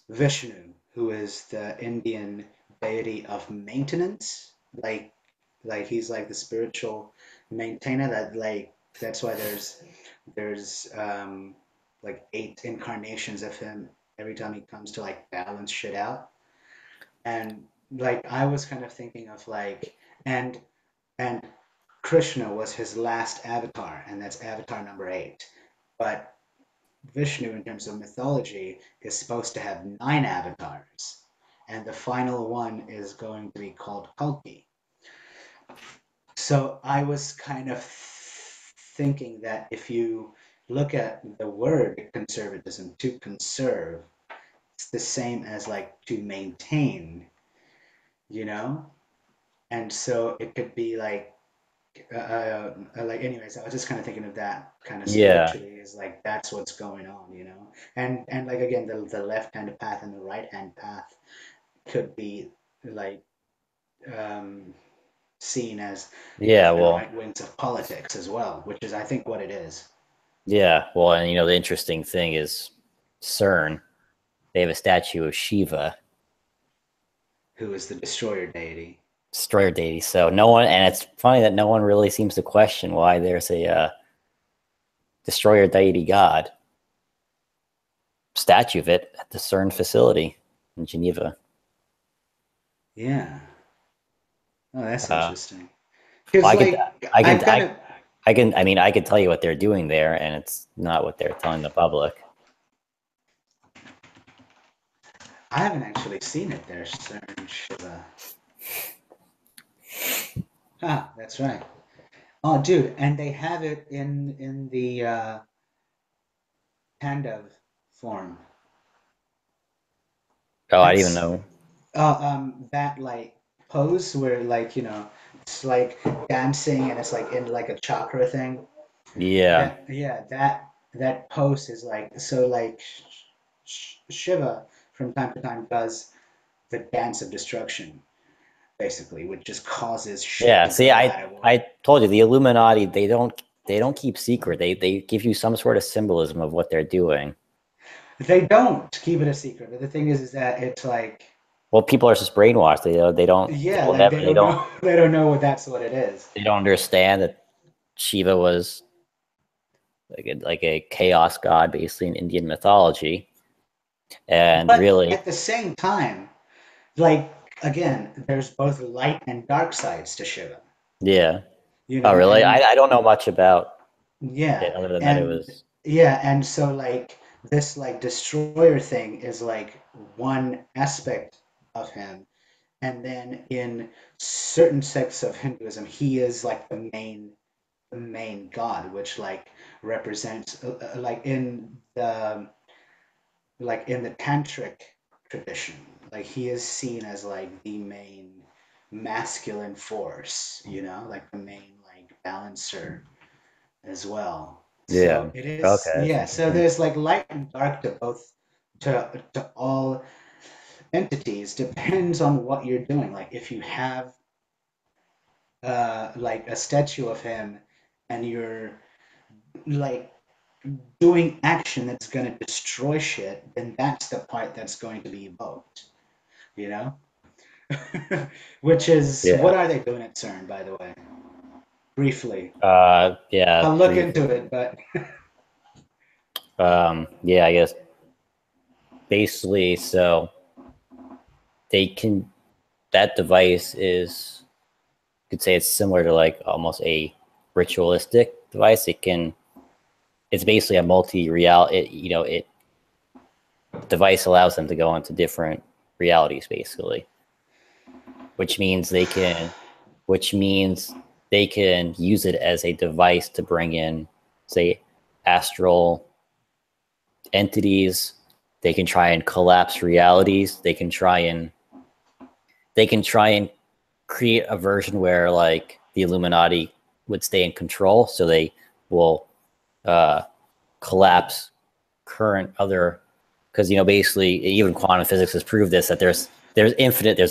Vishnu, who is the Indian deity of maintenance. Like he's like the spiritual maintainer that like that's why there's like 8 incarnations of him every time he comes to like balance shit out. And like I was kind of thinking of like and and Krishna was his last avatar, and that's avatar number 8. But Vishnu, in terms of mythology, is supposed to have 9 avatars, and the final one is going to be called Kalki. So I was kind of thinking that if you look at the word conservatism, to conserve, it's the same as like to maintain, you know? And so it could be like anyways, I was just kind of thinking of that kind of Yeah, spiritually is like that's what's going on. And like again, the left hand path and the right hand path could be like um, seen as yeah. left and Well, right wings of politics as well, which is I think what it is. yeah. Well, and the interesting thing is CERN. They have a statue of Shiva, Who is the destroyer deity? destroyer deity. So no one, and it's funny that no one really seems to question why there's a destroyer deity god statue of it at the CERN facility in Geneva. Yeah. Oh, that's Uh, interesting. Because I could, like I can, I've kind of I mean, I could tell you what they're doing there, and it's not what they're telling the public. I haven't actually seen it there, CERN Shiva. Ah, that's right. Oh, dude, and they have it in the Pandav form. Oh, I didn't even That's know. that like pose where like it's like dancing and it's like in like a chakra thing. Yeah, That yeah, that pose is like so like Shiva from time to time does the dance of destruction basically, which just causes shit yeah. to See, go out of order. I told you the Illuminati. They don't keep secret. They give you some sort of symbolism of what they're doing. They don't keep it a secret, but the thing is that it's like Well, people are just brainwashed. They yeah, will like never they don't they don't know what that's what it is. they don't understand that Shiva was like a chaos god, basically in Indian mythology, and But really, at the same time, like again, there's both light and dark sides to Shiva, yeah. Oh, really? and I don't know much about yeah, it other than that it and was. yeah, and so like this like destroyer thing is like one aspect of him, and then in certain sects of Hinduism, he is like the main god, which like represents like in the tantric tradition, like he is seen as like the main masculine force, like the main like balancer as well. So Yeah. it is, Okay, that's yeah. So interesting. there's like light and dark to both, to all entities. Depends on what you're doing. Like if you have like a statue of him, and you're like doing action that's going to destroy shit, then that's the part that's going to be evoked, you know? Which is, Yeah. what are they doing at CERN, by the way? Briefly. Yeah, I'll look brief. into it, but Yeah, I guess basically, so they can, that device is, you could say it's similar to like almost a ritualistic device. It's basically a multi-real, it device allows them to go into different realities basically, which means they can, which means they can use it as a device to bring in, say, astral entities. They can try and collapse realities. They can try and create a version where like the Illuminati would stay in control, so they will uh, collapse current other, because basically even quantum physics has proved this, that there's an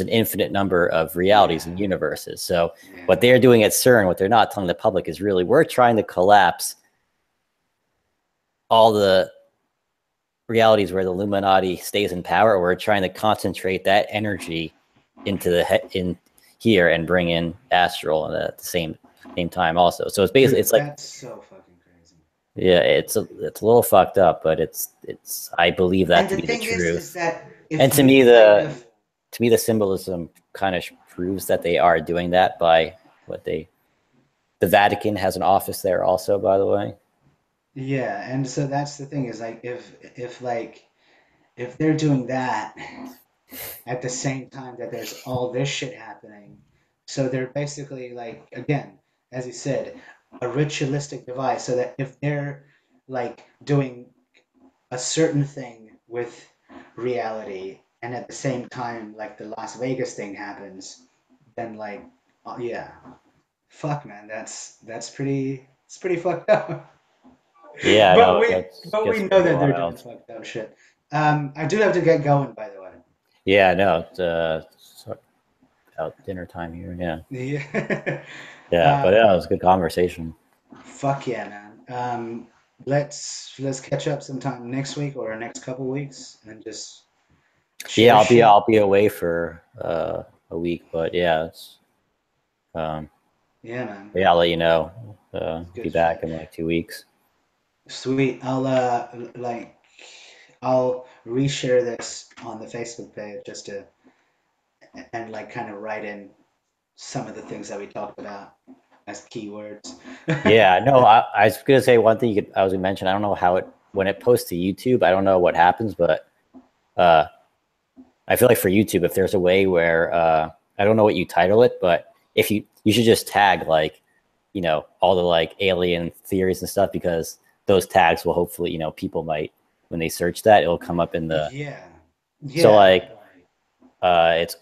infinite number of realities yeah, and universes. So yeah. what they're doing at CERN, what they're not telling the public, is really we're trying to collapse all the realities where the Illuminati stays in power, or we're trying to concentrate that energy into in here and bring in astral at the same time also. So it's basically, Dude, it's like, that's so fucking crazy. yeah, it's a little fucked up, but it's I believe that And to the be the thing is truth. that And if you kind of, to me the symbolism kind of proves that they are doing that by what they, the Vatican has an office there also, by the way. yeah, and so that's the thing is like if like if they're doing that at the same time that there's all this shit happening, so they're basically like again, as you said, a ritualistic device. So that if they're like doing a certain thing with reality, and at the same time, like the Las Vegas thing happens, then like, yeah, fuck, man, that's pretty. It's pretty fucked up. Yeah, I but know it we gets but we gets know pretty that they're doing wild. fucked up shit. I do have to get going, by the way. Yeah, no, it's about dinner time here. Yeah, Yeah. yeah, but uh, yeah, it was a good conversation. fuck yeah, man. Let's catch up sometime next week or next couple weeks and just Yeah, share I'll be shit. away for a week, but yeah, um, Yeah, man. yeah, I'll let you know. Be Good back shit. in like 2 weeks. Sweet. I'll reshare this on the Facebook page just to and like kind of write in some of the things that we talked about as keywords. Yeah, no, I was gonna say one thing I was gonna mention. I don't know how it, when it posts to YouTube. I don't know what happens, but uh, I feel like for YouTube, if there's a way where I don't know what you title it, but if you should just tag like, all the like alien theories and stuff, because those tags will hopefully, people might, when they search that, it'll come up in the, Yeah. so Yeah. like it's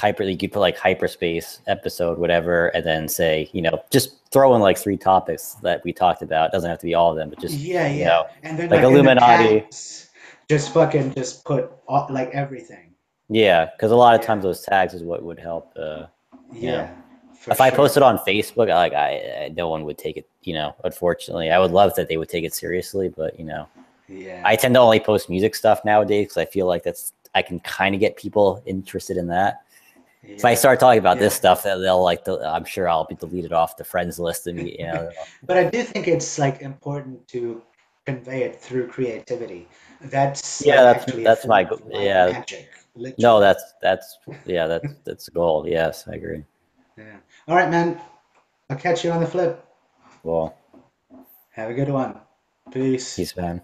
you could put like hyperspace episode whatever, and then say, just throw in like 3 topics that we talked about. It doesn't have to be all of them, but just, Yeah, yeah. And then like like in the Illuminati. tags, just fucking just put all, like everything. Yeah, because a lot of Yeah. times those tags is what would help. You know, Yeah, for if I sure. posted on Facebook, no one would take it. Unfortunately, I would love that they would take it seriously, but Yeah. I tend to only post music stuff nowadays because I feel like I can kind of get people interested in that. If I Yeah. start talking about this Yeah. stuff, they'll I'm sure I'll be deleted off the friends list and But I do think it's like important to convey it through creativity. That's yeah, like actually a that's form my of white yeah. magic, No, literally. that's yeah, that's the goal. Yes, I agree. Yeah. All right, man. I'll catch you on the flip. Well, Have a good one. Peace. peace, man.